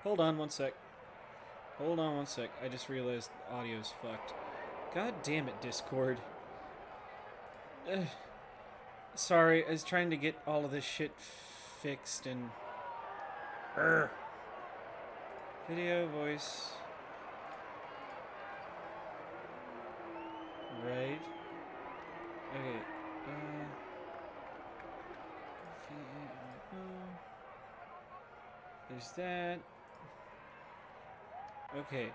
Hold on one sec. Hold on one sec. I just realized audio's fucked. God damn it, Discord. Ugh. Sorry, I was trying to get all of this shit fixed and... Urgh. Video, voice... Right. Okay. There's that. Okay.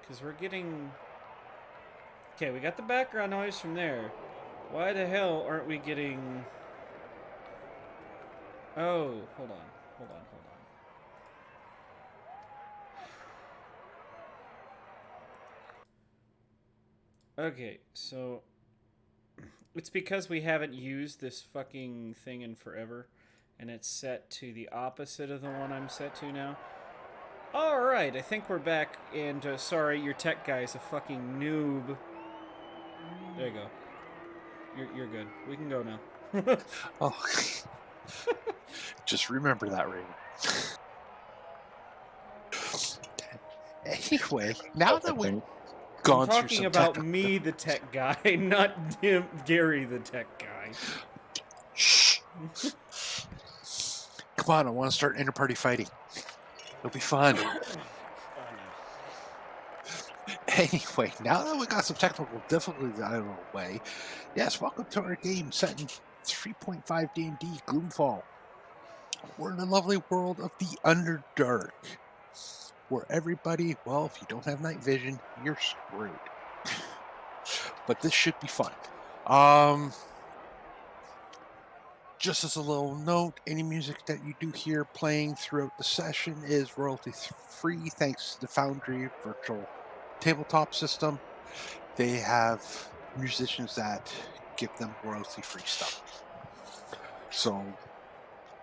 Because we're getting... Okay, we got the background noise from there. Why the hell aren't we getting... Oh, hold on. Hold on. Okay, so... It's because we haven't used this fucking thing in forever. And it's set to the opposite of the one I'm set to now. Alright, I think we're back. And sorry, your tech guy's a fucking noob. There you go. You're good. We can go now. Oh, just remember that, Raven. Anyway, now that we've I'm gone through talking some about technical... me, the tech guy, not him, Gary, the tech guy. Shh. Come on, I want to start inter-party fighting. It'll be fun. Oh, no. Anyway, now that we got some technical difficulties out of the way, yes, welcome to our game set in 3.5 D&D Gloomfall. We're in the lovely world of the Underdark, where everybody, well, if you don't have night vision, you're screwed. But this should be fun. Just as a little note, any music that you do hear playing throughout the session is royalty free thanks to the Foundry virtual tabletop system. They have musicians that give them royalty free stuff. So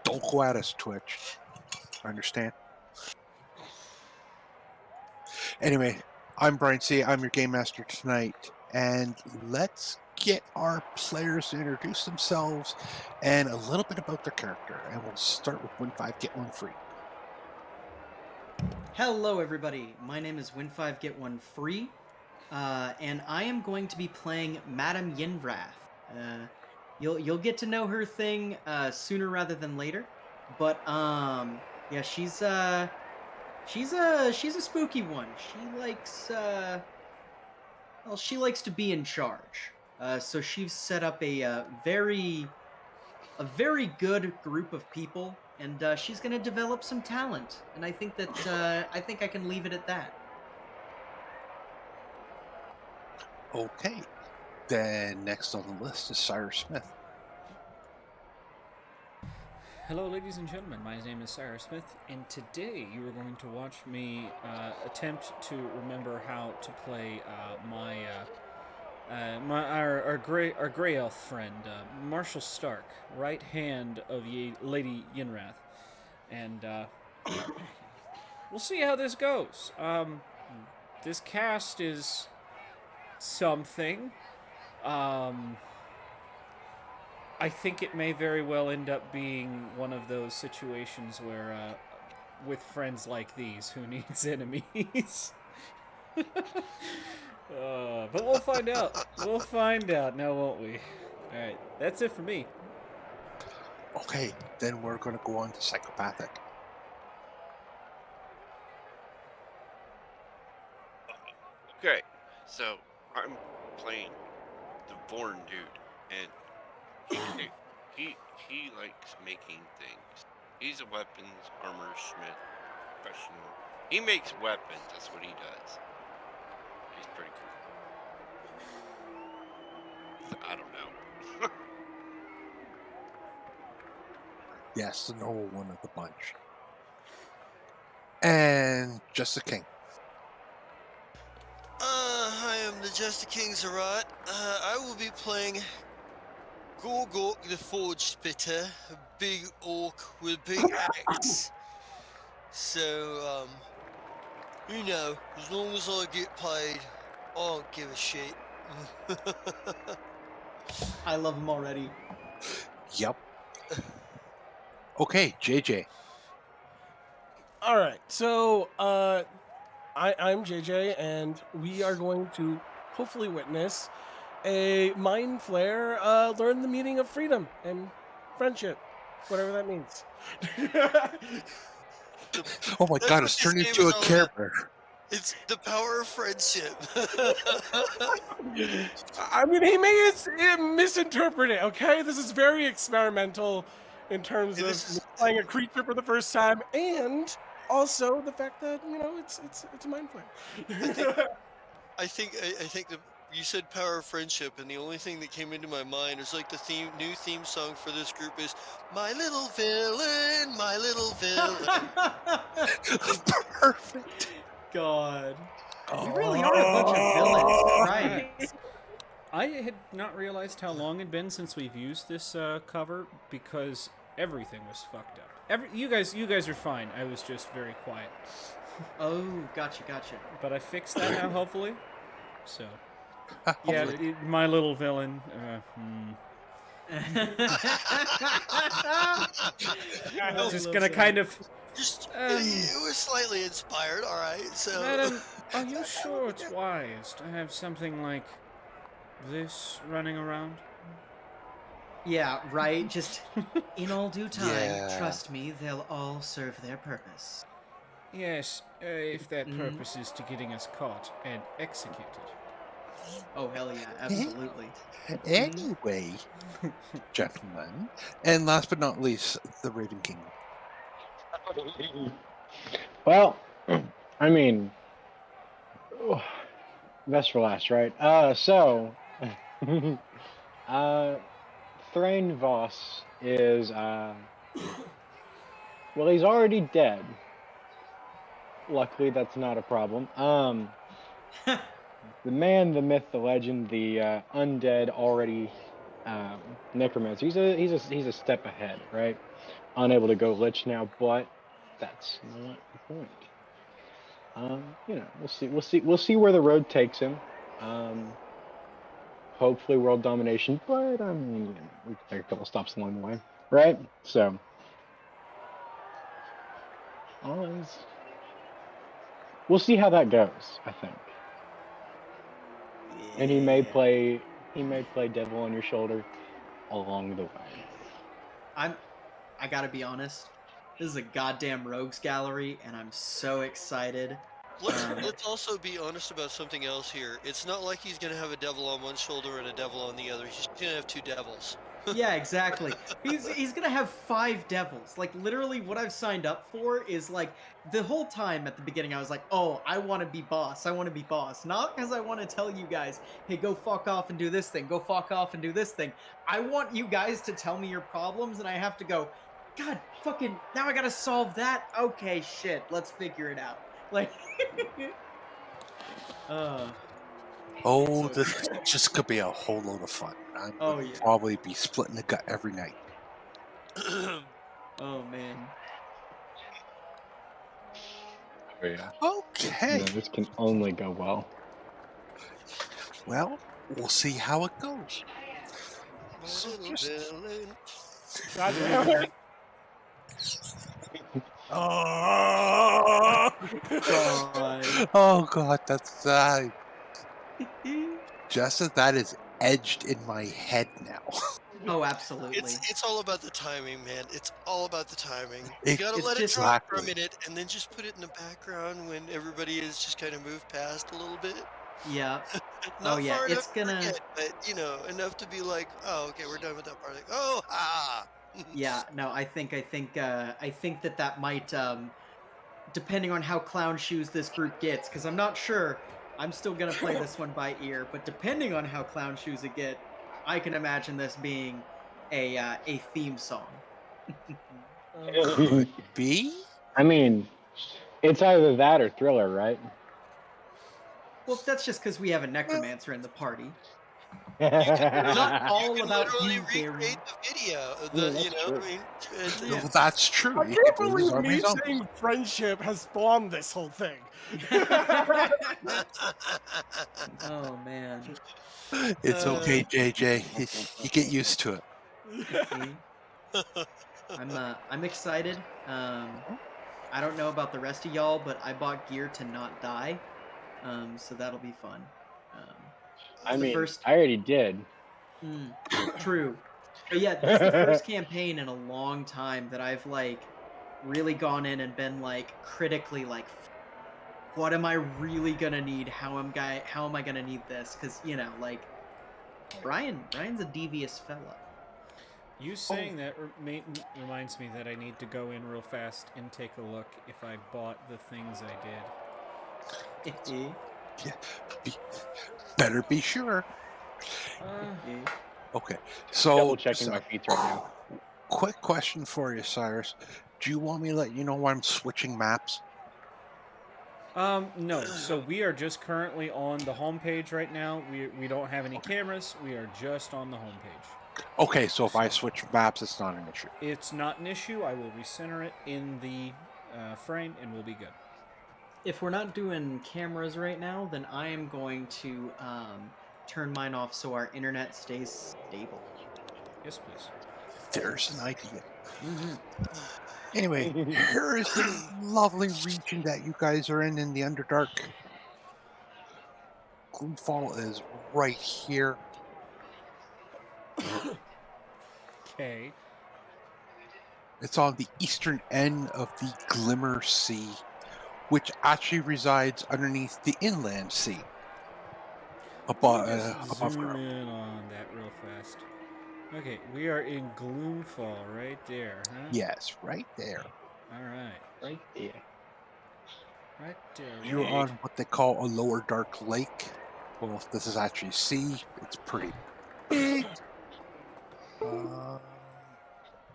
don't go at us, Twitch. Understand? Anyway, I'm Brian C. I'm your game master tonight, and let's get our players to introduce themselves and a little bit about their character. And we'll start with Win 5, Get 1 Free. Hello, everybody. My name is Win5 Get 1 Free, and I am going to be playing Madame Yenvrath. You'll get to know her thing sooner rather than later, but yeah, she's a spooky one. She likes to be in charge. So she's set up a very good group of people, and she's going to develop some talent. And I think that I can leave it at that. Okay. Then next on the list is Cyrus Smith. Hello, ladies and gentlemen. My name is Cyrus Smith, and today you are going to watch me attempt to remember how to play our gray elf friend, Marshall Stark, right hand of Lady Yenrath, and we'll see how this goes. This cast is something. I think it may very well end up being one of those situations where, with friends like these, who needs enemies? But we'll find out. We'll find out now, won't we? Alright, that's it for me. Okay, then we're going to go on to Psychopathic. Okay, so I'm playing the Vorn dude, and he likes making things. He's a weapons armor smith professional. He makes weapons. That's what he does. He's pretty cool. I don't know. Yes, the noble one of the bunch. And Just the King. I am the Jester King Zerat. I will be playing Gorgorek the Forge Spitter, a big orc with a big axe. So, you know, as long as I get paid, I don't give a shit. I love him already. Yep. Okay, JJ. All right. So I'm JJ, and we are going to hopefully witness a mind flare learn the meaning of freedom and friendship, whatever that means. Oh my That's god, what it's this turned game into is a all Care about. Bear. It's the power of friendship. I mean, he may misinterpret it, okay? This is very experimental in terms Hey, of this is. playing a creature for the first time, and also the fact that, it's a mind flare. I think that you said power of friendship, and the only thing that came into my mind is like the new theme song for this group is "My Little Villain, My Little Villain." Perfect. God. We really are a bunch of villains. Christ. I had not realized how long it had been since we've used this cover because everything was fucked up. You guys are fine. I was just very quiet, Oh, gotcha. but I fixed that now, hopefully. So, Hopefully. my little villain. Just gonna kind of. Just it was slightly inspired. All right, so Madam, are you sure it's wise to have something like this running around? Yeah, right. Just in all due time, Yeah. trust me, they'll all serve their purpose. Yes, if that Mhm. purpose is to getting us caught and executed. Oh, hell yeah, absolutely. Anyway, gentlemen, and last but not least, the Raven King. Well, I mean, best for last, right? Thrain Voss is, well, he's already dead. Luckily, that's not a problem. The man, the myth, the legend, the undead already necromancer. He's a step ahead, right? Unable to go lich now, but that's not the point. We'll see where the road takes him. Hopefully world domination, but I mean, we can take a couple stops along the way, right? So, we'll see how that goes, I think. And he may play devil on your shoulder along the way. I gotta be honest. This is a goddamn rogues gallery, and I'm so excited. let's also be honest about something else here. It's not like he's gonna have a devil on one shoulder and a devil on the other. He's just gonna have two devils. Yeah, exactly. He's gonna have 5 devils. Like, literally, what I've signed up for is like the whole time at the beginning I was like, oh, I want to be boss. I want to be boss. Not because I want to tell you guys, hey, go fuck off and do this thing. Go fuck off and do this thing. I want you guys to tell me your problems, and I have to go, God, fucking, now I gotta solve that. Okay, shit, let's figure it out. Like, Oh, So this just could be a whole load of fun. I'm Oh, gonna yeah. probably be splitting the gut every night. oh man. Oh yeah. Okay. No, this can only go well. Well, we'll see how it goes. My So little just- villain. God damn it. Oh, God. Oh god, that's just as that is edged in my head now. Oh, absolutely. It's all about the timing, man. It's all about the timing. You It- gotta it's let it just- drop for a Exactly. minute, and then just put it in the background when everybody is just kind of moved past a little bit. Yeah. Not yeah, far it's enough to gonna- forget, but enough to be like, oh, okay, we're done with that part. Like, oh, ha! Yeah, no, I think that might, depending on how clown shoes this group gets, because I'm not sure. I'm still gonna play this one by ear, but depending on how clown shoes it get, I can imagine this being a theme song. Could be. I mean, it's either that or Thriller, right? Well, that's just because we have a necromancer in the party. Not Not all You can about literally you, Gary. recreate the video. Yeah, that's true. Yeah. Well, that's true. I You can't could do this believe on me his own. saying friendship has spawned this whole thing. Oh man. It's okay, JJ. You get used to it. I'm excited. I don't know about the rest of y'all, but I bought gear to not die, so that'll be fun. I it's the mean, first. I already did. True. But yeah, this is the first campaign in a long time that I've like really gone in and been like critically like, what am I really gonna need? How am I gonna need this? Because like Brian's a devious fella. You saying that reminds me that I need to go in real fast and take a look if I bought the things I did. Yeah, better be sure. Okay, so Double checking my feeds right now. quick question for you, Cyrus. Do you want me to let you know why I'm switching maps? No. So we are just currently on the homepage right now. We don't have any cameras. We are just on the homepage. Okay, so if I switch maps, it's not an issue. It's not an issue. I will recenter it in the frame, and we'll be good. If we're not doing cameras right now, then I am going to turn mine off so our internet stays stable. Yes, please. There's an idea. Mm-hmm. Anyway, here is the lovely region that you guys are in the Underdark. Gloomfall is right here. Okay. It's on the eastern end of the Glimmer Sea, which actually resides underneath the inland sea. Above Zoom ground. in on that real fast. Okay, we are in Gloomfall right there, huh? Yes, right there. All right. Right there. Right there. You're on what they call a lower dark lake. Well, this is actually sea. It's pretty big.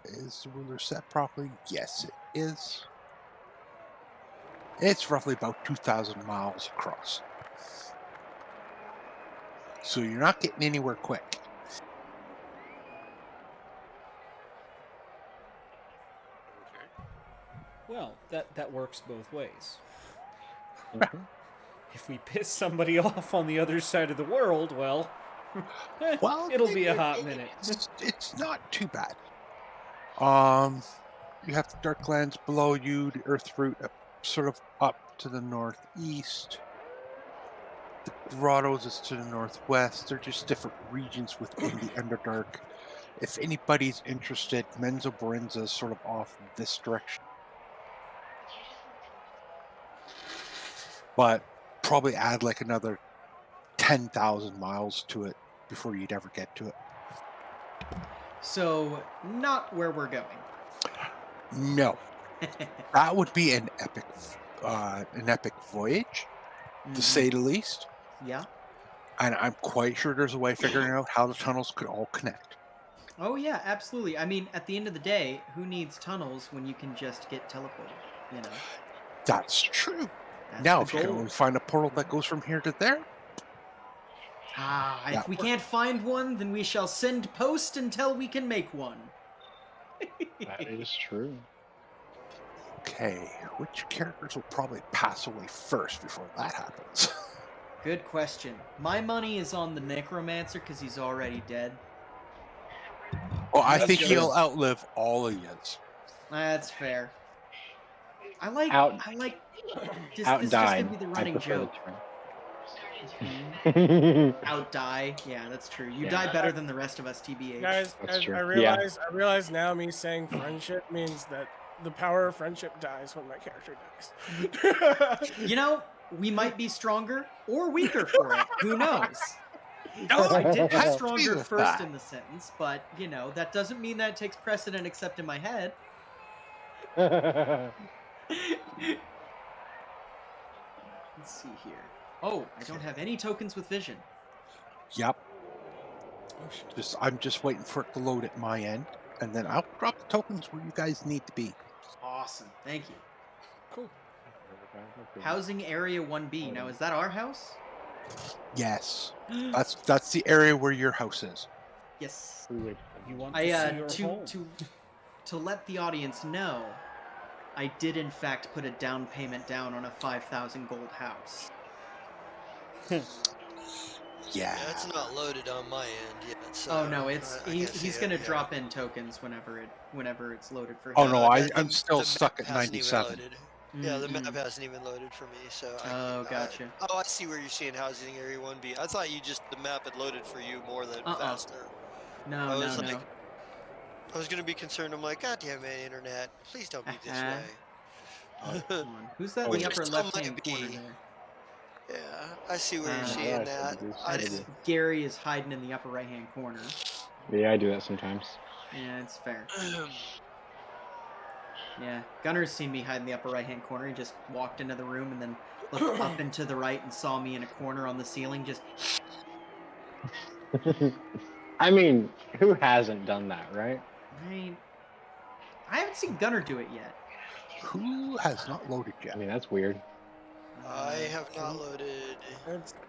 Is the ruler set properly? Yes, it is. It's roughly about 2,000 miles across. So you're not getting anywhere quick. Okay. Well, that works both ways. Mhm. If we piss somebody off on the other side of the world, well, Well, it'll be a hot minute. It's not too bad. You have the Darklands below you, the Earth root sort of up to the northeast. The grottos is to the northwest. They're just different regions within the Underdark. If anybody's interested, Menzo Barenza is sort of off this direction. But probably add like another 10,000 miles to it before you'd ever get to it. So not where we're going. No, that would be an epic voyage, to say the least. Yeah. And I'm quite sure there's a way of figuring out how the tunnels could all connect. Oh yeah, absolutely. I mean, at the end of the day, who needs tunnels when you can just get teleported? You know. That's true. That's Now, the if you can goal. only find a portal that goes from here to there, If we can't find one, then we shall send post until we can make one. That is true. okay, which characters will probably pass away first before that happens? Good question. My money is on the necromancer because he's already dead. Well, I That's think good. he'll outlive all of you. That's fair. I like. This is just Outdied. gonna be the I running prefer joke. the term. Outdie. Yeah, that's true. You Yeah. die better than the rest of us, TBH. Guys, That's true. I realize now me saying friendship means that the power of friendship dies when my character dies. You know, we might be stronger or weaker for it. Who knows? No, I did have get to stronger with first that. in the sentence, but that doesn't mean that takes precedent except in my head. Let's see here. Oh, I don't have any tokens with vision. Yep. I'm just waiting for it to load at my end, and then I'll drop the tokens where you guys need to be. Awesome. Thank you. Cool. Housing area 1B. Now, is that our house? Yes, that's the area where your house is. Yes. You want to see your to home. to let the audience know, I did in fact put a down payment down on a 5,000 gold house. Yeah. Yeah, it's not loaded on my end yet. So Oh no, it's I can't see he's it, gonna yeah. drop in tokens whenever it's loaded for him. Oh no, the- I'm the- still the stuck map at hasn't even 97. loaded. Yeah, the map Mm-mm. hasn't even loaded for me, so Oh, gotcha. I see where you're seeing housing area 1B. I thought the map had loaded for you more than faster. No, I no, was no. like, I was gonna be concerned. I'm like, God damn it, internet! Please don't be this way. Hold on. Who's that in Which the there upper still left-hand might corner be. there? Yeah, I see where you're Uh, seeing that. I That's didn't. Gary is hiding in the upper right-hand corner. Yeah, I do that sometimes. Yeah, it's fair. Yeah, Gunner's seen me hide in the upper right-hand corner. He just walked into the room and then looked up and to the right and saw me in a corner on the ceiling. Just I mean, who hasn't done that, right? I haven't seen Gunner do it yet. Who has not loaded I yet? mean, that's weird. I have not loaded.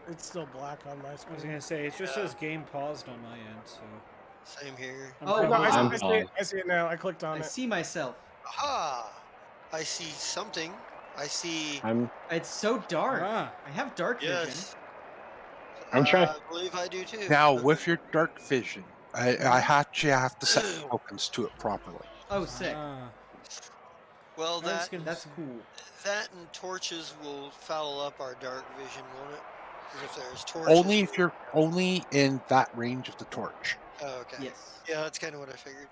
It's still black on my I was screen. gonna say it just Yeah. says game paused on my end, so Same here. I'm Oh, No, probably I'm I see it. paused. I see it now. I clicked on I it. see myself. Aha! I see something. I see. It's so dark. Ah. I have dark vision. Yes. I'm trying. I believe I do too. Now, with your dark vision, I have to set tokens to it properly. Oh, sick. Ah. Well, I was gonna That's say- cool. that and torches will foul up our dark vision, won't it? Because if there's torches. Only if you're only in that range of the torch. Oh, okay. Yes. Yeah, that's kind of what I figured.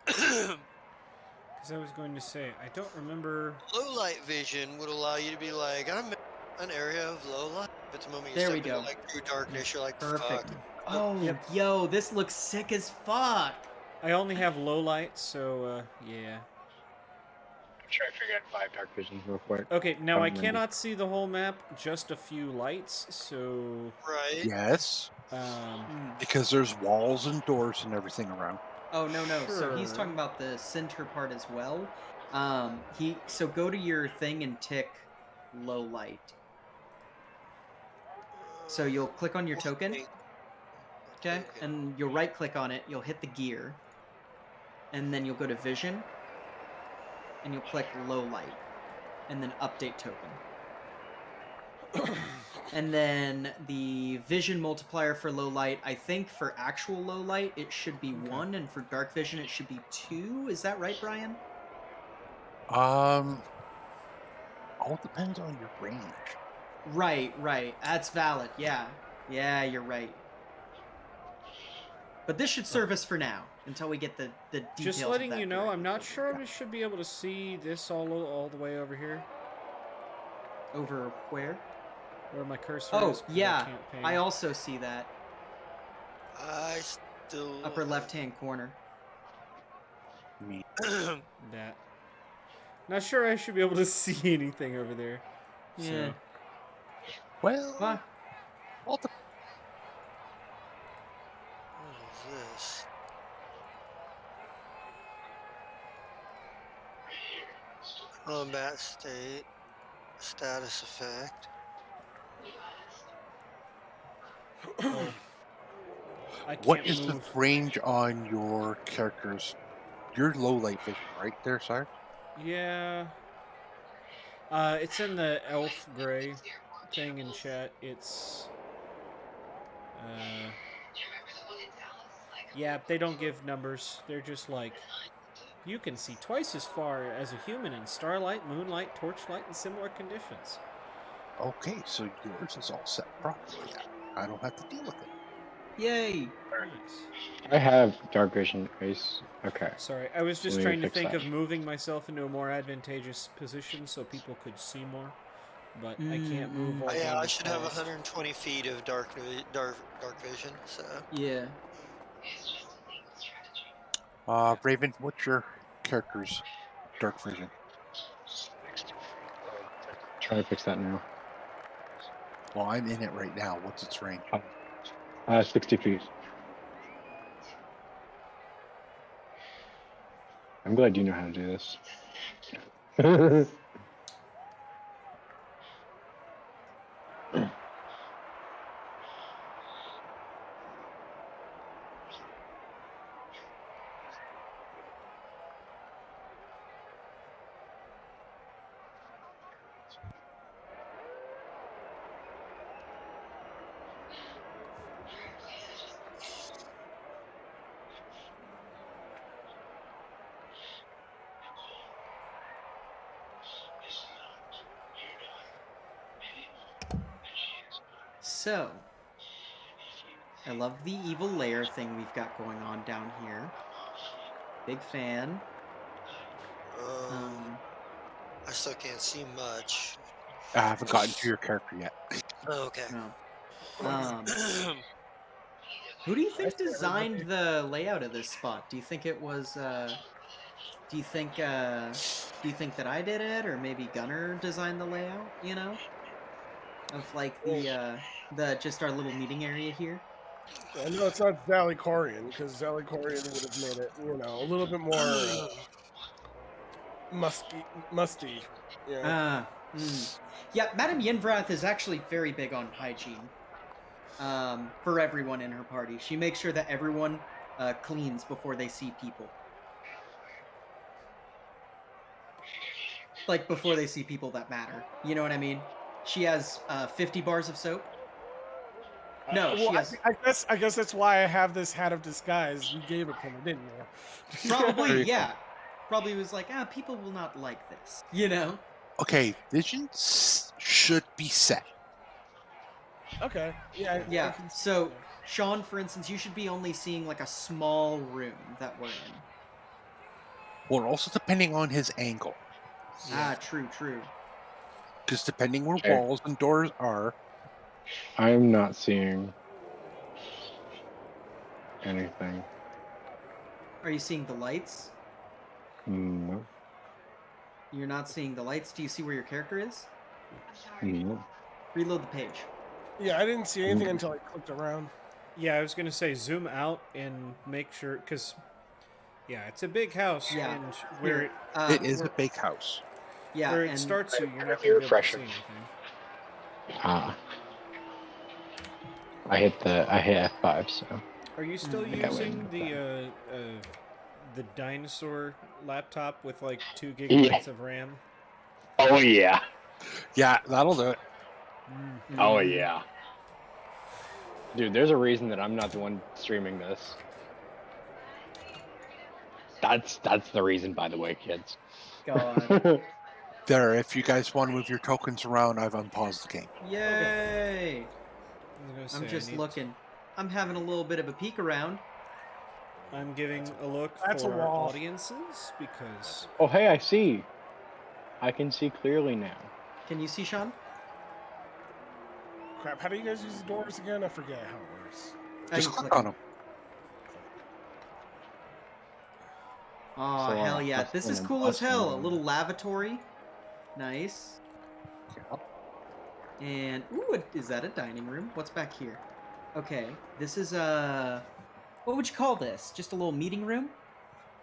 Because I was going to say, I don't remember. Low light vision would allow you to be like, I'm in an area of low light. But the moment you There step we into go. like true darkness, you're like, Perfect. fuck. Oh, Yep. yo, this looks sick as fuck. I only have low light, so yeah. I'm trying to figure out 5 dark vision real quick. Okay, now I remember. cannot see the whole map, just a few lights, so Right. Yes, because there's walls and doors and everything around. Oh no. So he's Sure. talking about the center part as well. So go to your thing and tick low light. So you'll click on your token, okay, and you'll right click on it. You'll hit the gear, and then you'll go to vision, and you'll click low light, and then update token. And then the vision multiplier for low light, I think for actual low light it should be 1, and for dark vision it should be 2. Is that right, Brian? All depends on your range. Right. That's valid. Yeah, you're right. But this should serve us for now until we get the details. just of letting that you know, directive I'm not token. sure I should be able to see this all the way over here, Over where? where my cursor Oh, is. 'cause yeah. I can't ping. I also see that I still. upper left-hand corner. Me. that. Not sure I should be able to see anything over there. Yeah. So. Well, Huh. all the What is this? Combat state. Status effect. I can't what is move. the range on your characters? Your low light vision, right there, sir? Yeah. It's in the elf gray thing in chat. It's. Yeah, they don't give numbers. They're just like. You can see twice as far as a human in starlight, moonlight, torchlight, and similar conditions. Okay, so yours is all set properly. I don't have to deal with it. Yay! Nice. I have dark vision, Ace. Okay. Sorry, I was just Let me trying to fix think that. of moving myself into a more advantageous position so people could see more, but I can't move all Yeah, the I should have past. 120 feet of dark vision. So Yeah. Raven, what's your character's dark vision? Try to fix that now. Well, I'm in it right now. What's its range? 60 feet. I'm glad you know how to do this. So, I love the evil lair thing we've got going on down here. Big fan. I still can't see much. I haven't gotten to your character yet. Oh, okay. No. Who do you think designed the layout of this spot? Do you think it was? Do you think that I did it, or maybe Gunner designed the layout? You know, of like the just our little meeting area here. I know it's not Zalicorian, because Zalicorian would have made it, a little bit more musty. Yeah. Yeah, Madame Yenvrath is actually very big on hygiene. For everyone in her party, she makes sure that everyone cleans before they see people. Like before they see people that matter. You know what I mean? She has 50 bars of soap. No, she has. I guess that's why I have this hat of disguise. You gave it to me, didn't you? Probably, yeah. Probably was like, people will not like this. You know? Okay, visions should be set. Okay. Yeah. Yeah. So, Sean, for instance, you should be only seeing like a small room that we're in. Well, also depending on his angle. Ah, true. Because depending where Okay. walls and doors are. I'm not seeing anything. Are you seeing the lights? No. You're not seeing the lights. Do you see where your character is? No. Reload the page. Yeah, I didn't see anything until I clicked around. Yeah, I was gonna say zoom out and make sure, because it's a big house. Yeah. And where It is a big house. Yeah, where it and starts you, you're not You're gonna be able to see refreshing. anything. I hit F5, so. Are you still think I would using do the dinosaur laptop with like 2 Yeah. gigabytes of RAM? Oh yeah. Yeah, that'll do it. Oh yeah. Dude, there's a reason that I'm not the one streaming this. That's the reason, by the way, kids. God. There, if you guys want to move your tokens around, I've unpaused the game. Yay! I was I'm gonna say, just looking. I'm having a little bit of a peek around. I'm giving a look That's a for wall. audiences because Oh hey, I see. I can see clearly now. Can you see, Sean? Crap, how do you guys use the doors again? I forget how it works. Just you click on them. Oh, So, hell yeah. that's This is one cool of as us hell. A and- little lavatory. Nice. And, ooh, is that a dining room? What's back here? Okay, this is what would you call this? Just a little meeting room?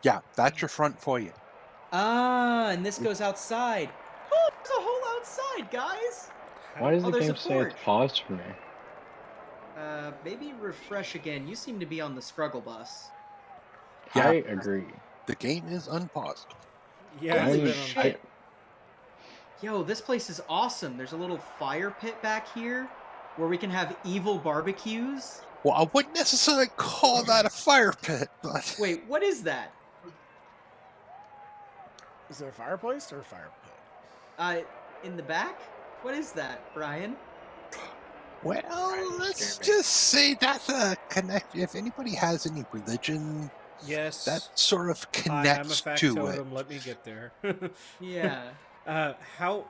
Yeah, that's your front foyer. Ah, and this goes outside. Oh, there's a hole outside, guys! Why does Oh, the there's game a say it's forge. paused for me? Maybe refresh again. You seem to be on the Scruggle bus. Yeah. I agree. The game is unpaused. yeah, Holy it's been on- shit. Yo, this place is awesome. There's a little fire pit back here where we can have evil barbecues. Well, I wouldn't necessarily call that a fire pit, but Wait, what is that? Is it a fireplace or a fire pit? In the back? What is that, Brian? well, let's just say that's a connect. If anybody has any religion, yes. that sort of Hi, I'm a connects to it. factotum. Let me get there. Yeah. How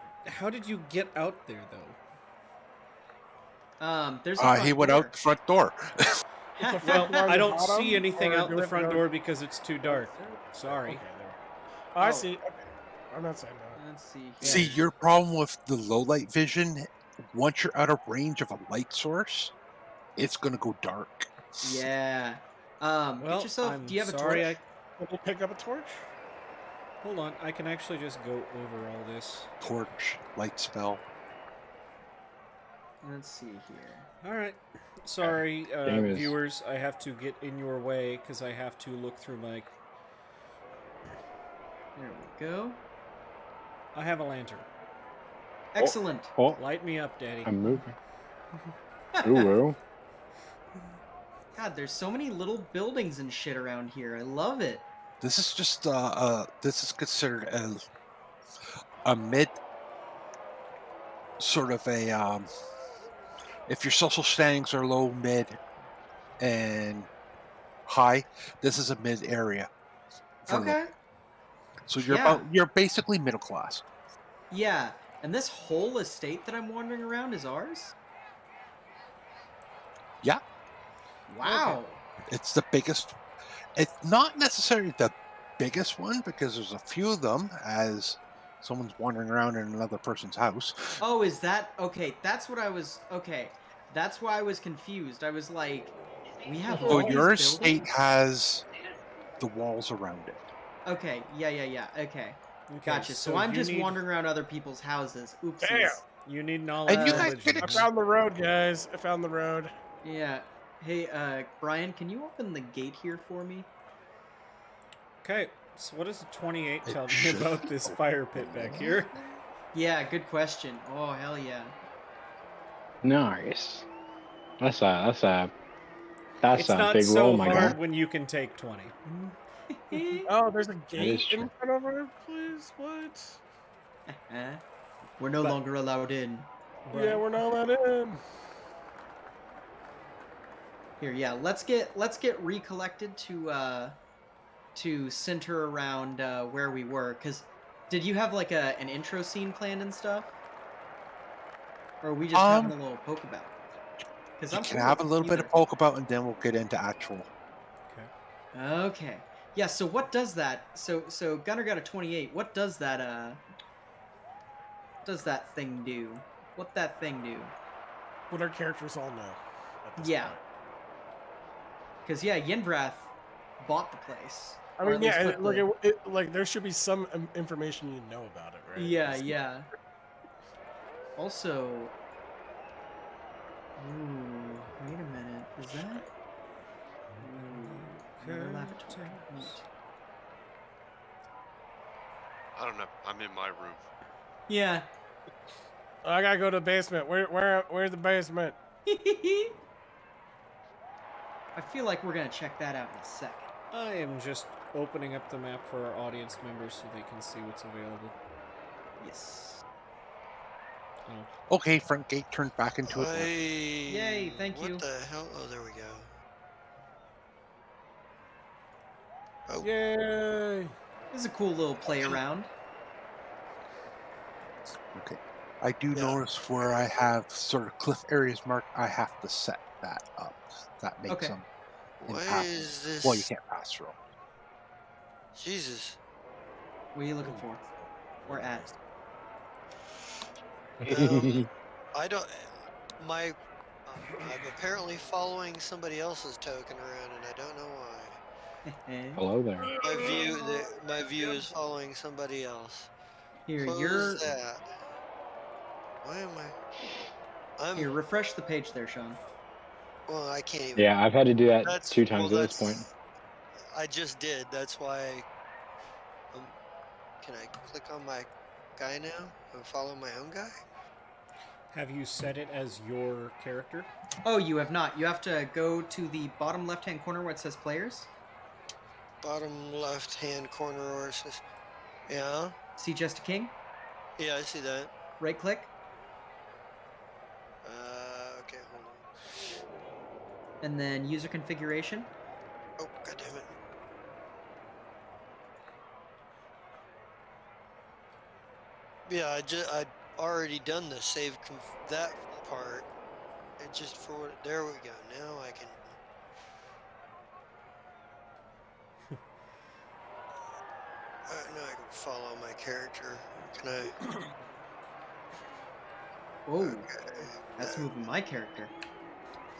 did you get out there though? There's a front He went door. out the front door. Well, door on I the don't bottom, see anything or out do the it front go- door because it's too dark. Sorry. Okay, there. Oh, I see. Okay. I'm not saying no. Let's see. Here. See, your problem with the low light vision, once you're out of range of a light source, it's going to go dark. Yeah. Well, get yourself. I'm Do you have a sorry. torch? Can we pick up a torch? Hold on. I can actually just go over all this. Torch, light spell. Let's see here. All right. Sorry, Game is- viewers. I have to get in your way because I have to look through my. There we go. I have a lantern. Excellent. Oh, Light me up, Daddy. I'm moving. Ooh. God, there's so many little buildings and shit around here. I love it. This is just this is considered as a mid sort of a If your social standings are low, mid, and high, this is a mid area. Okay. So you're Yeah. you're basically middle class. Yeah. And this whole estate that I'm wandering around is ours? Yeah, Wow. it's the biggest. It's not necessarily the biggest one because there's a few of them as someone's wandering around in another person's house. Oh, is that okay? That's what I was. Okay, that's why I was confused. I was like, we have So all your these estate buildings. has the walls around it. Okay, yeah. Okay, Okay, gotcha. So I'm you just need, wandering around other people's houses. Damn. Oopsies. You need knowledge And you of guys religion. get I found the road, guys. I found the road. Yeah. Hey, Brian, can you open the gate here for me? Okay, so what does 28 It tell me should about this fire pit back here? Yeah, good question. Oh hell yeah. Nice. That's a It's not big so roll, my hard guy. when you can take 20. Oh, there's a is gate true. in front of our place. What? We're no But- longer allowed in. Yeah, we're not allowed in. Here, yeah. Let's get recollected to center around where we were. Cause did you have like an intro scene planned and stuff, or are we just having a little poke about? Cause You I'm can cool have a with little bit either. of poke about, and then we'll get into actual. Okay. Yeah. So what does that? So Gunner got a 28. What does that thing do? What that thing do? What our characters all know. At this Yeah. point. Cause yeah, Yenvrath bought the place. I Or mean, at least yeah. put Look, the- like there should be some information you know about it, right? Yeah, 'Cause- yeah. Also, ooh, wait a minute. Is that? Ooh, another lavatory. Neat. I don't know. I'm in my room. Yeah. I gotta go to the basement. Where's the basement? I feel like we're gonna check that out in a second. I am just opening up the map for our audience members so they can see what's available. Yes. Oh, Okay, front gate turned back into it. Yay, thank you. What the hell? Oh, there we go. Oh, Yay! This is a cool little play around. Okay. I do Yeah. notice where I have sort of cliff areas marked, I have to set that up. That makes Okay. them what impassable. is this? Well, you can't pass through. Jesus. What are you looking for? Or at? I don't. I'm apparently following somebody else's token around, and I don't know why. Hello there. My view is following somebody else. Here, Close you're. that. Why am I? Here, refresh the page there, Sean. Well, I can't even. Yeah, I've had to do that That's 2 times well, at this point. I just did. That's why. Can I click on my guy now and follow my own guy? have you set it as your character? Oh, you have not. You have to go to the bottom left-hand corner where it says players. Bottom left-hand corner, or it says, yeah, See Just a King. yeah, I see that. Right-click, Okay, hold on. and then user configuration. Oh, god damn it. Yeah, I'd already done the save that part. It just there we go. Now I can. Now I can follow my character. Can I? Oh, Okay. that's moving my character.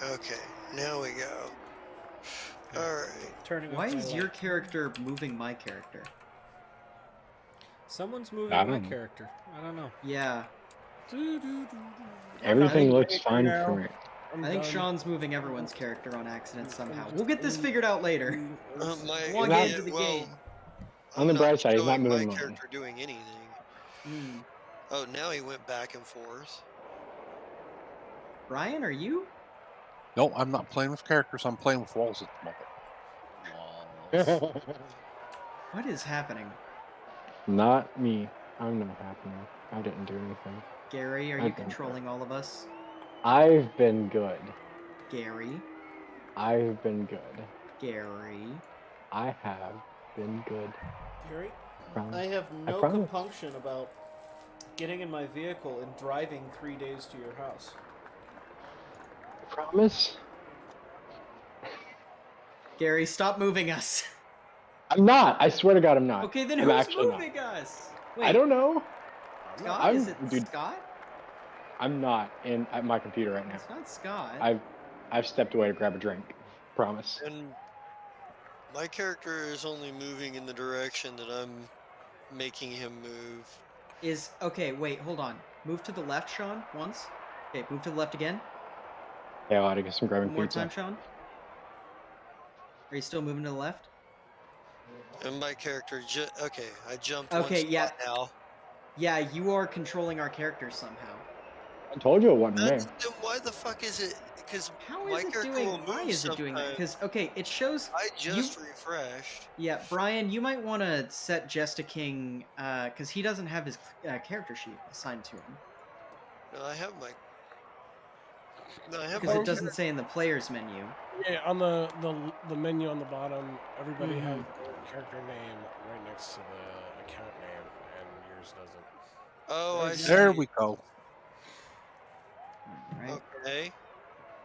Okay, now we go. All right. Turning Why off my is your light. character moving my character? Someone's moving I my don't know. character. I don't know. Yeah, Everything I'm looks ready fine now. for me. I'm I think done. Sean's moving everyone's character on accident somehow. We'll get this figured out later. My Long Not- into the game. On the I'm bright side, he's not showing my moving mine. character doing anything. Hmm. Oh, now he went back and forth. Brian, are you? No, I'm not playing with characters. I'm playing with walls at the moment. What is happening? Not me. I'm not happening. I didn't do anything. Gary, are I you don't know. controlling all of us? I've been good. Gary. I've been good. Gary. I have been good. Gary, Promise. I have I no promise. compunction about getting in my vehicle and driving 3 days to your house. Promise. Gary, stop moving us. I'm not. I swear to God, I'm not. Okay, then I'm who's actually moving us? Wait, I don't know. Scott? I'm- Is it dude. Scott? I'm not at my computer right now. It's not Scott. I've stepped away to grab a drink. Promise. And my character is only moving in the direction that I'm making him move. Okay, wait, hold on. Move to the left, Sean, once. Okay, move to the left again. Yeah, I'll have to get some grabbing One more pizza. time, Sean. Are you still moving to the left? And my character, okay, I jumped Okay, one yeah. spot now. Yeah, you are controlling our characters somehow. I told you it wasn't me. Then why the fuck is it? Because How my is it character doing? will move Why is it doing that? sometimes. Because okay, it shows. I just refreshed. Yeah, Brian, you might want to set Jesta King, because he doesn't have his character sheet assigned to him. No, I have my. No, I have Because my. it doesn't say in the players menu. Yeah, on the menu on the bottom, everybody has Mhm. their character name right next to the account name, and yours doesn't. Oh, I see. There we go. Right. Okay.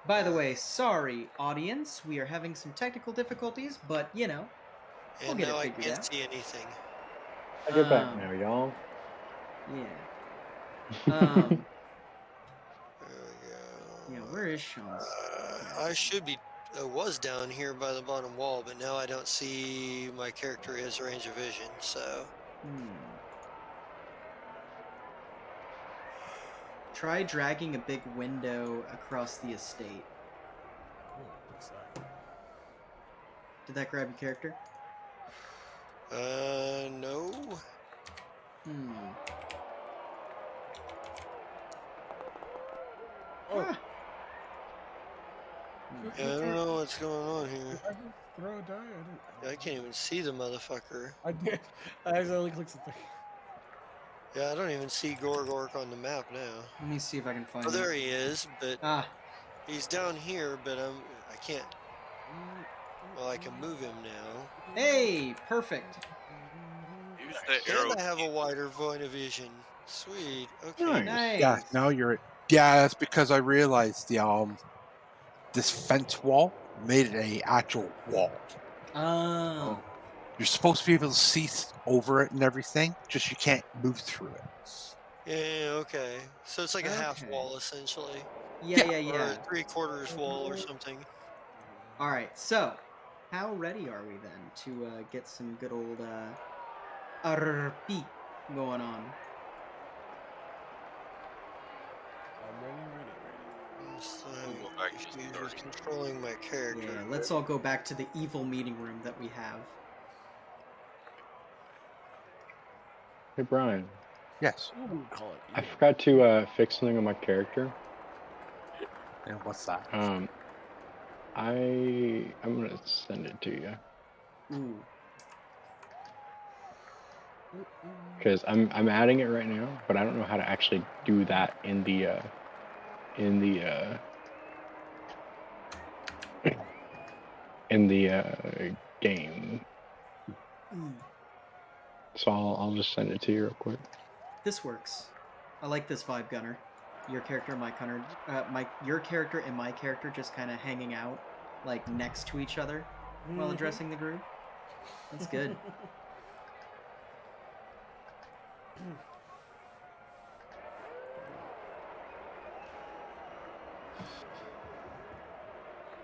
By the way, sorry, audience. We are having some technical difficulties, but you know, we'll And get now it I figured can't out. see anything. I get back Um, now, y'all. Yeah. There we go. Yeah. Where is Sean's? I should be. I was down here by the bottom wall, but now I don't see my character his range of vision. So Try dragging a big window across the estate. What's that? Did that grab your character? No. Oh, Ah. I don't know what's going on here. did I just throw a die? I can't even see the motherfucker. I did. I accidentally clicked something. Yeah, I don't even see Gorgorek on the map now. Let me see if I can find Oh, him. there he is, but Ah, he's down here, but I can't. Well, I can move him now. hey, perfect. Use the arrow. And I have a wider point of vision. Sweet. Okay. Nice. Nice. Yeah, now you're. Yeah, that's because I realized this fence wall made it a actual wall. Oh. You're supposed to be able to see over it and everything, just you can't move through it. Yeah, okay. So it's like a half Okay. wall, essentially. Yeah. Or a 3/4 wall or something. All right. So, how ready are we then to get some good old RP going on? I'm ready. We'll go back to Issues starting. with controlling my character. Yeah. Let's all go back to the evil meeting room that we have. Hey, Brian. Yes. I wouldn't call it I evil. forgot to fix something on my character. And what's that? I'm gonna send it to you Ooh. because I'm adding it right now, but I don't know how to actually do that in the game. So I'll just send it to you real quick. This works. I like this vibe, Gunner. Your character and my Gunner, your character and my character just kind of hanging out, like next to each other while addressing the group. That's good.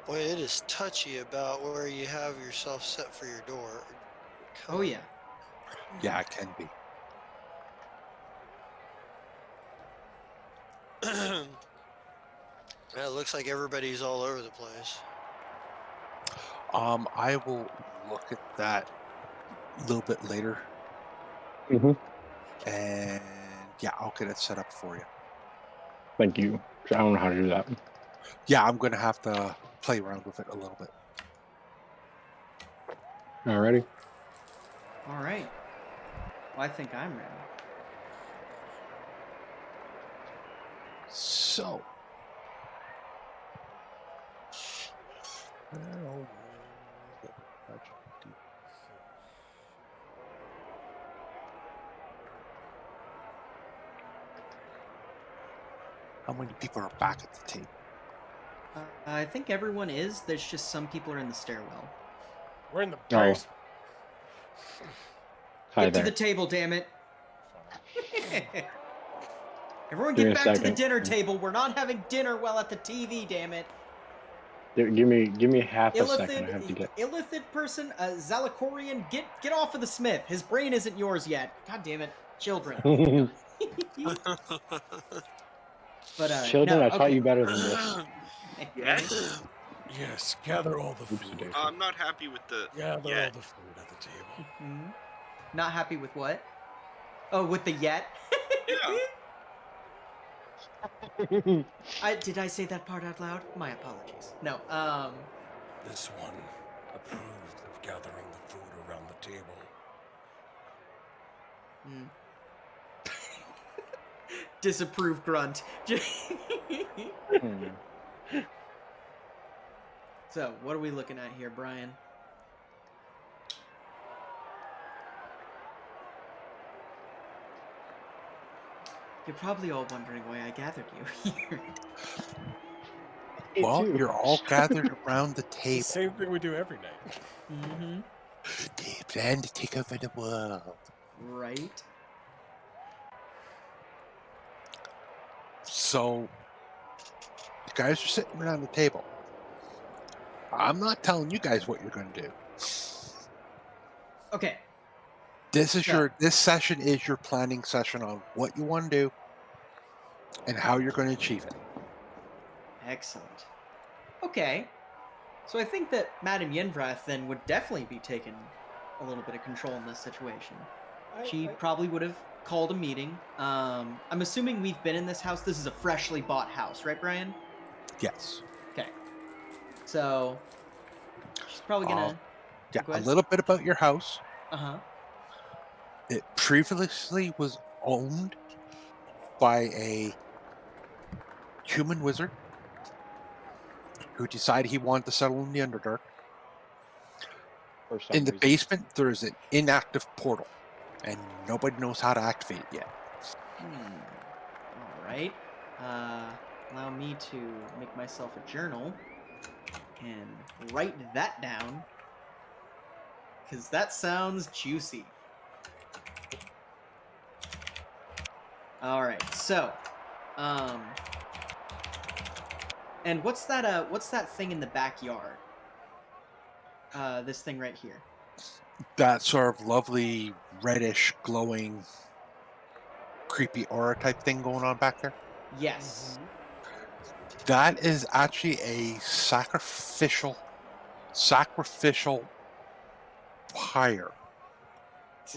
Boy, it is touchy about where you have yourself set for your door. Oh yeah. Yeah, it can be. Yeah, it looks like everybody's all over the place. I will look at that a little bit later, Mm-hmm. and yeah, I'll get it set up for you. Thank you. I don't know how to do that. Yeah, I'm gonna have to play around with it a little bit. Alrighty. All right. Well, I think I'm ready. So, Well, how many people are back at the table? I think everyone is. There's just some people are in the stairwell. We're in the Oh. basement. Hi Get to there. the table, damn it. Everyone Give me get a back to the second. dinner table. We're not having dinner while at the TV, damn it. Give me half a second. I have to get. Illithid person, Zalakorian, get off of the Smith. His brain isn't yours yet. God damn it. Children. But Children, no, I taught okay. you better than this. Yes? Yes, gather all the Oops, I food. did. I'm not happy with the. Gather Yeah. all the food at the table. Mhm. Not happy with what? Oh, with the yet? Yeah. Did I say that part out loud? My apologies. No, This one approves of gathering the food around the table. disapprove grunt. Hmm. So, what are we looking at here, Brian? You're probably all wondering why I gathered you here. Me Well, too. you're all gathered around the It's the table. same thing we do every night. Mm-hmm. They plan to take over the world. Right? So, you guys are sitting around the table. I'm not telling you guys what you're going to do. Okay. This is So- this session is your planning session on what you want to do and how you're going to achieve it. Excellent. Okay. So I think that Madame Yenvrath then would definitely be taking a little bit of control in this situation. She probably would have called a meeting. I'm assuming we've been in this house. This is a freshly bought house, right, Brian? Yes. Okay. So she's probably gonna. Yeah, Go a ahead. little bit about your house. Uh-huh. It previously was owned by a human wizard who decided he wanted to settle in the Underdark. For some In the reason. basement, there is an inactive portal, and nobody knows how to activate it yet. All right. Allow me to make myself a journal and write that down, because that sounds juicy. All right. So, and what's that thing in the backyard? This thing right here. That sort of lovely reddish, glowing, creepy aura type thing going on back there. Yes. That is actually a sacrificial pyre.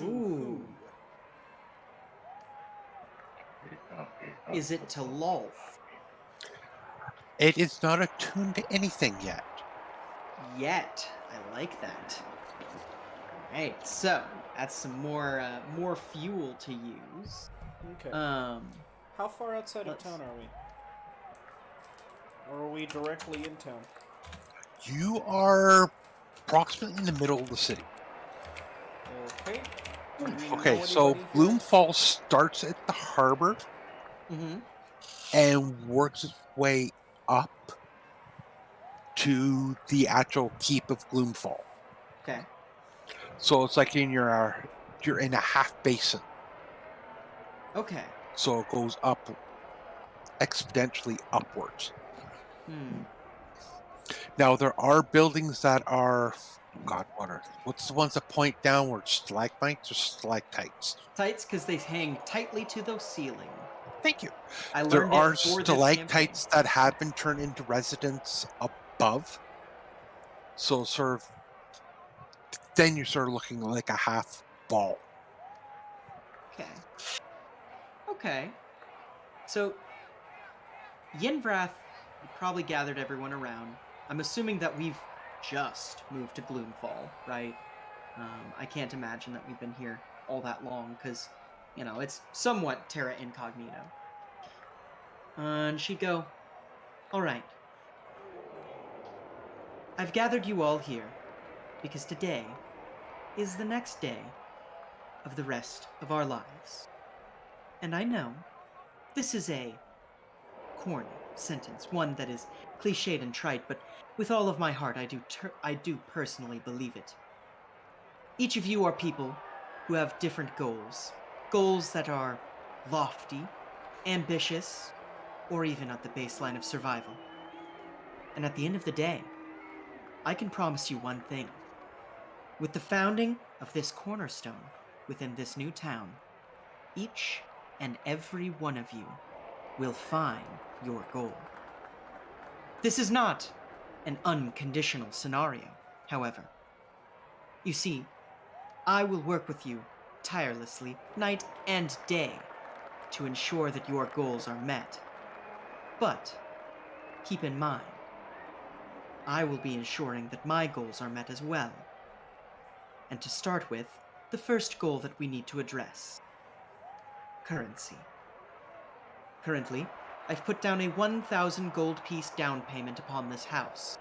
Ooh. Is it to Lolth? It is not attuned to anything yet. Yet. I like that. Alright, so that's some more fuel to use. Okay. Um How far outside of let's- town are we? Or are we directly in town? You are approximately in the middle of the city. Okay. Do we know Okay, so anybody here? Gloomfall starts at the harbor mhm. and works its way up to the actual keep of Gloomfall. Okay. So it's like you're in a half basin. Okay. So it goes up exponentially upwards. Now there are buildings that are, God, what's the ones that point downwards? Stalagmites or stalactites? Tights, because they hang tightly to the ceiling. Thank you. I There learned are it for this stalactites that have been turned into residents above. So sort of, then you're sort of looking like a half ball. campaign. Okay. So Yenvrath probably gathered everyone around. I'm assuming that we've just moved to Gloomfall, right? I can't imagine that we've been here all that long, because, it's somewhat terra incognito. And she'd go, all right. I've gathered you all here because today is the next day of the rest of our lives. And I know this is a corny sentence, one that is cliched and trite, but with all of my heart, I do personally believe it. Each of you are people who have different goals. Goals that are lofty, ambitious, or even at the baseline of survival. And at the end of the day, I can promise you one thing. With the founding of this cornerstone within this new town, each and every one of you will find your goal. This is not an unconditional scenario, however. You see, I will work with you tirelessly, night and day, to ensure that your goals are met. But keep in mind, I will be ensuring that my goals are met as well. And to start with, the first goal that we need to address: currency. Currently, I've put down a 1,000 gold piece down payment upon this house.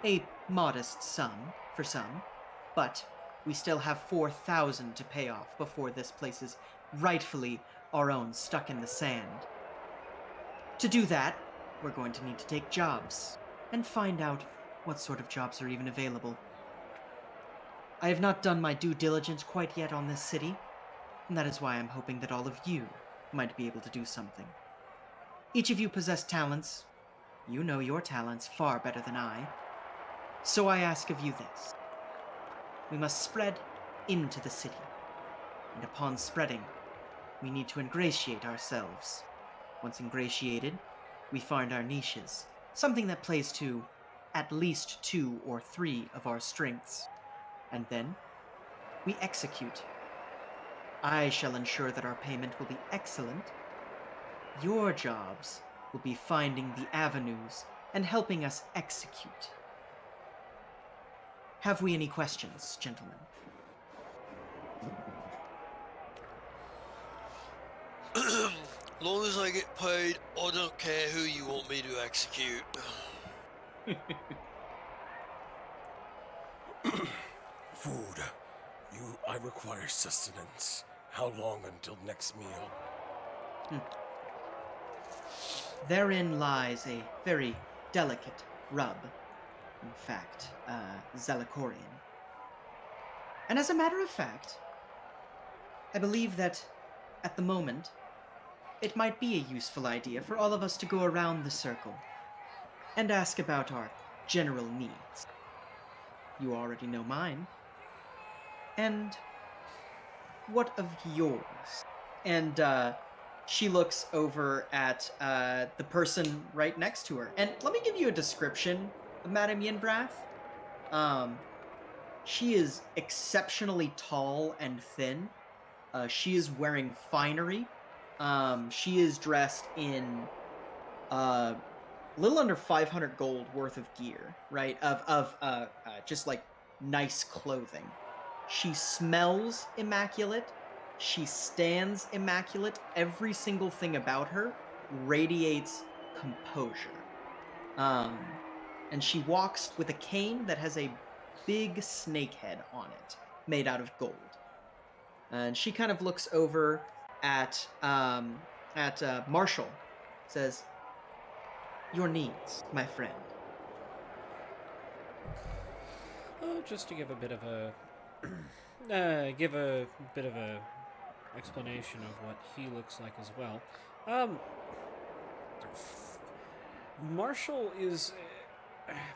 A modest sum for some, but we still have 4,000 to pay off before this place is rightfully our own, stuck in the sand. To do that, we're going to need to take jobs and find out what sort of jobs are even available. I have not done my due diligence quite yet on this city, and that is why I'm hoping that all of you might be able to do something. Each of you possess talents. You know your talents far better than I. So I ask of you this. We must spread into the city, and upon spreading, we need to ingratiate ourselves. Once ingratiated, we find our niches, something that plays to at least 2 or 3 of our strengths. And then, we execute. I shall ensure that our payment will be excellent. Your jobs will be finding the avenues and helping us execute. Have we any questions, gentlemen? Long as I get paid, I don't care who you want me to execute. Food. I require sustenance. How long until next meal? Therein lies a very delicate rub. In fact, Zelakorian. And as a matter of fact, I believe that, at the moment, it might be a useful idea for all of us to go around the circle and ask about our general needs. You already know mine. And what of yours? And she looks over at the person right next to her. And let me give you a description of Madame Yenvrath. She is exceptionally tall and thin. She is wearing finery. She is dressed in a little under 500 gold worth of gear, right? Of just like nice clothing. She smells immaculate. She stands immaculate. Every single thing about her radiates composure. And she walks with a cane that has a big snake head on it, made out of gold. And she kind of looks over at Marshall, says, "Your needs, my friend." Just to give a bit of a explanation of what he looks like as well. Marshall is,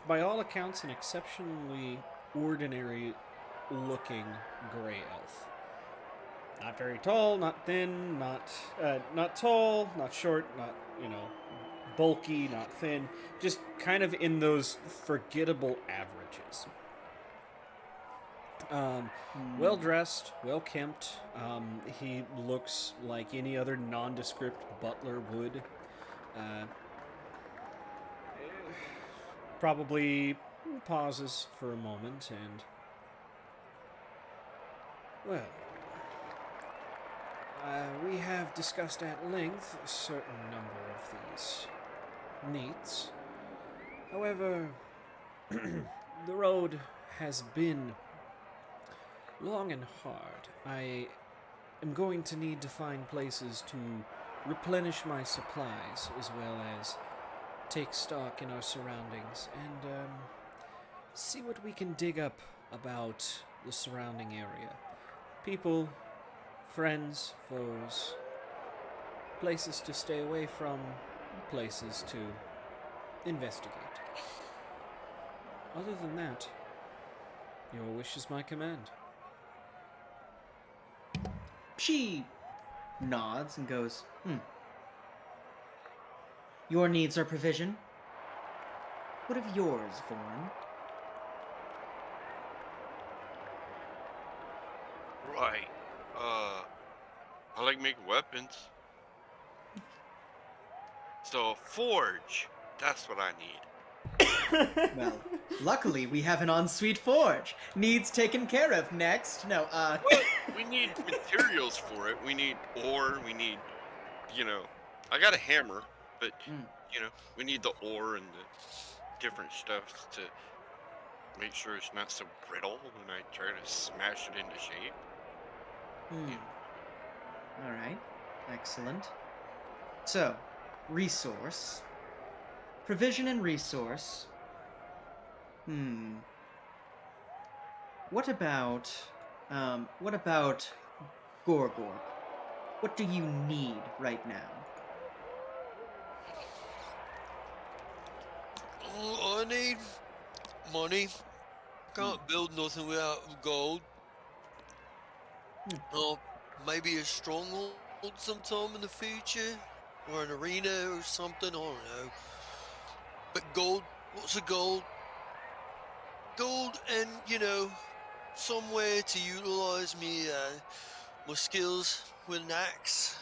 by all accounts, an exceptionally ordinary-looking gray elf. Not very tall, not thin, not tall, not short, not bulky, not thin. Just kind of in those forgettable averages. Well dressed, well kempt. He looks like any other nondescript butler would. Probably pauses for a moment and, well, we have discussed at length a certain number of these needs. However, the road has been long and hard. I am going to need to find places to replenish my supplies as well as take stock in our surroundings and see what we can dig up about the surrounding area. People, friends, foes, places to stay away from, places to investigate. Other than that, your wish is my command. She nods and goes, Your needs are provision. What of yours, Vorn? Right. I like making weapons. So, forge. That's what I need. Well, luckily we have an ensuite forge. Needs taken care of. Next. No, Well, we need materials for it. We need ore. We need, I got a hammer, but, we need the ore and the different stuff to make sure it's not so brittle when I try to smash it into shape. All right. Excellent. So, resource. Provision and resource. What about Gorgorek? What do you need right now? I need money. Can't build nothing without gold. Or maybe a stronghold sometime in the future, or an arena or something. I don't know. But gold, lots of gold. Gold, and somewhere to utilize my skills with an axe.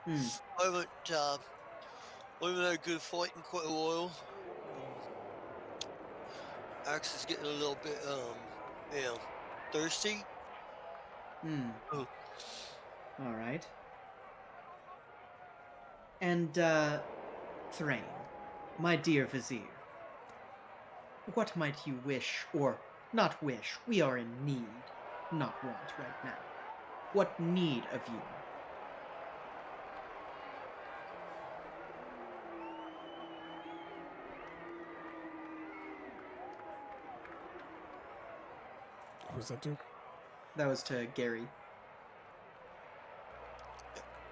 I haven't had a good fight in quite a while. Axe is getting a little bit thirsty. Oh. All right. And Thrain, my dear Vizier, what might you wish, or not wish? We are in need, not want right now. What need of you? What was that do? That was to Gary.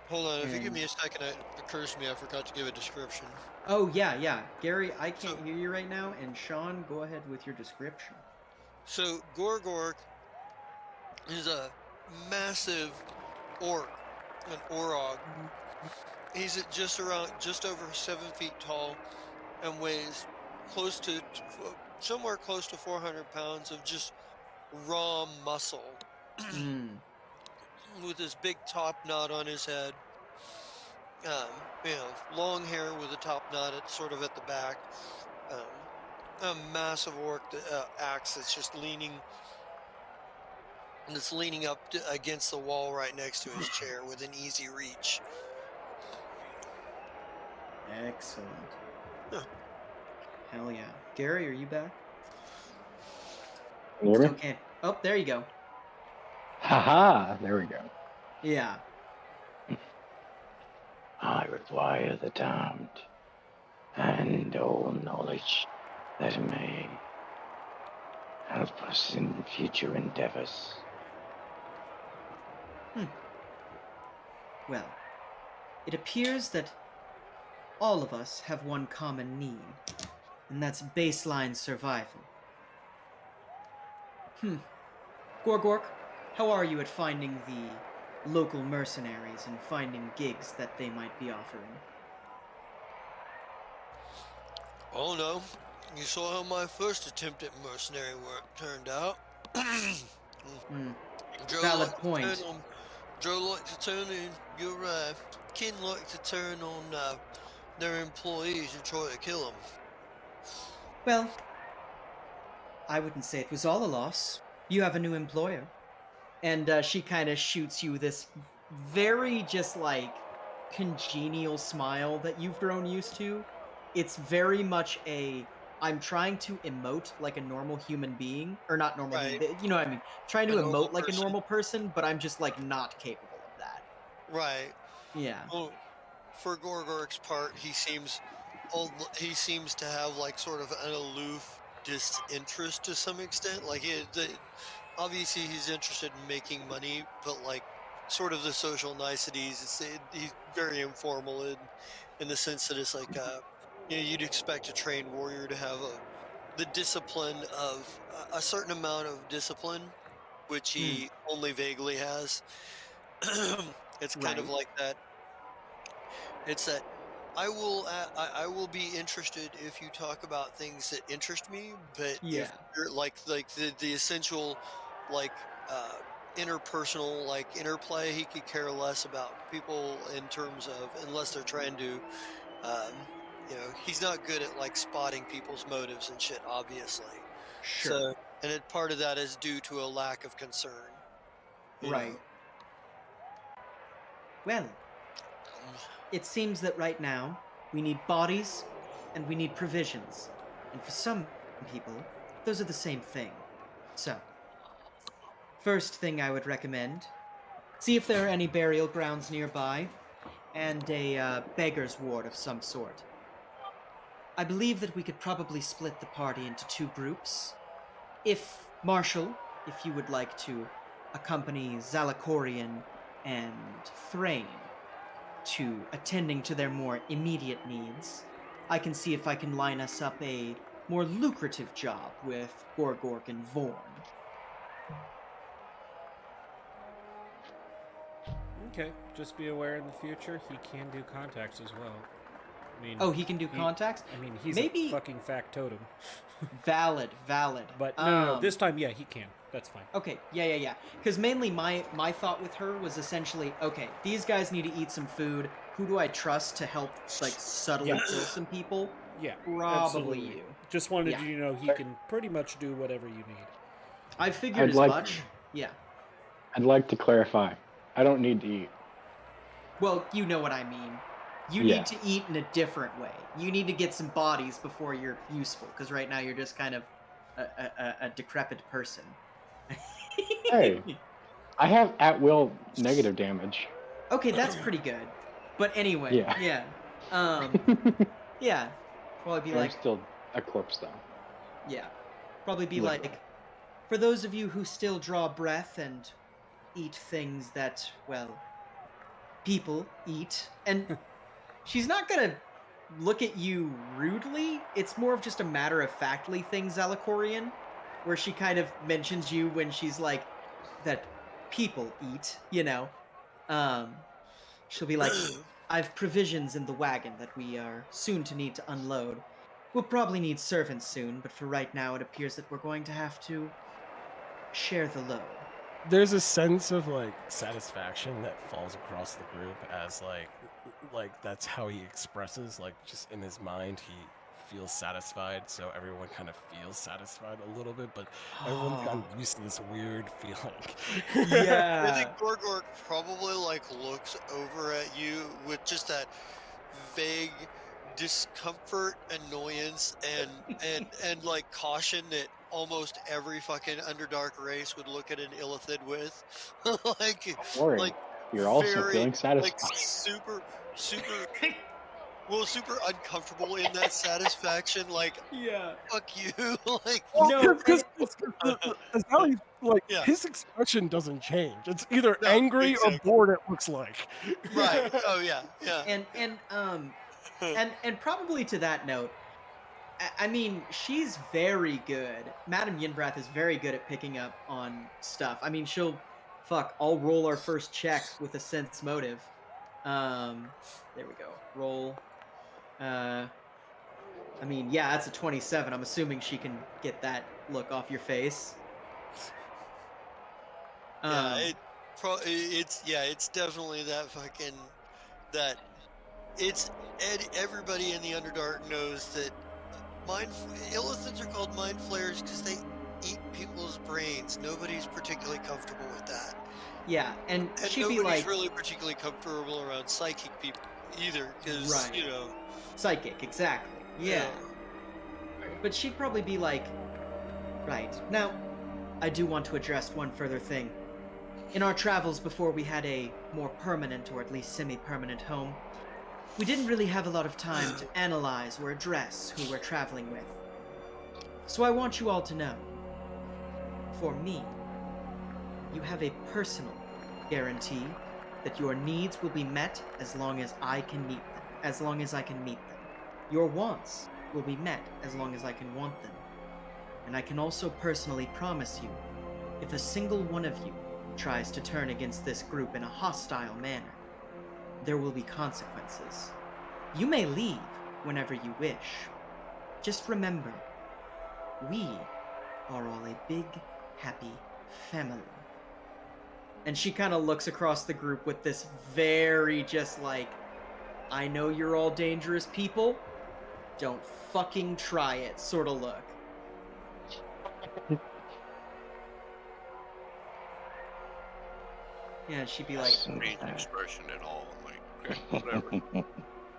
Hold on, if you give me a second, it occurs to me I forgot to give a description. Oh, yeah. Gary, I can't hear you right now, and Sean, go ahead with your description. So, Gorgorek is a massive orc, an orog. He's at just over 7 feet tall and weighs somewhere close to 400 pounds of just raw muscle. With his big top knot on his head. Long hair with a top knot sort of at the back. A massive orc axe that's just leaning up against the wall right next to his chair within easy reach. Excellent. Hell yeah. Gary, are you back? Can you hear me? Okay. Oh, there you go. Haha, there we go. Yeah. I require the damned and all knowledge that may help us in future endeavors. Well, it appears that all of us have one common need, and that's baseline survival. Gorgorek, how are you at finding the local mercenaries and finding gigs that they might be offering? Oh no, you saw how my first attempt at mercenary work turned out. Valid point. Joe likes to turn in your kin like to turn on their employees and try to kill them. Well, I wouldn't say it was all a loss. You have a new employer. And she kind of shoots you this very just like congenial smile that you've grown used to. It's very much a I'm trying to emote like a normal human being, or not normal Right. human, you know what I mean? Trying to A normal emote like a person. normal person, but I'm just like not capable of that. Right. Yeah. Well, for Gorgorek's part, he seems to have like sort of an aloof disinterest to some extent. Like obviously he's interested in making money, but like sort of the social niceties. He's very informal in the sense that it's like you'd expect a trained warrior to have the discipline of a certain amount of discipline, which he only vaguely has. It's kind of Right. like that. It's that I will be interested if you talk about things that interest me, but if Yeah. you're like the essential like interpersonal like interplay, he could care less about people in terms of unless they're trying to um he's not good at like spotting people's motives and shit, obviously. Sure. So part of that is due to a lack of concern, you Right. know. Well, it seems that right now we need bodies and we need provisions. And for some people, those are the same thing. So, first thing I would recommend, see if there are any burial grounds nearby and a beggar's ward of some sort. I believe that we could probably split the party into 2 groups. If Marshall, if you would like to accompany Zalakorian and Thrain to attending to their more immediate needs, I can see if I can line us up a more lucrative job with Gorgorek and Vorn. Okay, just be aware in the future he can do contacts as well. I mean, Oh, he can do contacts? I mean, he's Maybe- a fucking factotum. Valid. But no, this time, yeah, he can. That's fine. Okay, yeah. Because mainly my thought with her was essentially, okay, these guys need to eat some food. Who do I trust to help, like, subtly Yes. kill some people? Yeah, Probably absolutely. you. Just wanted Yeah. you to know he can pretty much do whatever you need. I figured I'd as like- much. Yeah. I'd like to clarify. I don't need to eat. Well, you know what I mean. You Yeah. need to eat in a different way. You need to get some bodies before you're useful, because right now you're just kind of a decrepit person. Hey. I have at will negative damage. Okay, that's pretty good. But anyway, Yeah. yeah. Yeah. Probably be I'm like, still a corpse though. yeah. Probably be Literally. like, for those of you who still draw breath and eat things that, well, people eat. And she's not gonna look at you rudely. It's more of just a matter-of-factly thing, Zalakorian, where she kind of mentions you when she's like, that people eat, you know. She'll be like, I've provisions in the wagon that we are soon to need to unload. We'll probably need servants soon, but for right now it appears that we're going to have to share the load. There's a sense of like satisfaction that falls across the group as like that's how he expresses, like just in his mind he feels satisfied, so everyone kind of feels satisfied a little bit, but everyone's gotten used to this weird feeling. I Yeah. think Gorgorek probably like looks over at you with just that vague discomfort, annoyance, and like caution that almost every fucking Underdark race would look at an Illithid with. Like, Don't worry. like You're also very, feeling like satisfied. super uncomfortable in that satisfaction. Like, Yeah. fuck you. Like, No, because like Yeah. his expression doesn't change. It's either No, angry exactly. or bored. It looks like. right? Oh yeah. And probably to that note, I mean, she's very good. Madame Yinvrath is very good at picking up on stuff. I mean, I'll roll our first check with a sense motive. There we go. Roll. I mean, yeah, that's a 27. I'm assuming she can get that look off your face. Yeah, it's definitely that fucking that. Everybody in the Underdark knows that Illithids are called mind flayers because they eat people's brains. Nobody's particularly comfortable with that, Yeah, and and she'd be nobody's like really particularly comfortable around psychic people either, because Right. Psychic, exactly. Yeah. but she'd probably be like, right, now, I do want to address one further thing. In our travels before we had a more permanent, or at least semi-permanent home, we didn't really have a lot of time to analyze or address who we're traveling with. So I want you all to know, for me, you have a personal guarantee that your needs will be met as long as I can meet them. Your wants will be met as long as I can want them. And I can also personally promise you, if a single one of you tries to turn against this group in a hostile manner, there will be consequences. You may leave whenever you wish. Just remember, we are all a big, happy family. And she kind of looks across the group with this very just like, I know you're all dangerous people, don't fucking try it sort of look. Yeah, she'd be like, Strange expression at all. I'm like, okay, whatever.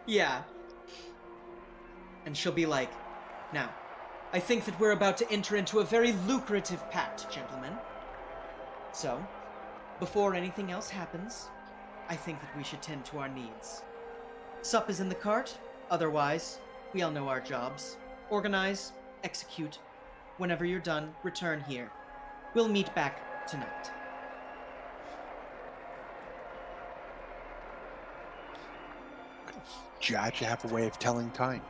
yeah. And she'll be like, now, I think that we're about to enter into a very lucrative pact, gentlemen. So, before anything else happens, I think that we should tend to our needs. Sup is in the cart. Otherwise, we all know our jobs. Organize, execute. Whenever you're done, return here. We'll meet back tonight. Do you actually have a way of telling time?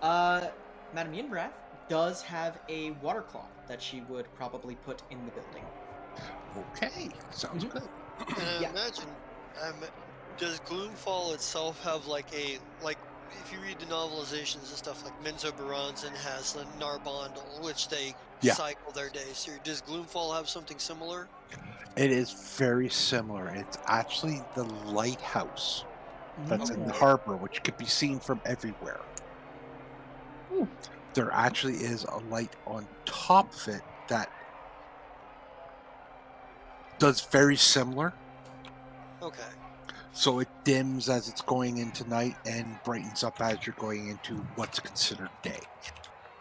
Madame Yinbrath does have a water clock that she would probably put in the building. Okay, sounds good. And I Yeah. imagine, does Gloomfall itself have if you read the novelizations and stuff like Menzo Baranzan has the Narbondel, which they Yeah. cycle their days through. Does Gloomfall have something similar? It is very similar. It's actually the lighthouse that's in the Okay. harbor, which could be seen from everywhere. There actually is a light on top of it that does very similar. Okay. So it dims as it's going into night and brightens up as you're going into what's considered day.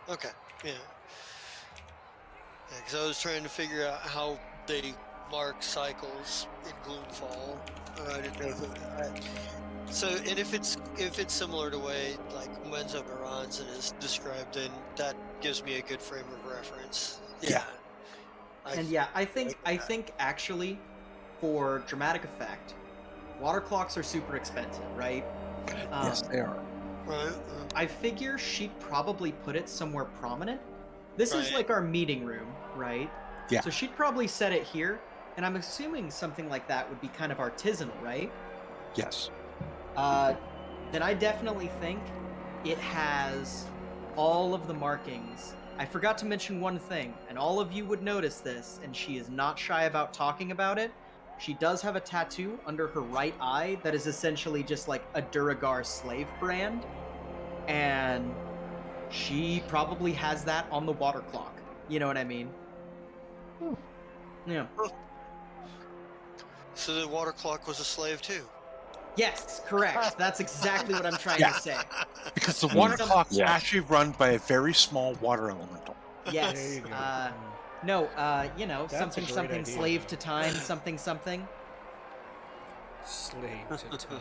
Okay. Yeah. Yeah, because I was trying to figure out how they mark cycles in Gloomfall. I didn't know and if it's similar to way like Menzo Baranzan is described, then that gives me a good frame of reference. Yeah. I think actually, for dramatic effect, water clocks are super expensive, right? Yes, they are. Right. I figure she'd probably put it somewhere prominent. This is Right. like our meeting room, right? Yeah. So she'd probably set it here, and I'm assuming something like that would be kind of artisanal, right? Yes. Then I definitely think it has all of the markings. I forgot to mention one thing, and all of you would notice this, and she is not shy about talking about it. She does have a tattoo under her right eye that is essentially just like a Duragar slave brand, and she probably has that on the water clock. You know what I mean? Yeah. So the water clock was a slave too. Yes, correct. That's exactly what I'm trying Yeah. to say. Because the water Some- clock's Yeah. actually run by a very small water elemental. Yes. There you go. That's a something great something idea. slave to time, something something. Slave to time.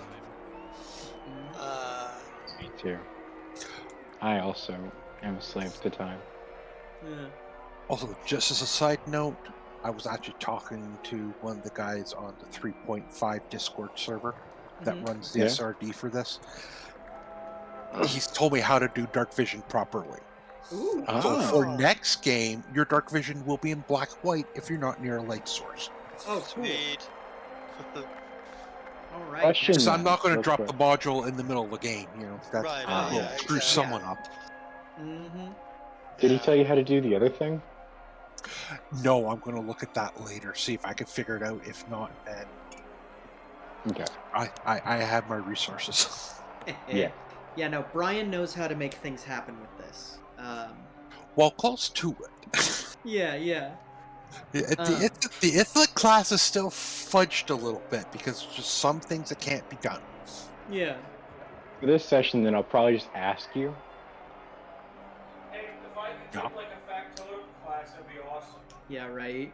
Me too. I also am a slave to time. Yeah. Also, just as a side note, I was actually talking to one of the guys on the 3.5 Discord server that Mhm. runs the Yeah. SRD for this. He's told me how to do dark vision properly. Ooh. Ah. So for next game, your dark vision will be in black white if you're not near a light source. Oh, cool. Sweet. All right. Question Because I'm then, not going to real drop quick. the module in the middle of the game. That's Right, Ah. will yeah, screw exactly. someone up. Mm-hmm. Did he Yeah. tell you how to do the other thing? No, I'm going to look at that later, see if I can figure it out. If not, then Okay. I have my resources. Yeah. Yeah, no, Brian knows how to make things happen with this. Well, close to it. Yeah. The Ithlic class is still fudged a little bit because there's just some things that can't be done. Yeah. For this session, then I'll probably just ask you. Yeah. like a factotum class, that'd be awesome. Yeah, right.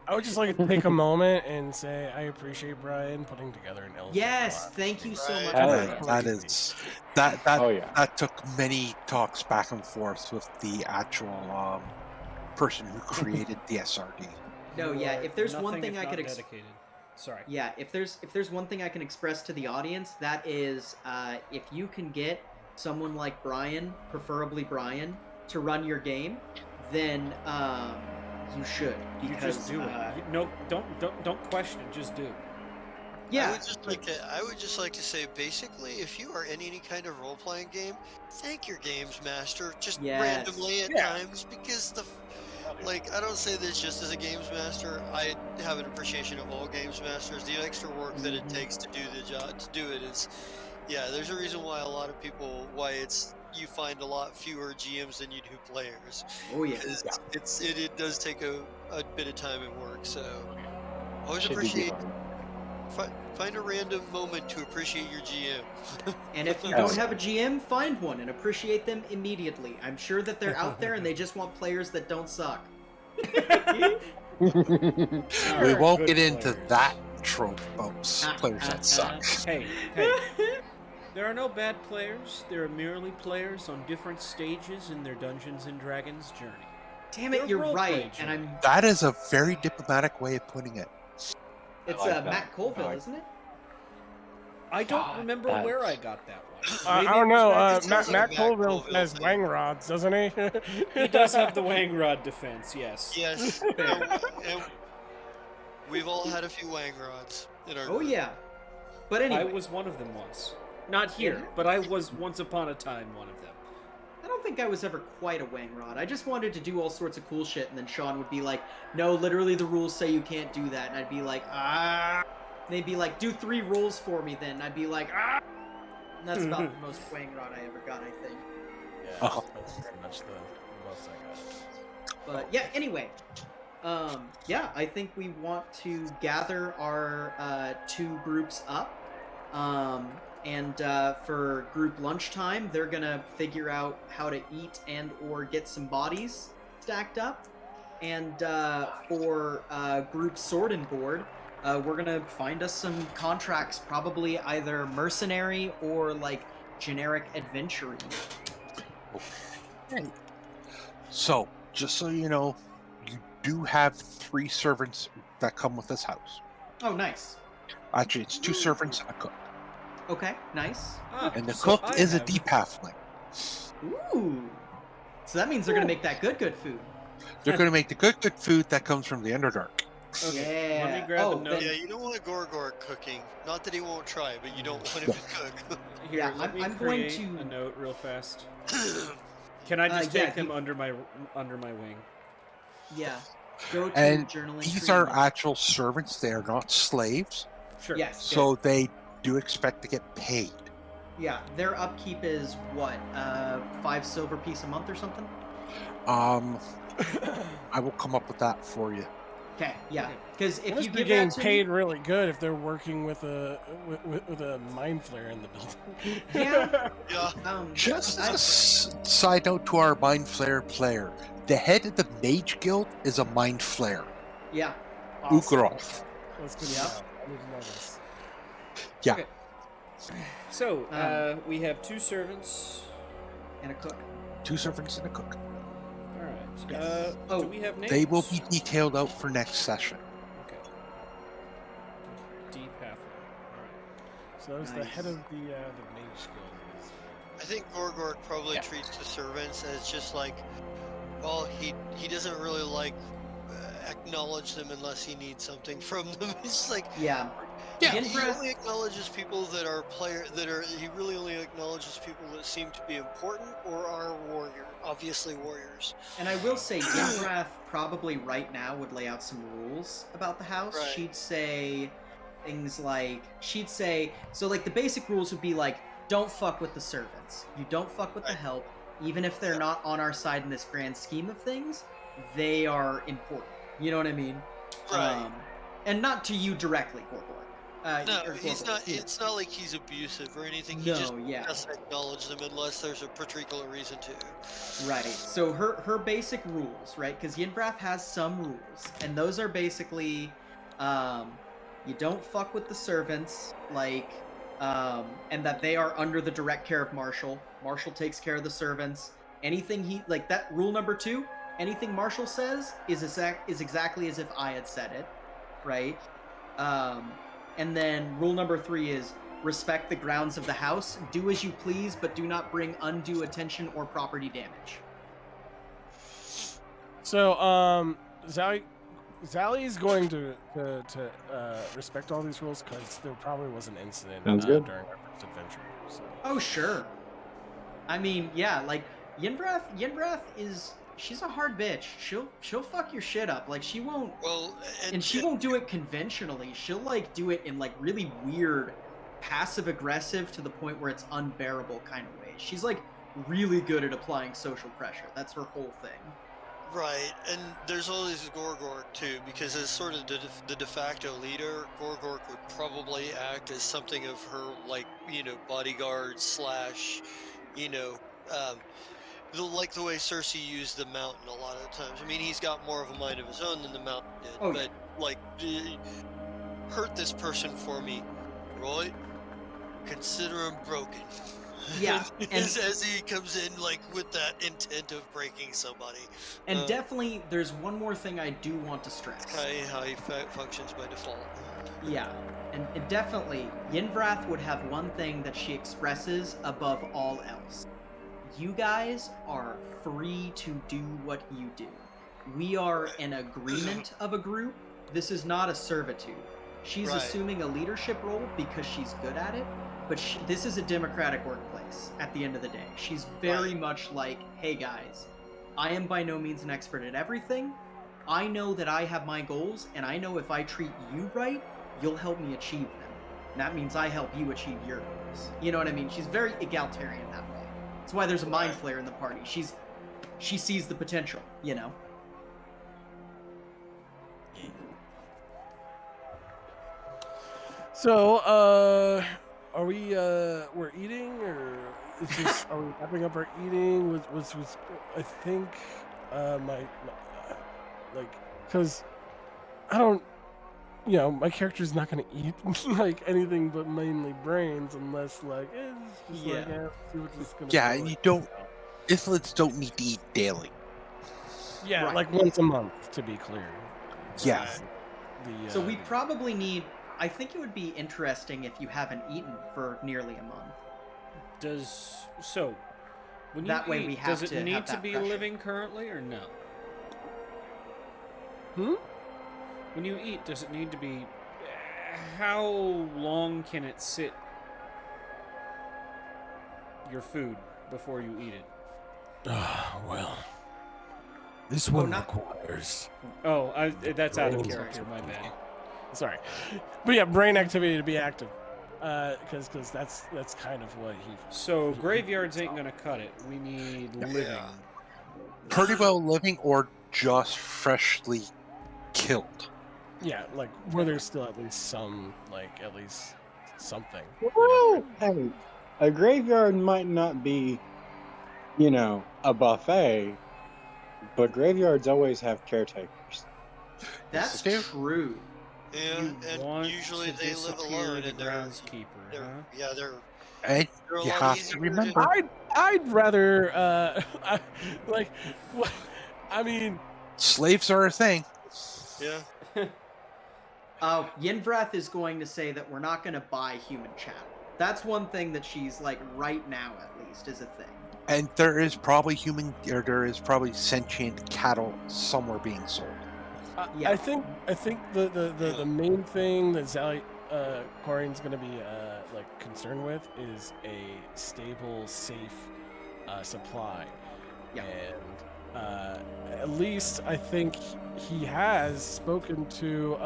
I would just like to take a moment and say I appreciate Brian putting together an illustrated Yes, class. thank you so Right. much. Hell Brian. yeah. That is that Oh yeah. that took many talks back and forth with the actual person who created the SRD. No, You yeah, are if there's one nothing thing if I not could dedicated. Sorry. Yeah, if there's one thing I can express to the audience, that is, if you can get someone like Brian, preferably Brian, to run your game, then you should. You Because, just do it. No, don't question. Just do. Yeah. I would just like to say, basically, if you are in any kind of role-playing game, thank your games master just Yes. randomly at Yeah. times, because I don't say this just as a games master. I have an appreciation of all games masters. The extra work that it takes to do the job, to do it is, yeah. There's a reason why you find a lot fewer GMs than you do players. Oh yeah. Because it does take a bit of time and work. So always Should be appreciate. fun. Find a random moment to appreciate your GM. And if you Yes. don't have a GM, find one and appreciate them immediately. I'm sure that they're out there and they just want players that don't suck. We They're won't good get into players. that trope about players that suck. Hey. There are no bad players. There are merely players on different stages in their Dungeons and Dragons journey. Damn They're it, you're role-play right. And I'm That is a very diplomatic way of putting it. it's like that. Matt Colville, I like- isn't it? I don't remember that's- where I got that one. I Maybe don't it was know. Matt- It sounds like Matt a Matt Colville Colville has thing. wang rods, doesn't he? He does have the Wang Rod defense, yes. Yes. and we've all had a few wang rods in our Oh group. yeah. But anyway, I was one of them once. Not here, Yeah. but I was once upon a time one of them. I don't think I was ever quite a wang rod. I just wanted to do all sorts of cool shit, and then Sean would be like, "No, literally the rules say you can't do that," and I'd be like, "Ah." And they'd be like, "Do 3 rolls for me," then I'd be like, "Ah." And that's about the most wang rod I ever got, I think. Yeah, Oh. that's pretty much the most I got. But yeah, anyway, yeah, I think we want to gather our 2 groups up, and for group lunchtime, they're gonna figure out how to eat and or get some bodies stacked up, and for group sword and board, we're gonna find us some contracts, probably either mercenary or like generic adventuring. Okay. So, just so you know, you do have 3 servants that come with this house. Oh, nice. Actually, it's 2 servants and a cook. Okay, nice. Ah, And the so cook I is a have- deep halfling. Ooh. So that means they're gonna make that good food. They're going to make the good food that comes from the Underdark. Okay, let me Yeah. grab Oh, a note. Yeah, you don't want a Gorgorek cooking. Not that he won't try, but you don't want him to cook. Here, Yeah, let me I'm going create to- a note real fast. Can I just yeah, take them you- under my wing? Yeah. Go to And journaling. these tree. are actual servants. They are not slaves. Sure. Yes. So they do expect to get paid. Yeah, their upkeep is what, 5 silver piece a month or something? I will come up with that for you. Okay, yeah. Because if Unless you they're give getting that to paid me, really good if they're working with a with a mind flare in the building. Yeah. Yeah. Just I- a side note to our Mind Flare player. The head of the Mage Guild is a Mind Flare. Yeah. Awesome. Ukrov. That's good. Yep. To know. I need to know this. Yeah. Okay. So, we have 2 servants. And a cook. 2 servants and a cook. All right. Yes. Oh, Do we have names? They will be detailed out for next session. Okay. Deep halfway. All right. So as the Nice. head of the mage guild is. I think Gorgorek probably Yeah. treats the servants as just like, well, he doesn't really like acknowledge them unless he needs something from them. It's like, Yeah. Yeah. he only acknowledges people that are he really only acknowledges people that seem to be important or are obviously warriors. And I will say, Yinrath probably right now would lay out some rules about the house. Right. She'd say things like, so like the basic rules would be like, don't fuck with the servants. You don't fuck with the Right. help. Even if they're not on our side in this grand scheme of things, they are important. You know what I mean? Right. And not to you directly, Gorgorek. No, or he's Gorgorek, not. excuse me. It's not like he's abusive or anything. He just No, yeah. doesn't acknowledge them unless there's a particular reason to. Right. So her basic rules, right? Because Yinvrath has some rules, and those are basically, you don't fuck with the servants, like, and that they are under the direct care of Marshall. Marshall takes care of the servants. Anything he like that rule number 2. Anything Marshall says is exactly as if I had said it, right? And then rule number 3 is respect the grounds of the house. Do as you please, but do not bring undue attention or property damage. So, Zally's going to respect all these rules because there probably was an incident Sounds good. during our first adventure. So. Oh, sure. I mean, yeah, like Yinvrath is she's a hard bitch. She'll fuck your shit up. Like she won't Well, and she won't do it conventionally. She'll like do it in like really weird passive aggressive to the point where it's unbearable kind of ways. She's like really good at applying social pressure. That's her whole thing. Right, and there's always Gorgorek too, because as sort of the de facto leader, Gorgorek would probably act as something of her, like, bodyguard slash, like the way Cersei used the mountain a lot of the times. I mean, he's got more of a mind of his own than the mountain did, Oh, but, like, hurt this person for me, Roy, consider him broken. Yeah, and as he comes in like with that intent of breaking somebody. And definitely, there's one more thing I do want to stress. How he functions by default. Yeah, and definitely, Yinvrath would have one thing that she expresses above all else. You guys are free to do what you do. We are an agreement of a group. This is not a servitude. She's assuming a leadership role because she's good at it, but this is a democratic workplace at the end of the day. She's very much like, hey guys, I am by no means an expert at everything. I know that I have my goals, and I know if I treat you right, you'll help me achieve them. And that means I help you achieve your goals. You know what I mean? She's very egalitarian that way. That's why there's a mind flayer in the party. She sees the potential, you know? So, are we we're eating, or is this are we wrapping up our eating? Was I think my like, because I don't, my character's not gonna eat like anything but mainly brains unless like it's just like see what this is gonna Yeah, be and like. you don't. Ithlets don't need to eat daily. Yeah, like once a month, to be clear. Yeah. So we probably need. I think it would be interesting if you haven't eaten for nearly a month. When you that way eat, we have does to it need have to that be pressure. living currently or no? When you eat, does it need to be? How long can it sit? Your food before you eat it. Well, this one requires. Oh, that's out of brains character. My bad. Sorry, but yeah, brain activity to be active, because that's kind of what he. So graveyards ain't gonna cut it. We need living. Pretty well living or just freshly killed. Yeah, like where there's still at least some, like at least something. Well, hey, a graveyard might not be, a buffet, but graveyards always have caretakers. That's Yes, true. Yeah, You and want usually to they live disappear alone, the and they're groundskeeper, huh? they're And a you lot have easier to to- remember. I'd rather, I mean, Slaves are a thing. Yeah. Yinvrath is going to say that we're not going to buy human chattel. That's one thing that she's like right now at least is a thing. And there is probably sentient cattle somewhere being sold. Yeah. I think the main thing that Zally Corian's going to be like concerned with is a stable, safe supply. Yeah. And at least I think he has spoken to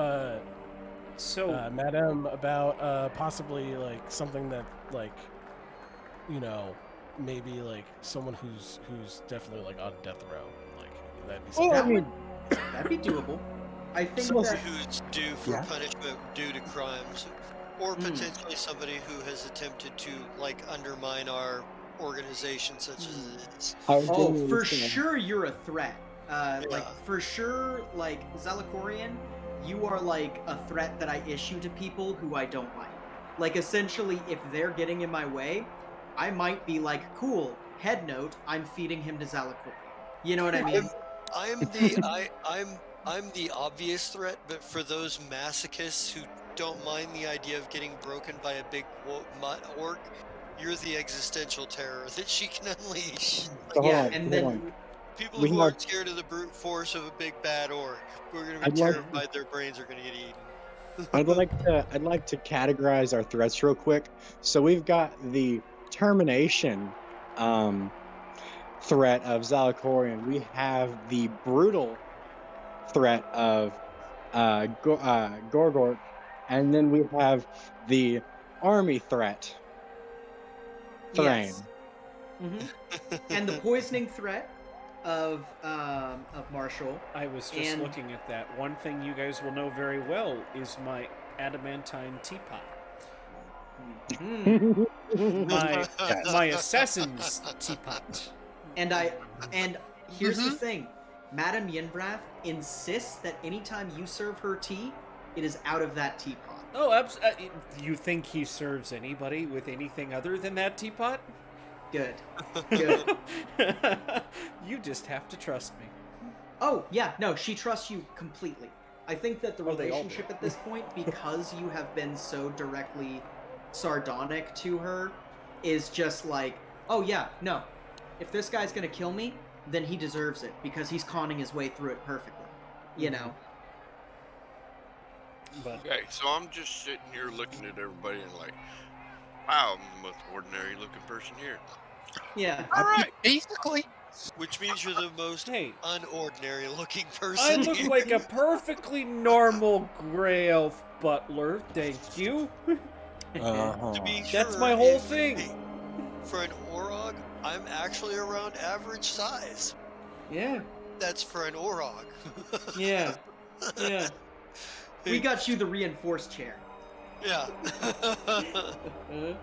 Madame about possibly like something that like maybe like someone who's definitely like on death row, like that'd be something. Well, I mean, That'd be doable. I think So- that who's due for Yeah. punishment due to crimes, or Hmm. potentially somebody who has attempted to like undermine our organization, such as it is. I was oh, genuinely for saying- sure you're a threat. Like Yeah. for sure, like Zelakorian, you are like a threat that I issue to people who I don't like. Like essentially, if they're getting in my way, I might be like, cool. Head note: I'm feeding him to Zelakorian. You know what I mean? I'm the obvious threat, but for those masochists who don't mind the idea of getting broken by a big mutt orc, you're the existential terror that she can unleash. So Yeah, hold on, and hold then on. People We who have- aren't scared of the brute force of a big bad orc, who are going to be I'd like- terrified their brains are going to get eaten. I'd like to categorize our threats real quick. So we've got the termination threat of Zalakorian. We have the brutal threat of Gorgorek, and then we have the army threat. Thrain. Yes. And the poisoning threat of Marshall. I was just And- looking at that. One thing you guys will know very well is my adamantine teapot. Hmm. My assassin's teapot. And here's the thing, Madame Yenvrath insists that anytime you serve her tea, it is out of that teapot. Oh, you think he serves anybody with anything other than that teapot? Good. Good. You just have to trust me. Oh, yeah, no, she trusts you completely. I think that the Oh, they all do. relationship at this point, because you have been so directly sardonic to her, is just like, oh yeah, no. If this guy's gonna kill me, then he deserves it, because he's conning his way through it perfectly. You know? But Okay, so I'm just sitting here looking at everybody and like, wow, I'm the most ordinary looking person here. Yeah. All right. Basically. Which means you're the most hey, unordinary looking I person look here. like a perfectly normal gray elf butler, thank you. To be That's sure, my whole it- thing. For an Orog, I'm actually around average size. Yeah. That's for an Orog. Yeah. Yeah. We got you the reinforced chair. Yeah. Uh,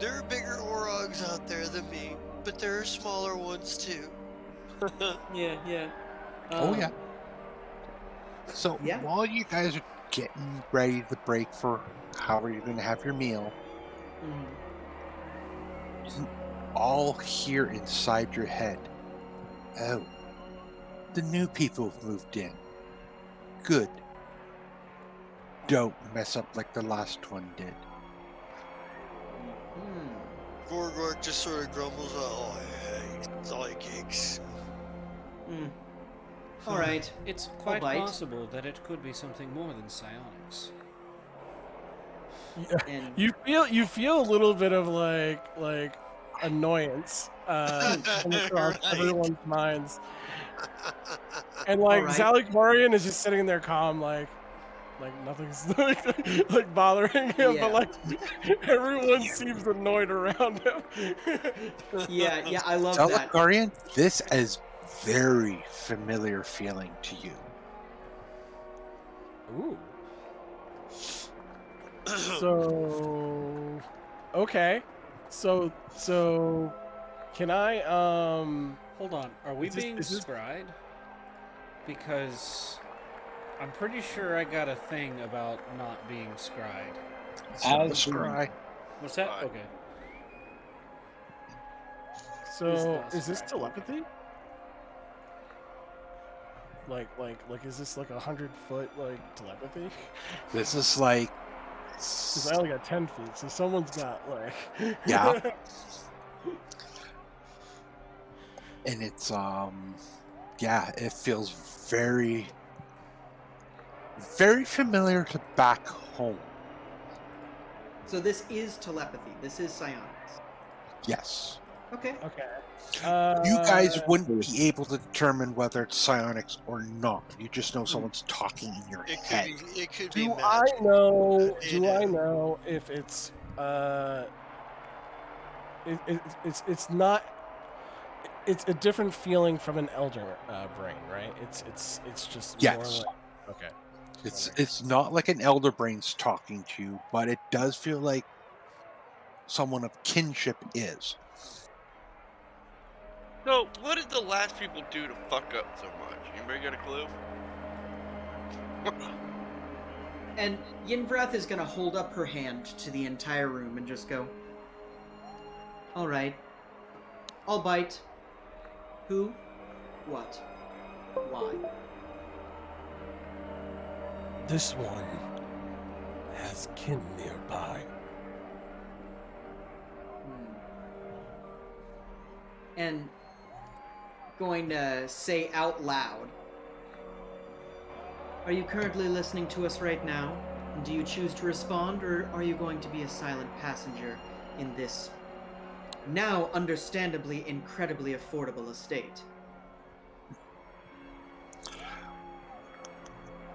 There are bigger Orogs out there than me, but there are smaller ones too. yeah, yeah. Oh yeah. So yeah. while you guys are getting ready to break for however you're going to have your meal, Mhm. you all hear inside your head, oh, the new people have moved in. Good. Don't mess up like the last one did. Gorgorek just sort of grumbles, oh, I hate psychics. Mm. All right. It's quite bite. possible that it could be something more than psionics. And You feel a little bit of like annoyance come across Right. everyone's minds, and like Alright. Zalakorian is just sitting there calm, like nothing's like bothering him, Yeah. but like everyone seems annoyed around him. yeah, yeah, I love that. Telekarian, this is very familiar feeling to you. Ooh. So, okay. So can I Hold on, are we Is this- being is this- scryed? Because I'm pretty sure I got a thing about not being scryed. As Scry. What's that? Right. Okay. So Is is this that- telepathy? Like is this like 100-foot like telepathy? This is like. Because I only got 10 feet, so someone's got like. Yeah. And it's yeah, it feels very very to back home. So this is telepathy. This is psionics. Yes. Okay. Okay. You guys Uh, wouldn't be able to determine whether it's psionics or not. You just know someone's talking in your It head. could be Do I magic. know? It Do I is. know if it's it's not? it's a different feeling from an elder brain, right? It's just more Yes. like okay. It's not like an elder brain's talking to you, but it does feel like someone of kinship is. So, what did the last people do to fuck up so much? Anybody got a clue? And Yinvrath is gonna hold up her hand to the entire room and just go, "All right, I'll bite. Who? What? Why?" This one has kin nearby. And going to say out loud, "Are you currently listening to us right now? And do you choose to respond, or are you going to be a silent passenger in this now understandably incredibly affordable estate?"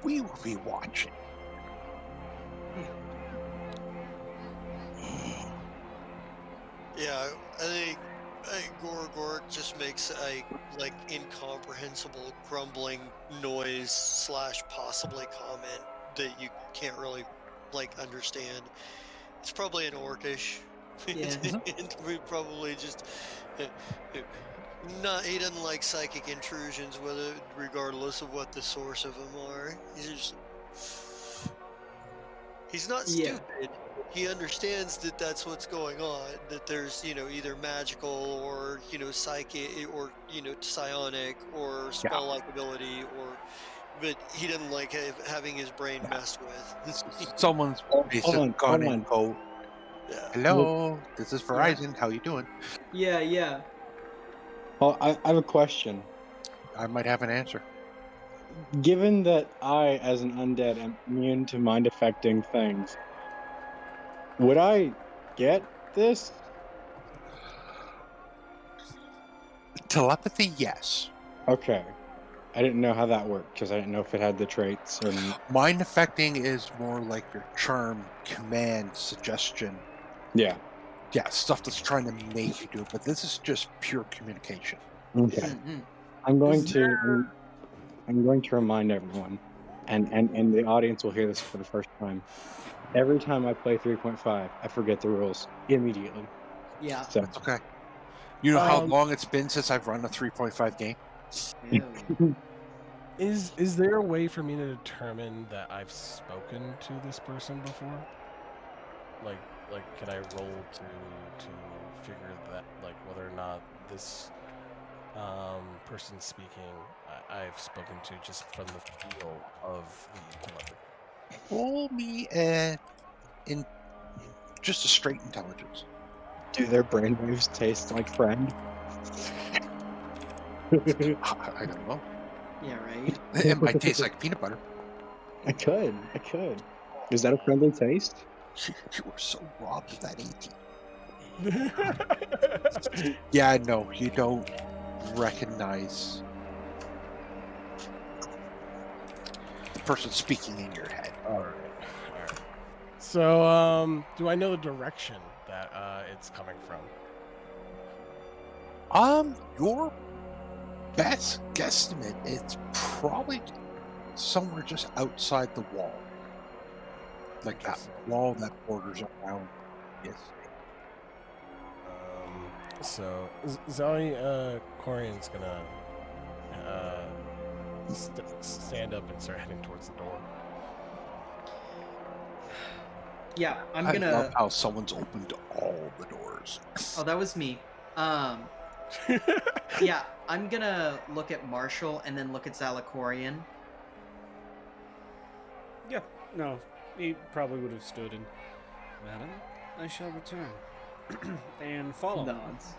We will be watching. Yeah, I think Gorgorek just makes a like incomprehensible grumbling noise slash possibly comment that you can't really like understand. It's probably an orcish. Yeah. And we probably just not. He doesn't like psychic intrusions, whether regardless of what the source of them are. He's not Yeah. stupid. He understands that that's what's going on. That there's either magical or psychic or psionic or spell-like ability or. But he doesn't like having his brain messed with. Someone's basically gone and go, Yeah. "Hello, this is Yeah. Verizon. How you doing?" Yeah. Well, I have a question. I might have an answer. Given that I, as an undead, am immune to mind affecting things, would I get this? Telepathy, yes. Okay. I didn't know how that worked because I didn't know if it had the traits or not. Mind affecting is more like your charm, command, suggestion. Yeah. Yeah, stuff that's trying to make you do it. But this is just pure communication. Okay. Mhm. I'm going to remind everyone, and the audience will hear this for the first time. Every time I play 3.5, I forget the rules immediately. Yeah. So That's okay. You know how Um, long it's been since I've run a 3.5 game? Ew. is there a way for me to determine that I've spoken to this person before? Like can I roll to figure that like whether or not this person speaking I've spoken to just from the feel of the telepathy? Roll me in just a straight intelligence. do their brainwaves taste like friend? I don't know. Yeah, right? It might taste like peanut butter. I could. Is that a friendly taste? You were so robbed of that 18. Yeah, no, you don't recognize the person speaking in your head. All right. So, do I know the direction that it's coming from? Your best guesstimate, it's probably somewhere just outside the wall. Like that wall that borders around this. So Zali Corian's gonna stand up and start heading towards the door. Yeah, I'm I gonna. love how someone's opened all the doors. Oh, that was me. Yeah, I'm gonna look at Marshall and then look at Zalakorian. Yeah, no, he probably would have stood and, "Madam, I shall return," and follow. Nods.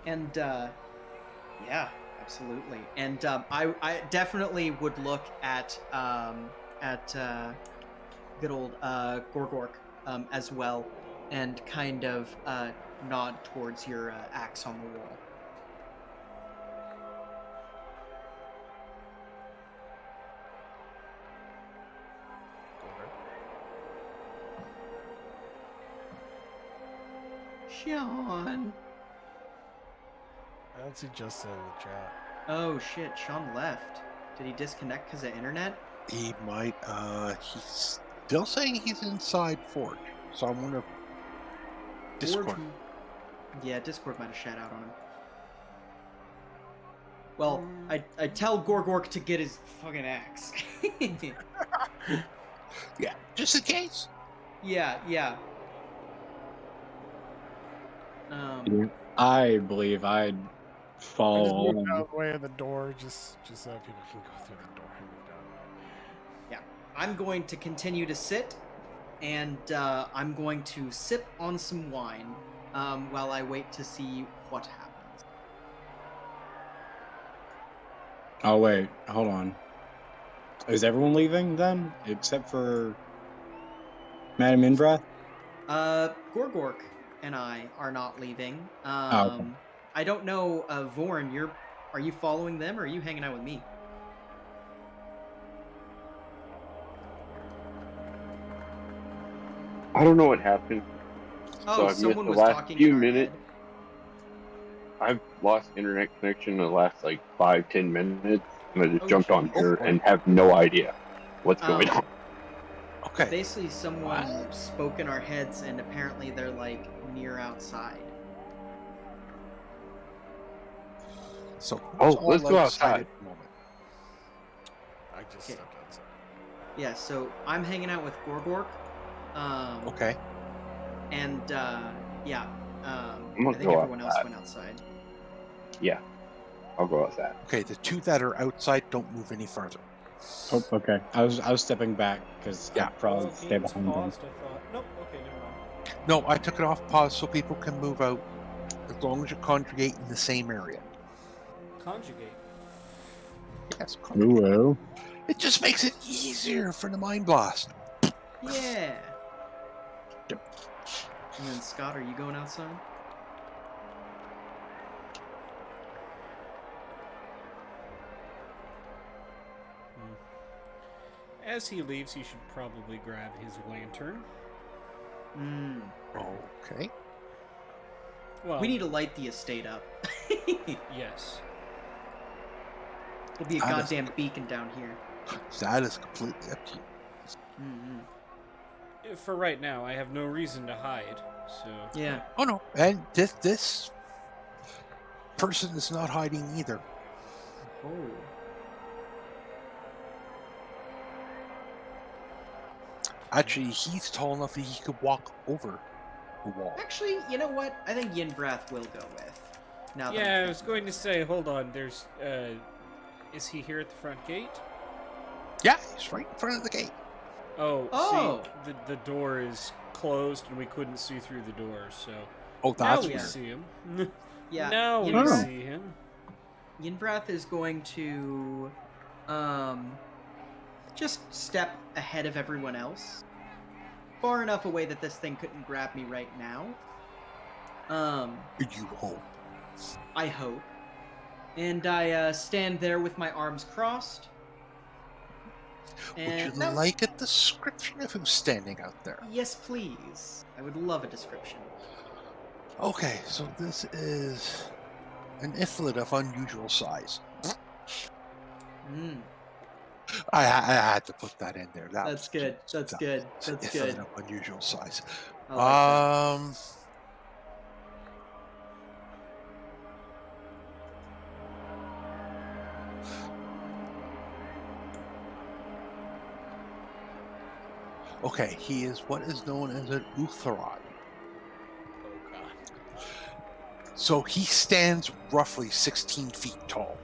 And yeah, absolutely. And I definitely would look at good old Gorgorek as well, and kind of nod towards your axe on the wall. Sean. I don't see Justin in the chat. Oh shit, Sean left. Did he disconnect because of internet? He might. He's still saying he's inside Forge. So I'm gonna Discord. Forge- Yeah, Discord might have shat out on him. Well, I tell Gorgorek to get his fucking axe. Yeah, just in case. Yeah. I believe I'd I follow just moved along. out of the way of the door, just so people can go through the door. I moved out of the way. I'm going to continue to sit, and I'm going to sip on some wine while I wait to see what happens. Oh wait, hold on. Is everyone leaving then, except for Madam Invrath? Gorgorek and I are not leaving. Okay. I don't know, Vorn, are you following them, or are you hanging out with me? I don't know what happened. Oh, I've missed someone the was last talking few in our minutes. head. I've lost internet connection in the last like 5-10 minutes, and I just Oh, jumped on jeez. here and have no idea what's going on. Okay. Basically, someone spoke in our heads, and apparently they're like near outside. So who's Oh, all let's go outside. at the moment? I just Okay. stepped outside. Yeah, so I'm hanging out with Gorgorek. Okay. And yeah, I gonna think go everyone else outside. went outside. Yeah, I'll go outside. Okay, the two that are outside don't move any further. Oh, okay. I was stepping back because Yeah. I'd probably Oh, stay game's behind them. paused, I thought. Nope, okay, never mind. No, I took it off pause so people can move out as long as you congregate in the same area. Conjugate. Yes, congregate. Ooh, It just makes it easier for the mind blast. Yeah. Yep. And then Scott, are you going outside? As he leaves, he should probably grab his lantern. Okay. Well, We need to light the estate up. yes. It'll be a That is- goddamn beacon down here. That is completely up to you. For right now, I have no reason to hide, so... Yeah. Oh no, and this person is not hiding either. Oh. Actually, he's tall enough that he could walk over the wall. Actually, you know what? I think Yinvrath will go with. Now that Yeah, I I'm was thinking going to say, hold on, there's, is he here at the front gate? Yeah, he's right in front of the gate. Oh, Oh. see, the door is closed and we couldn't see through the door, so... Oh, Now that's we weird. see him. Yeah. Now we Yinvrath- see him. Yinvrath is going to just step ahead of everyone else. Far enough away that this thing couldn't grab me right now. You hope. I hope. And I stand there with my arms crossed. Would And you no, like a description of who's standing out there? yes, please. I would love a description. Okay, so this is an iflit of unusual size. I had to put that in there. That's good. That's good. That's Iflit good. of unusual size. I like that. Okay, he is what is known as an Utherod. Oh god. So he stands roughly 16 feet tall.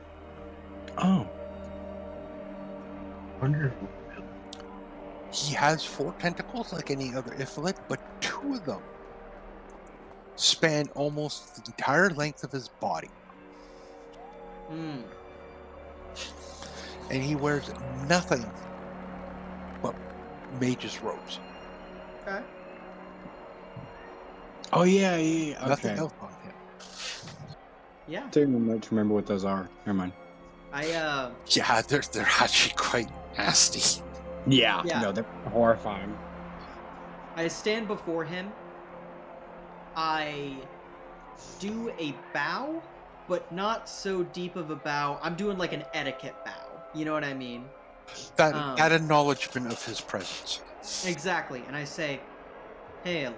oh, Wonderful. He has 4 tentacles like any other Iflit, but 2 of them span almost the entire length of his body. And he wears nothing but mage's robes. Okay. oh yeah. Nothing Okay. else on him. Yeah. Didn't remember what those are. Never mind. I Yeah, they're actually quite nasty. Yeah. Yeah. No, they're horrifying. I stand before him. I do a bow but not so deep of a bow. I'm doing like an etiquette bow. You know what I mean? That acknowledgement of his presence. Exactly. And I say, Hail.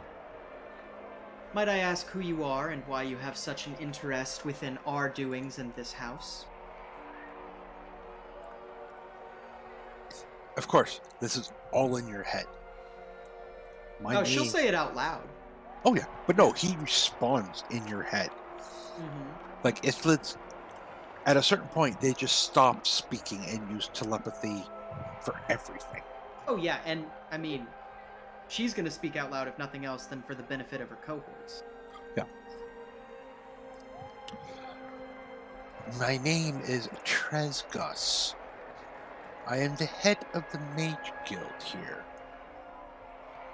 Might I ask who you are and why you have such an interest within our doings in this house? Of course, this is all in your head. My She'll name- say it out loud. Oh yeah, but no, he responds in your head. Mm-hmm. Like Ithlid's, at a certain point, they just stop speaking and use telepathy for everything. Oh yeah, and I mean, she's gonna speak out loud if nothing else than for the benefit of her cohorts. Yeah. My name is Tresgus. I am the head of the Mage Guild here.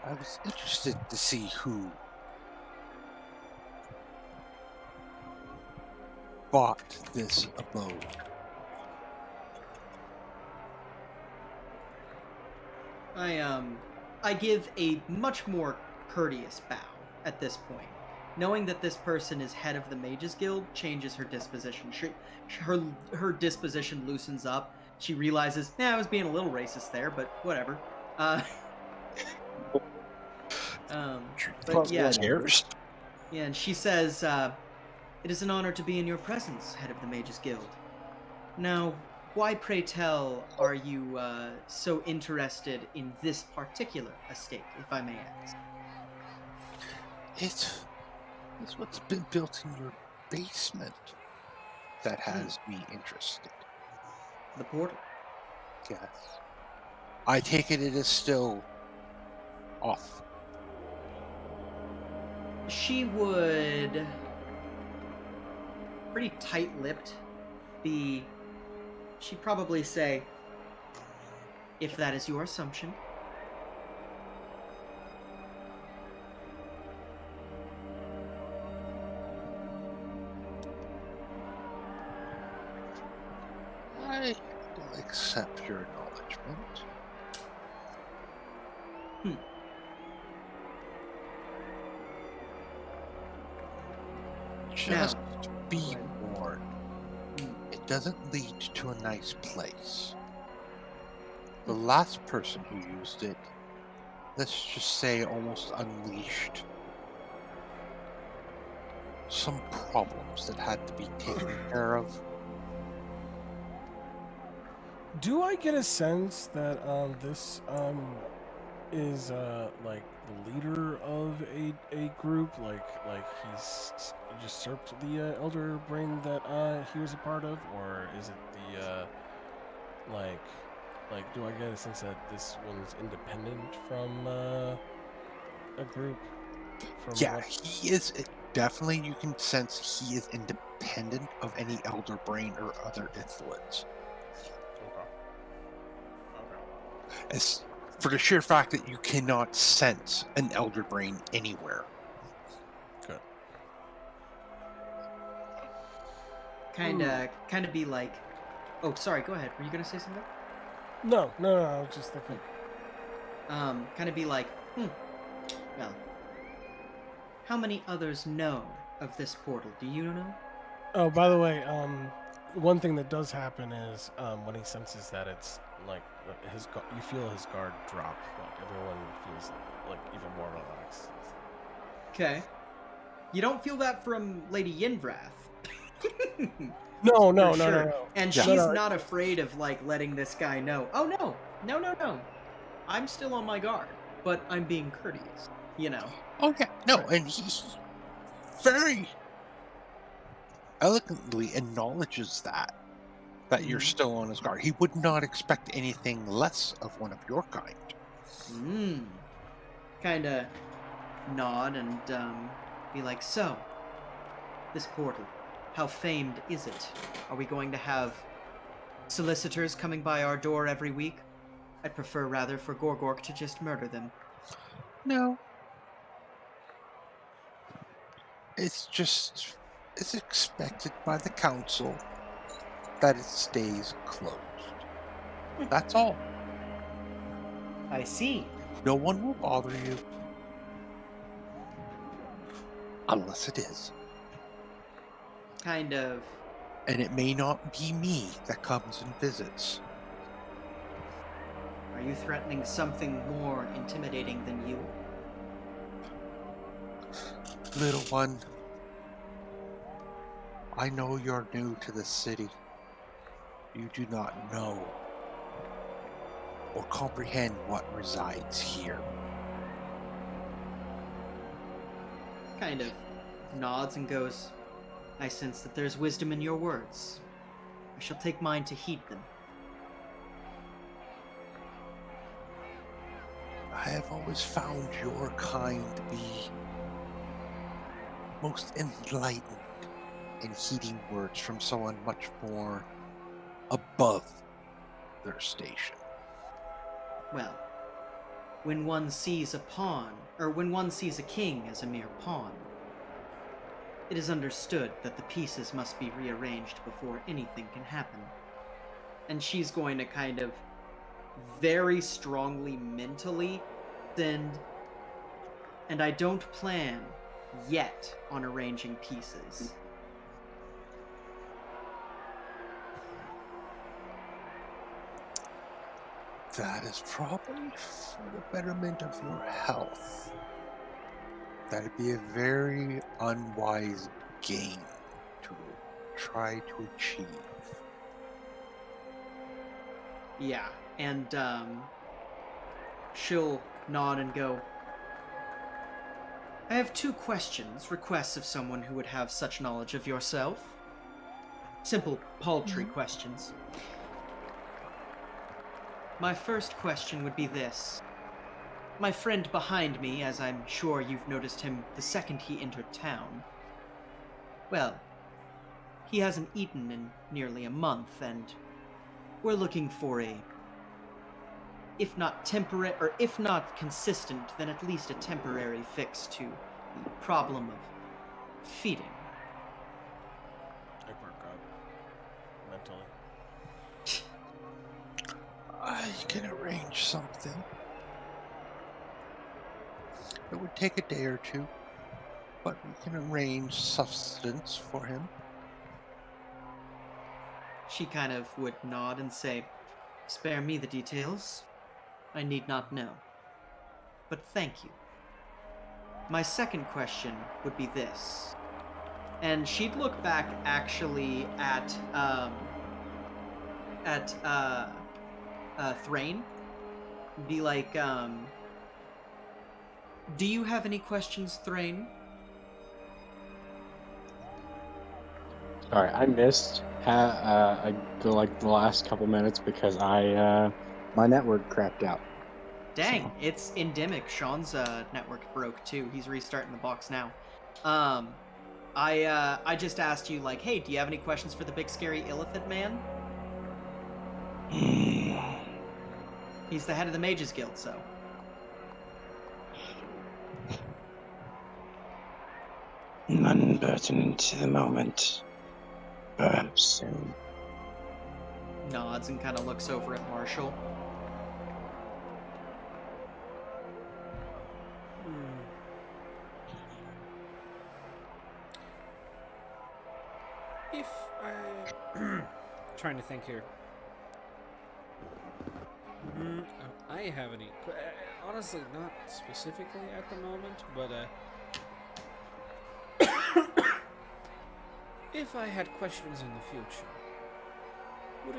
I was interested to see who bought this abode. I give a much more courteous bow at this point. Knowing that this person is head of the Mages Guild changes her disposition. Her disposition loosens up. She realizes, I was being a little racist there, but whatever. But yeah, Cheers. yeah, and she says, "It is an honor to be in your presence, head of the Mages Guild. Now, why, pray tell, are you so interested in this particular estate, if I may ask?" It's what's been built in your basement that has me interested. The portal. Yes. I take it is still off. She would, pretty tight-lipped, she'd probably say, "If that is your assumption." I will accept your acknowledgement. Just be warned. It doesn't lead to a nice place. The last person who used it, let's just say, almost unleashed some problems that had to be taken care of. Do I get a sense that this is like the leader of a group, like he's usurped the elder brain that he was a part of, or is it the like do I get a sense that this one's independent from a group? Yeah, he is. Definitely, you can sense he is independent of any elder brain or other influence. As for the sheer fact that you cannot sense an elder brain anywhere. Good. Kind of be like, oh, sorry, go ahead. Were you gonna say something? No, I was just thinking. Kind of be like, well, how many others know of this portal? Do you know? Oh, by the way, one thing that does happen is when he senses that it's like you feel his guard drop. Like everyone feels like even more relaxed. Okay. You don't feel that from Lady Yinvrath. No. And Yeah. she's not afraid of like letting this guy know. Oh no. I'm still on my guard, but I'm being courteous. You know. Oh yeah, no, and he very eloquently acknowledges that you're still on his guard. He would not expect anything less of one of your kind. Kind of nod and be like, so, this portal, how famed is it? Are we going to have solicitors coming by our door every week? I'd prefer rather for Gorgorek to just murder them. No. It's expected by the council that it stays closed. That's all. I see. No one will bother you. Unless it is. kind of. And it may not be me that comes and visits. Are you threatening something more intimidating than you? Little one, I know you're new to the city. You do not know or comprehend what resides here. Kind of nods and goes, I sense that there's wisdom in your words. I shall take mine to heed them. I have always found your kind to be most enlightened in heeding words from someone much more above their station. Well, when one sees a pawn, or when one sees a king as a mere pawn, it is understood that the pieces must be rearranged before anything can happen. And she's going to kind of very strongly mentally send, and I don't plan yet on arranging pieces. That is probably for the betterment of your health. That'd be a very unwise game to try to achieve. Yeah, and she'll nod and go, I have 2 questions, requests of someone who would have such knowledge of yourself. Simple, paltry questions. My first question would be this. My friend behind me, as I'm sure you've noticed him the second he entered town, well, he hasn't eaten in nearly a month, and we're looking for a, if not temporary, or if not consistent, then at least a temporary fix to the problem of feeding. I perk up mentally. I can arrange something. It would take a day or 2, but we can arrange substance for him. She kind of would nod and say, spare me the details. I need not know. But thank you. My second question would be this. And she'd look back actually at Thrain. Be like, do you have any questions, Thrain? Sorry, I missed the last couple minutes because my network crapped out. Dang, it's endemic. Sean's network broke too. He's restarting the box now. I just asked you, like, hey, do you have any questions for the big scary Illithid man? He's the head of the Mages Guild, so. None pertinent to the moment. Perhaps soon. Nods and kind of looks over at Marshall. If I... trying to think here. I have any... honestly, not specifically at the moment, but if I had questions in the future, would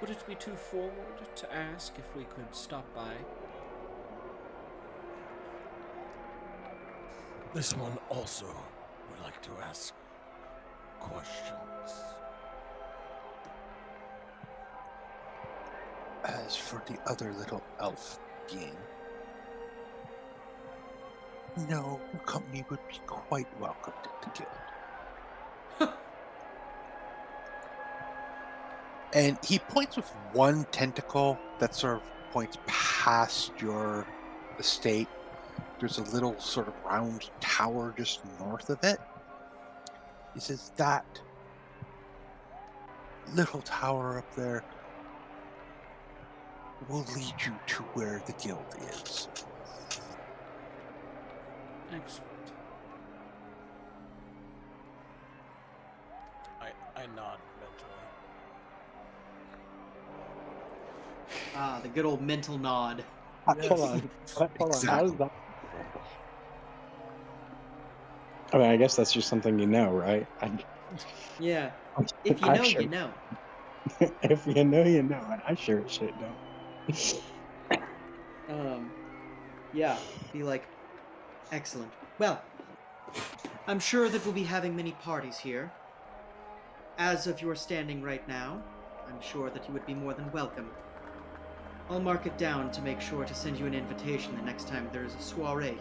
it be too forward to ask if we could stop by? This one also would like to ask questions. As for the other little elf being, no, your company would be quite welcomed at the guild. And he points with one tentacle that sort of points past your estate. There's a little sort of round tower just north of it. He says, that little tower up there will lead you to where the guild is. Excellent. nod mentally. Ah, the good old mental nod. Hold on. Hold on. How does Exactly. that? I mean, I guess that's just something you know, right? Yeah. If you I know, sure, you know. if you know, you know, and I sure as shit don't. Yeah. Be like, excellent. Well, I'm sure that we'll be having many parties here. As of your standing right now, I'm sure that you would be more than welcome. I'll mark it down to make sure to send you an invitation the next time there is a soiree here.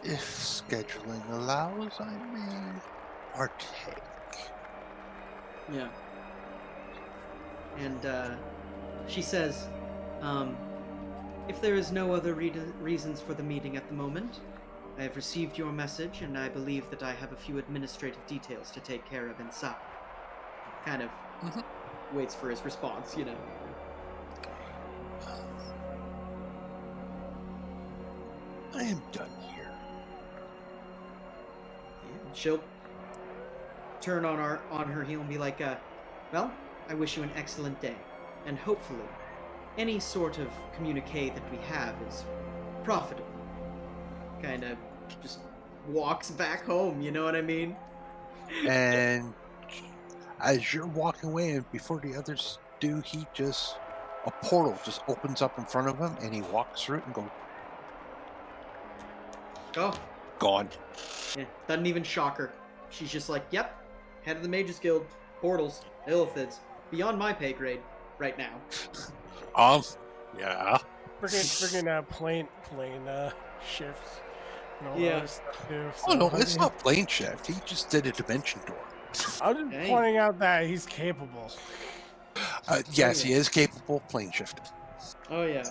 If scheduling allows, I may partake. Yeah. And she says, if there is no other reasons for the meeting at the moment, I have received your message, and I believe that I have a few administrative details to take care of inside. Kind of waits for his response, you know. I am done here. And she'll turn on her heel and be like, well, I wish you an excellent day, and hopefully any sort of communique that we have is profitable. Kind of just walks back home, you know what I mean? And as you're walking away, and before the others do, a portal just opens up in front of him, and he walks through it and goes, Oh, gone. yeah, doesn't even shock her. She's just like, yep, head of the Mages Guild, portals, illithids, beyond my pay grade right now. Yeah. Friggin' plane shifts and all Yeah. that stuff too. Oh So, no, I it's mean, not plane shift. He just did a dimension door. I'm just Dang. pointing out that he's capable. Yes, yeah. he is capable of plane shifting. Oh yeah.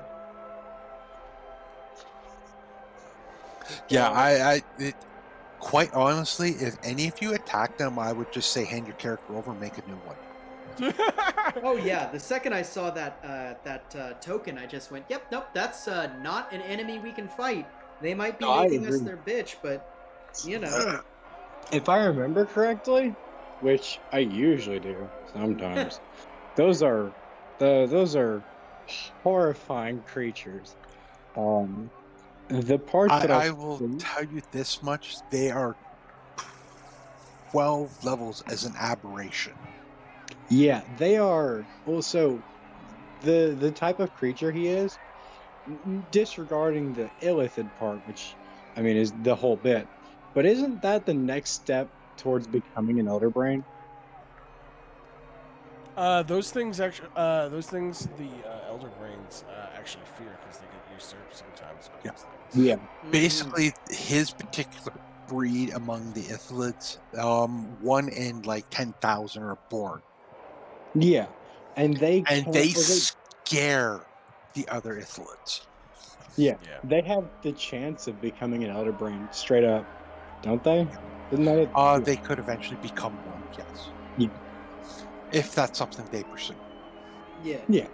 Yeah, quite honestly, if any of you attacked them, I would just say hand your character over and make a new one. Oh yeah. The second I saw that token, I just went, yep, nope, that's not an enemy we can fight. They might be No, I making us agree. their bitch, but you know. If I remember correctly, which I usually do sometimes, those are horrifying creatures. The part that I will tell you this much: they are 12 levels as an aberration. yeah, they are also the type of creature he is, disregarding the illithid part, which I mean is the whole bit. But isn't that the next step towards becoming an elder brain? Those things the elder brains actually fear because they get usurped sometimes by Yeah. those things. Yeah. Basically, his particular breed among the Ithlids, 1 in like 10,000 are born, Yeah, and they and can't. they Or they, scare the other Ithlids. yeah, Yeah. they have the chance of becoming an elder brain straight up, don't they? Isn't that it? They could eventually become one, yes, Yeah. if that's something they pursue. Yeah. Yeah,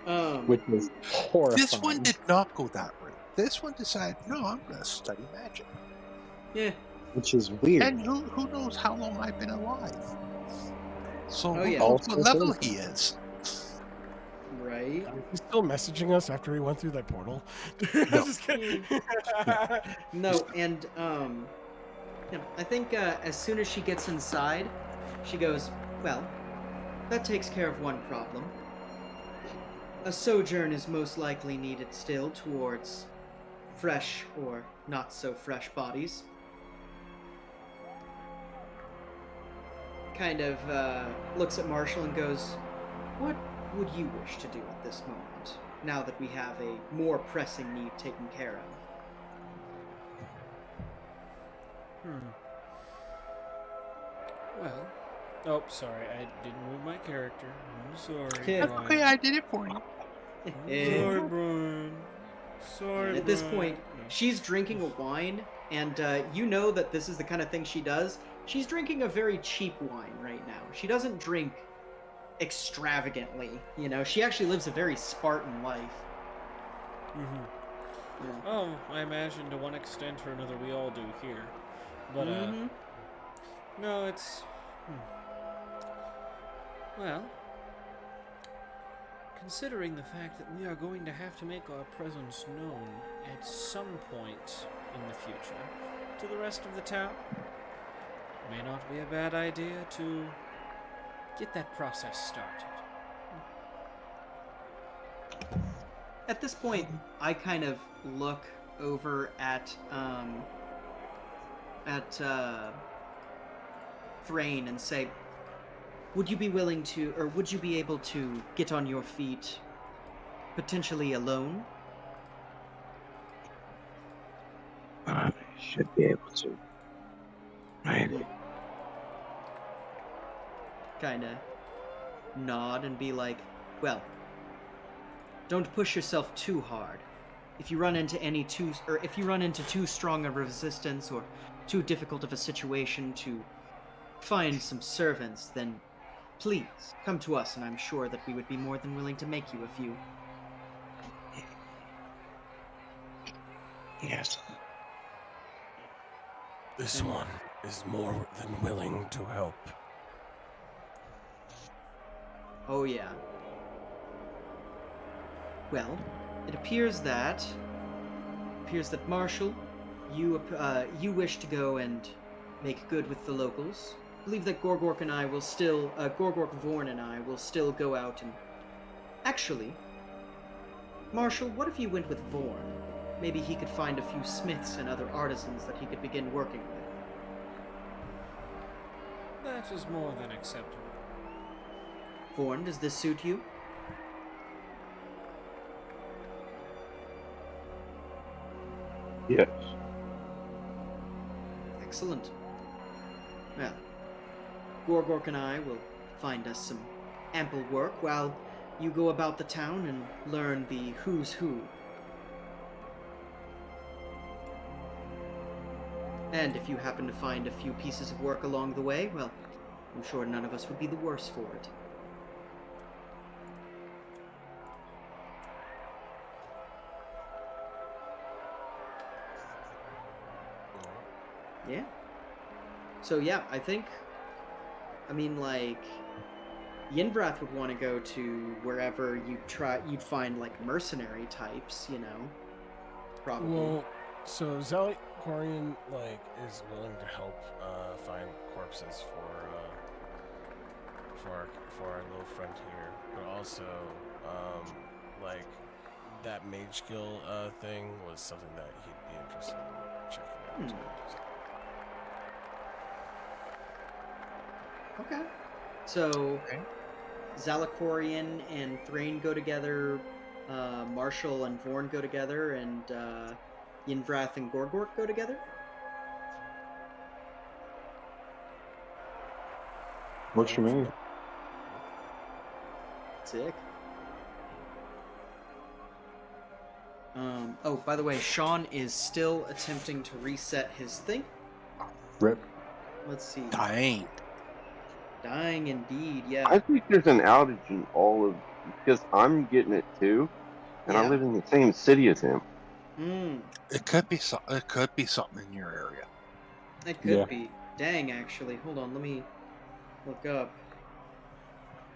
Um. which is horrifying. This one did not go that route. This one decided, no, I'm going to study magic. Yeah. Which is weird. And who knows how long I've been alive? So Oh, who yeah. knows what Also level true. he is? Right. He's still messaging us after he went through that portal. No. Just kidding. No, and yeah, I think as soon as she gets inside, she goes, well, that takes care of one problem. A sojourn is most likely needed still towards fresh or not so fresh bodies. Kind of looks at Marshall and goes, what would you wish to do at this moment, now that we have a more pressing need taken care of? Well, oh, sorry, I didn't move my character. I'm sorry. Yeah. That's okay, I did it for you. Sorry, Brian. Sorry, At this Brian. point, No. she's drinking a wine, and you know that this is the kind of thing she does. She's drinking a very cheap wine right now. She doesn't drink extravagantly, you know. She actually lives a very Spartan life. Oh, I imagine to one extent or another we all do here. But, No, it's... Well, considering the fact that we are going to have to make our presence known at some point in the future to the rest of the town, it may not be a bad idea to get that process started. At this point, I kind of look over at Thrain and say, would you be willing to, or would you be able to get on your feet, potentially alone? I should be able to. Maybe. Kind of nod and be like, well, don't push yourself too hard. If you run into if you run into too strong a resistance or too difficult of a situation to find some servants, then please come to us, and I'm sure that we would be more than willing to make you a few. Yes. This one is more than willing to help. Oh yeah. Well, it appears that Marshall, you wish to go and make good with the locals. I believe that Gorgorek and I will still, Gorgorek, Vorn and I will still go out and... Actually, Marshall, what if you went with Vorn? Maybe he could find a few smiths and other artisans that he could begin working with. That is more than acceptable. Vorn, does this suit you? Yes. Excellent. Well, Gorgorek and I will find us some ample work while you go about the town and learn the who's who. And if you happen to find a few pieces of work along the way, well, I'm sure none of us would be the worse for it. Yeah. So yeah, I mean, like, Yinvrath would want to go to wherever you'd find, like, mercenary types, you know? Probably. Well, so Zalikorian, like, is willing to help find corpses for our little friend here, but also, like, that mage skill thing was something that he'd be interested in checking out. Okay. So, Zalikorian and Thrain go together, Marshall and Vorn go together, and Yinvrath and Gorgorek go together? Works for me. Sick. Oh, by the way, Sean is still attempting to reset his thing. Rip. Let's see. Dying indeed, yeah. I think there's an outage in all of, because I'm getting it too, and I Yeah. live in the same city as him. It could be something in your area. It could be. Dang, actually. Hold on, let me look up.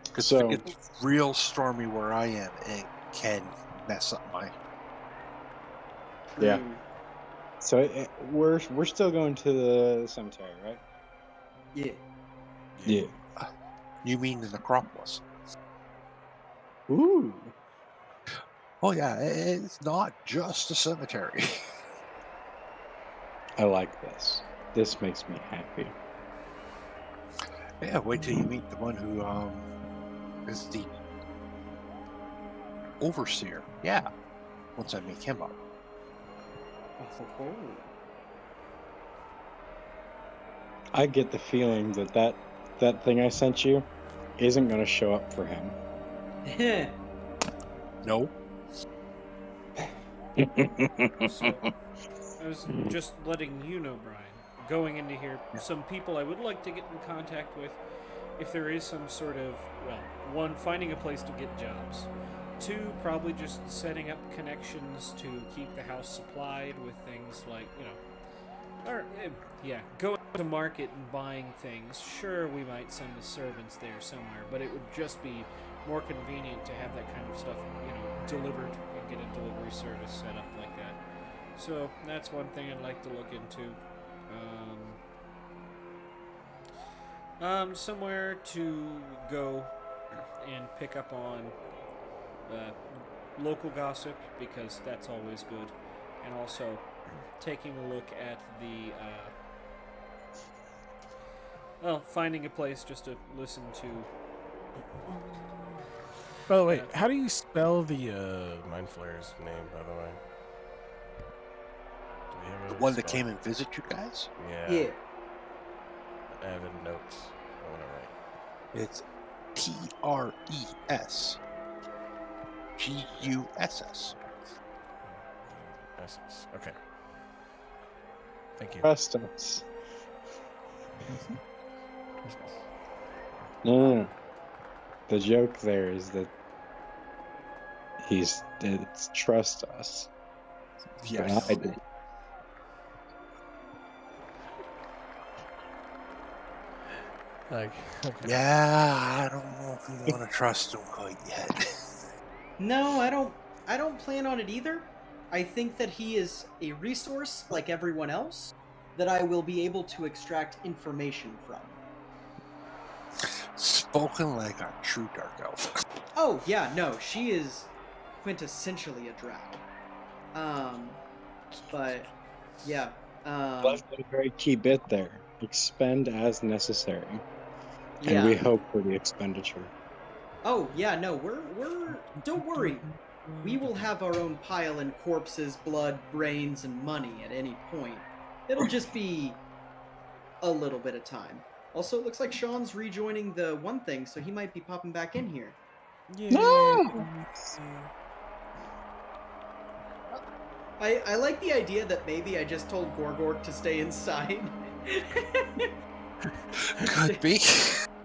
Because So- if it's real stormy where I am, it can mess up my. Yeah. Hmm. So we're still going to the cemetery, right? Yeah. Yeah. You mean the necropolis? Ooh. Oh yeah, it's not just a cemetery. I like this. This makes me happy. Yeah, wait till you meet the one who is the overseer. Yeah, once I meet him up. I get the feeling that thing I sent you isn't going to show up for him. No. So, I was just letting you know, Brian, going into here, some people I would like to get in contact with, if there is some sort of, well, one, finding a place to get jobs. Two, probably just setting up connections to keep the house supplied with things like, Or, yeah, going to market and buying things. Sure, we might send the servants there somewhere, but it would just be more convenient to have that kind of stuff, delivered and get a delivery service set up like that. So that's one thing I'd like to look into. Somewhere to go and pick up on local gossip, because that's always good, and also taking a look at the finding a place just to listen to. By the way, how do you spell the Mind Flayer's name, by the way? Do we have The a one that spell? came and visit you guys? Yeah. I have in notes. I want to write. It's TRESGUSS. SS. Okay. Thank you. Trust us. Trust us. No. The joke there is that it's trust us. Yes. I did. Like, okay. Yeah, I don't know if we want to trust him quite yet. No, I don't plan on it either. I think that he is a resource like everyone else that I will be able to extract information from. Spoken like a true dark elf. Oh, yeah, no, she is quintessentially a drow. But yeah. Left a very key bit there. Expend as necessary. Yeah. And we hope for the expenditure. Oh, yeah, no, we're don't worry. We will have our own pile in corpses, blood, brains, and money at any point. It'll just be a little bit of time. Also, it looks like Sean's rejoining the one thing, so he might be popping back in here. No! I like the idea that maybe I just told Gorgorek to stay inside. Could be.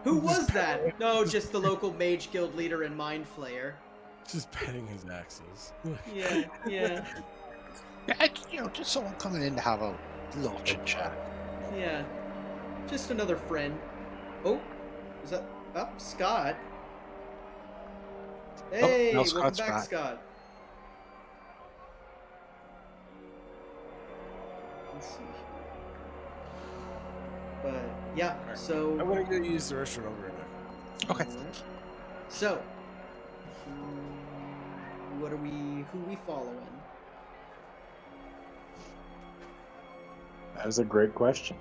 Who was that? No, just the local mage guild leader and mind flayer. Just petting his axes. Yeah, yeah, Yeah, just someone coming in to have a little chit chat. yeah. Just another friend. Oh, is that Scott? Hey, now welcome Scott's back, back. Scott. Let's see. But yeah, so I'm gonna go use the restroom. I'll be right back. Okay. So, who we following? That was a great question.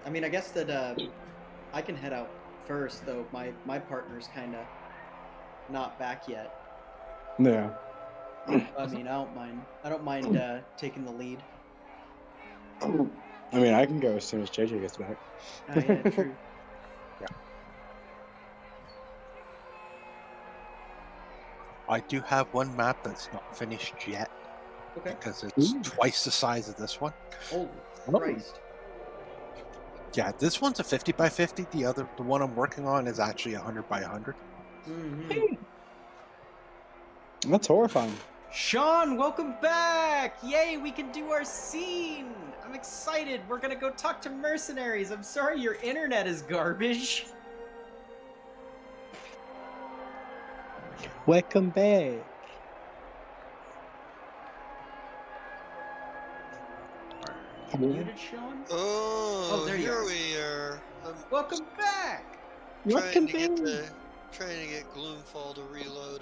I mean, I guess that I can head out first, though my partner's kind of not back yet. Yeah. I mean, I don't mind taking the lead. I mean, I can go as soon as JJ gets back. Oh yeah, true. I do have one map that's not finished yet Okay. because it's twice the size of this one. Holy Christ. Yeah, this one's a 50 by 50. The one I'm working on is actually 100 by 100. Mm-hmm. That's horrifying. Sean, welcome back! Yay, we can do our scene! I'm excited. We're gonna go talk to mercenaries. I'm sorry your internet is garbage. Welcome back. You muted, Sean? Oh, there you here are. we are. I'm Welcome back! trying to get Gloomfall to reload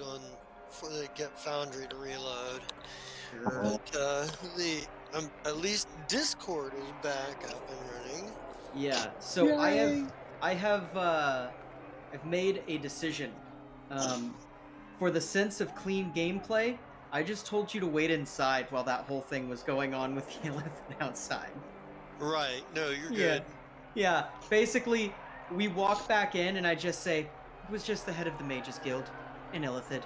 get Foundry to reload. But at least Discord is back up and running. Yeah, so I've made a decision. For the sense of clean gameplay, I just told you to wait inside while that whole thing was going on with the elephant outside. Right. No, you're Yeah. good. Yeah, basically, we walk back in and I just say, it was just the head of the Mages Guild, an Illithid.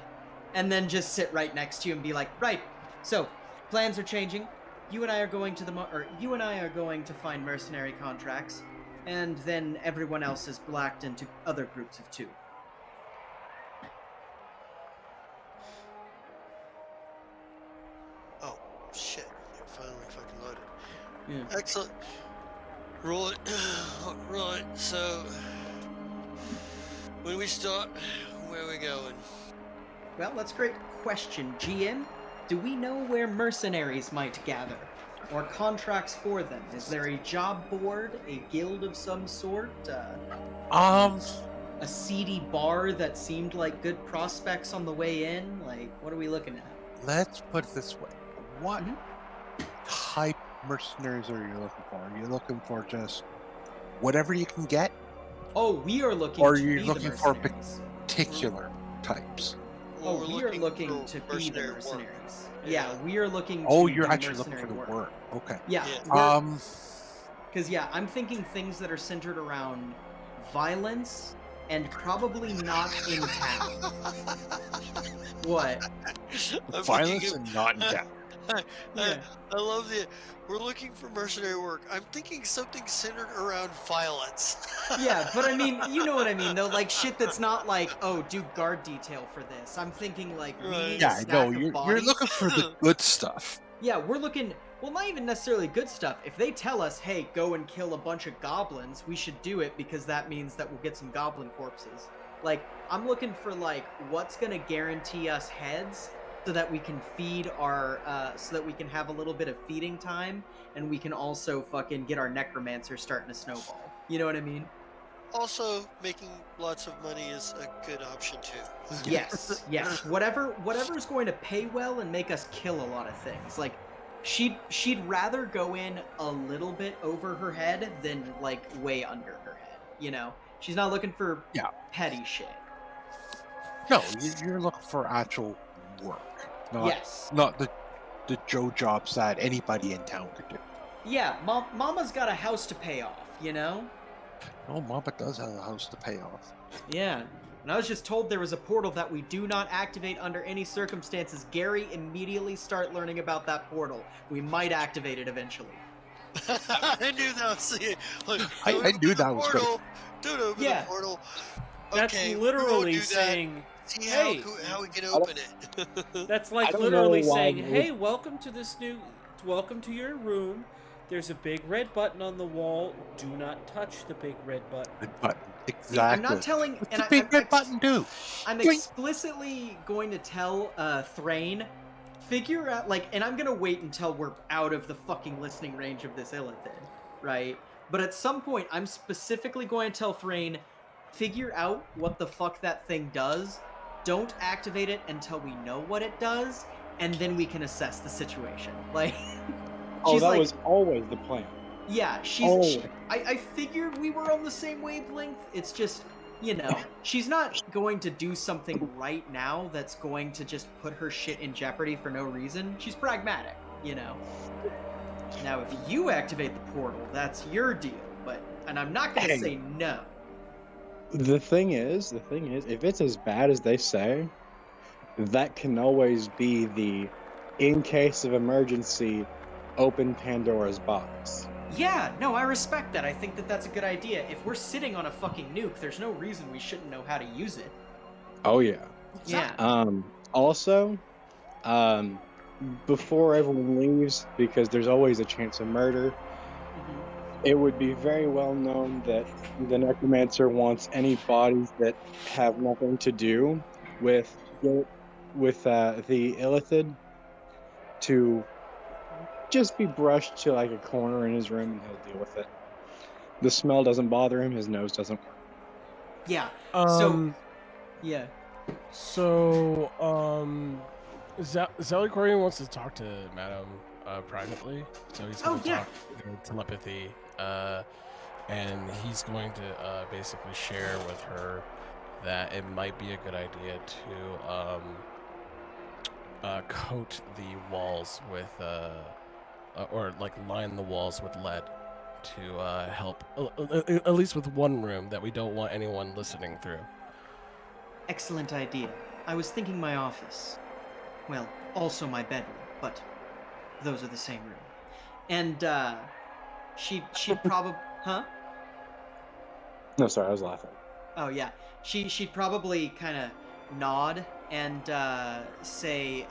And then just sit right next to you and be like, right, so, plans are changing. You and I are going to find mercenary contracts, and then everyone else is blacked into other groups of two. Yeah. Excellent. Right. Right. So, when we start, where are we going? Well, that's a great question, GM. Do we know where mercenaries might gather? Or contracts for them? Is there a job board, a guild of some sort? A seedy bar that seemed like good prospects on the way in? Like, what are we looking at? Let's put it this way. What Mhm. type mercenaries are you looking for? Are you looking for just whatever you can get? Oh, we are looking Or are to you be the looking for mercenaries. particular types? Well, Oh, we are looking for to be the mercenary work. mercenaries. Yeah, we are looking Oh, to you're do actually looking mercenary for the work. Okay. Yeah, Yeah. because I'm thinking things that are centered around violence and probably not in town. What? I'm Violence thinking and not in town. Yeah. I love the. We're looking for mercenary work. I'm thinking something centered around violence. Yeah, but I mean, you know what I mean, though. Like shit that's not like, oh, do guard detail for this. I'm thinking like we need a Yeah, stack no, of you're bodies. looking for the good stuff. Yeah, we're looking. Well, not even necessarily good stuff. If they tell us, hey, go and kill a bunch of goblins, we should do it because that means that we'll get some goblin corpses. Like, I'm looking for, like, what's gonna guarantee us heads so that we can feed our, so that we can have a little bit of feeding time and we can also fucking get our necromancer starting to snowball. You know what I mean? Also, making lots of money is a good option too. Yes, yes. Whatever's going to pay well and make us kill a lot of things. Like she'd rather go in a little bit over her head than like way under her head. You know, she's not looking for petty shit. No, you're looking for actual work, not the Joe jobs that anybody in town could do. Yeah, Mama's got a house to pay off. You know. Oh, Mama does have a house to pay off. Yeah. And I was just told there was a portal that we do not activate under any circumstances. Gary, immediately start learning about that portal. We might activate it eventually. I knew that was the. Like, I knew that was good. Don't open the portal. That's Okay, literally saying, see hey, how we can open it. that's like literally saying, hey, welcome to your room. There's a big red button on the wall. Do not touch the big red button. Red button. Exactly. I'm not telling. What's and the big red button do? I'm explicitly going to tell Thrain, figure out and I'm gonna wait until we're out of the fucking listening range of this Illithid, right? But at some point, I'm specifically going to tell Thrain, figure out what the fuck that thing does. Don't activate it until we know what it does, and then we can assess the situation. Like. Oh, that was always the plan. Yeah, I figured we were on the same wavelength. It's just, she's not going to do something right now that's going to just put her shit in jeopardy for no reason. She's pragmatic, Now, if you activate the portal, that's your deal. And I'm not going to say no. The thing is, if it's as bad as they say, that can always be the, in case of emergency, open Pandora's box. Yeah, no, I respect that. I think that that's a good idea. If we're sitting on a fucking nuke, there's no reason we shouldn't know how to use it. Oh yeah. Yeah. Also, before everyone leaves, because there's always a chance of murder, it would be very well known that the necromancer wants any bodies that have nothing to do with the Illithid to just be brushed to like a corner in his room and he'll deal with it. The smell doesn't bother him, his nose doesn't work. Yeah. Yeah. So, Zelicorian wants to talk to Madam privately. So he's going to talk telepathy, and he's going to basically share with her that it might be a good idea to coat the walls with or line the walls with lead to help, at least with one room that we don't want anyone listening through. Excellent idea. I was thinking my office. Well, also my bedroom, but those are the same room. And she'd probably, huh? No, sorry, I was laughing. Oh yeah, she'd probably kind of nod and say,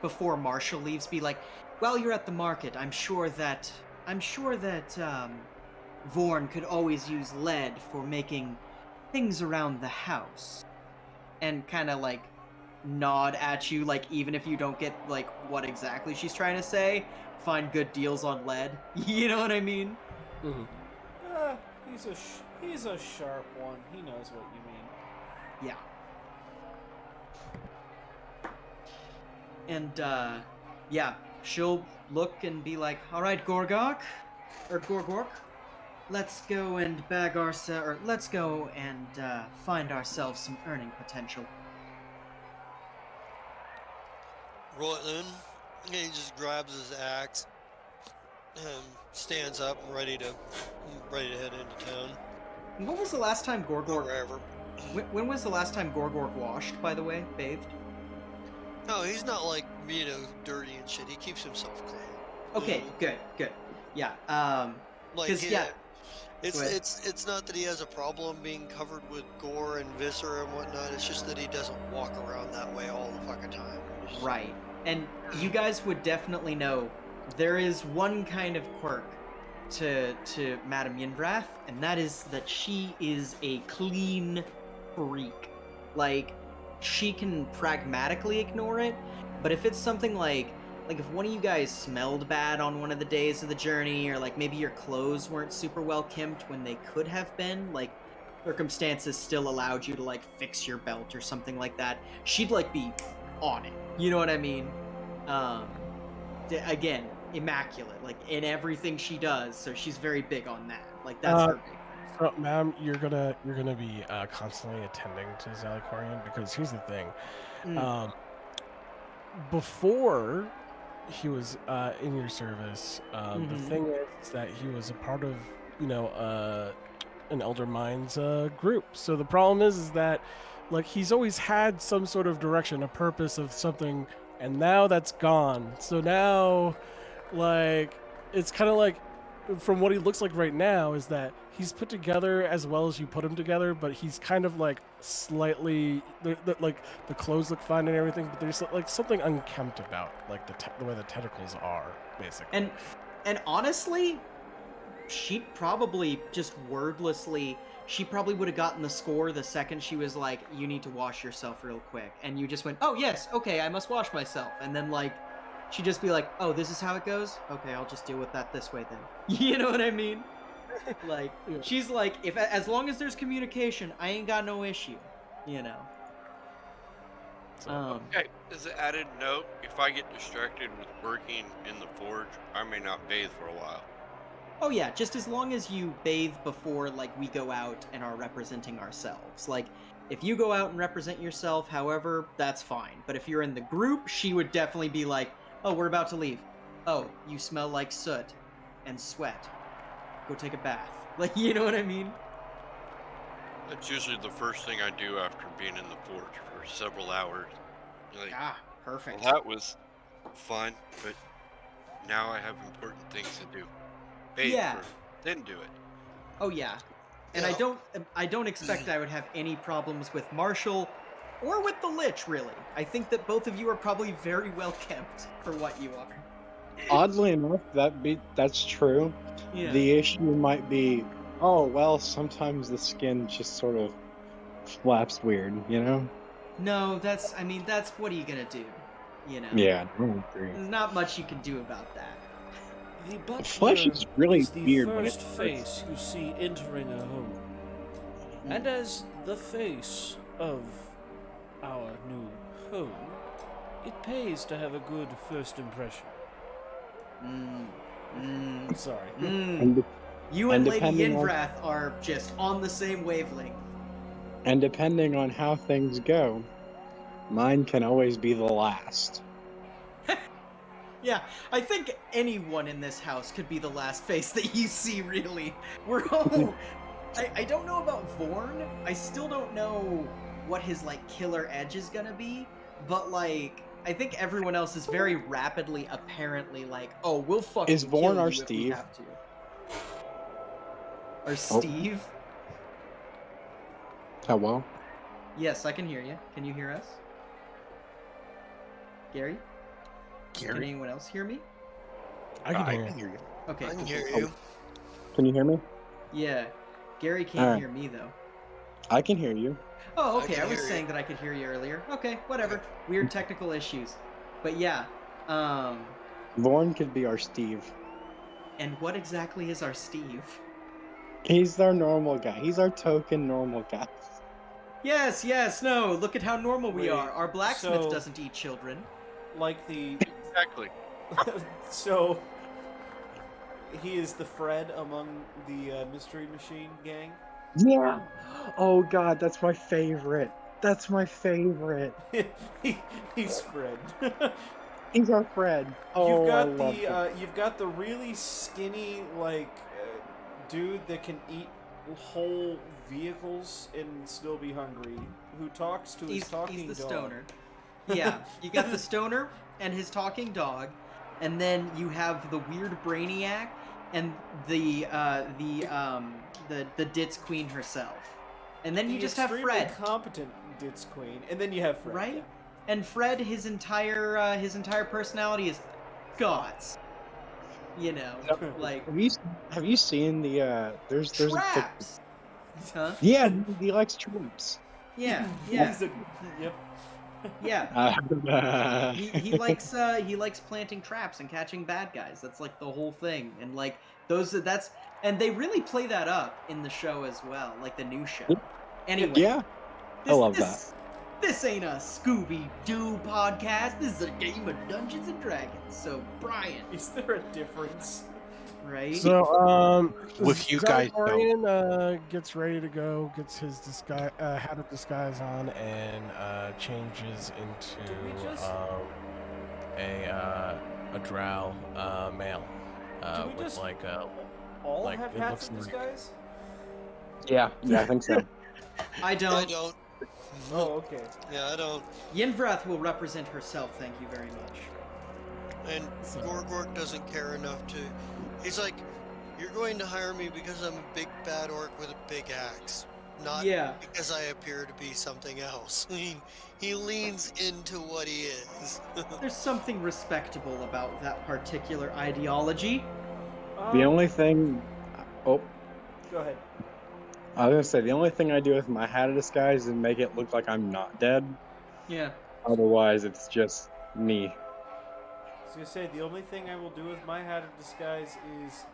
before Marshall leaves, be like, "While you're at the market, I'm sure that I'm sure that Vorn could always use lead for making things around the house. And kind of like nod at you, like even if you don't get like what exactly she's trying to say, find good deals on lead. You know what I mean? Mhm. He's a sharp one. He knows what you mean. Yeah. And yeah, she'll look and be like, "All right, Gorgorek, let's go and let's go and find ourselves some earning potential." Right then, he just grabs his axe and stands up, ready to head into town. When was the last time Or Gorgork? wherever. When was the last time Gorgork washed? By the way, bathed. No, he's not like, dirty and shit. He keeps himself clean. Okay, good. Yeah. Like, 'cause, yeah. Go ahead. It's not that he has a problem being covered with gore and viscera and whatnot. It's just that he doesn't walk around that way all the fucking time. Right. And you guys would definitely know there is one kind of quirk to Madame Yinvrath, and that is that she is a clean freak. Like, she can pragmatically ignore it, but if it's something like if one of you guys smelled bad on one of the days of the journey, or like maybe your clothes weren't super well kempt when they could have been, like circumstances still allowed you to like fix your belt or something like that, she'd like be on it. You know what I mean? Again, immaculate, like in everything she does. So she's very big on that. Like that's her big thing. So, ma'am, you're gonna be constantly attending to Zalicorian, because here's the thing. Before he was in your service, the thing is that he was a part of, an Elder Minds group. So the problem is that, like, he's always had some sort of direction, a purpose of something, and now that's gone. So now, like, it's kind of like, from what he looks like right now, is that he's put together as well as you put him together, but he's kind of like slightly, like the clothes look fine and everything, but there's like something unkempt about like the way the tentacles are, basically. And honestly, she'd probably just wordlessly, she probably would have gotten the score the second she was like, "You need to wash yourself real quick," and you just went, "Oh yes, okay, I must wash myself," and then like she'd just be like, "Oh, this is how it goes? Okay, I'll just deal with that this way then." You know what I mean? Like, Yeah. she's like, as long as there's communication, I ain't got no issue, you know. Okay, as an added note, if I get distracted with working in the forge, I may not bathe for a while. Oh yeah, just as long as you bathe before, like, we go out and are representing ourselves. Like, if you go out and represent yourself, however, that's fine. But if you're in the group, she would definitely be like, "Oh, we're about to leave. Oh, you smell like soot and sweat. Go take a bath." Like, you know what I mean? That's usually the first thing I do after being in the forge for several hours. Like, Ah, perfect. well, that was fun, but now I have important things to do. Bathe Yeah. first, then do it. Oh yeah. And Yeah. I don't expect I would have any problems with Marshall or with the Lich, really. I think that both of you are probably very well kept for what you are. Oddly enough, that's true. Yeah. The issue might be, oh well, sometimes the skin just sort of flaps weird, you know? No, that's what are you gonna do? You know? Yeah, I agree. There's not much you can do about that. The butler flesh is really is the weird when first it face you see entering a home. And as the face of our new home, it pays to have a good first impression. Sorry. And, You and Lady depending on- Yinvrath are just on the same wavelength. and depending on how things go, mine can always be the last. Yeah, I think anyone in this house could be the last face that you see, really. We're all... I don't know about Vorn. I still don't know what his, like, killer edge is gonna be. But, like, I think everyone else is very rapidly, apparently, like, "Oh, we'll fucking Is Vorn kill our you if we Steve? have to." Our Steve? Hello? Yes, I can hear you. Can you hear us? Gary? Can Gary, anyone else hear me? I can hear you. hear you. Okay. I can cool, hear cool. you. Can you hear me? Yeah. Gary can't Alright. hear me though. I can hear you. Oh, I okay. can I was hear you. saying that I could hear you earlier. Okay, whatever. Weird technical issues. But yeah. Vaughn could be our Steve. And what exactly is our Steve? He's our normal guy. He's our token normal guy. Yes, yes, no. Look at how normal we Wait, are. Our blacksmith so- doesn't eat children. Like the Exactly. so he is the Fred among the Mystery Machine gang. Yeah. Oh God, that's my favorite. That's my favorite. He's Fred. He's our Fred. Oh, You've I got love it. you've got the really skinny dude that can eat whole vehicles and still be hungry, who talks to his talking He's the dog. stoner. Yeah, you got the stoner and his talking dog, and then you have the weird brainiac and the ditz queen herself, and then you The just have extremely Fred, competent ditz queen, and then you have Fred. right? yeah. And Fred, his entire personality is gods. You know, like Have you seen the there's traps. Huh? yeah, he likes traps. Yeah, yeah, He's a, yep. yeah. He likes planting traps and catching bad guys. That's like the whole thing. And like and they really play that up in the show as well, like the new show. Anyway, Yeah, I love that. This ain't a Scooby-Doo podcast. This is a game of Dungeons and Dragons. So, Brian, Is there a difference? right? So, With you guys, though. Zargorian gets ready to go, gets his hat of disguise on, and changes into Did we just- a drow male Do we with just- like All like, have it hats looks of like- disguise? Yeah, I think so. I I don't. don't. Oh, okay. Yeah, I don't. Yenvrath will represent herself. Thank you very much. And Gorgorek doesn't care enough to. He's like, you're going to hire me because I'm a big bad orc with a big axe, not Yeah. because I appear to be something else. He leans into what he is. There's something respectable about that particular ideology. The only thing, oh, Go ahead. I was gonna say the only thing I do with my hat of disguise is make it look like I'm not dead. Yeah. Otherwise, it's just me. I was gonna say the only thing I will do with my hat of disguise is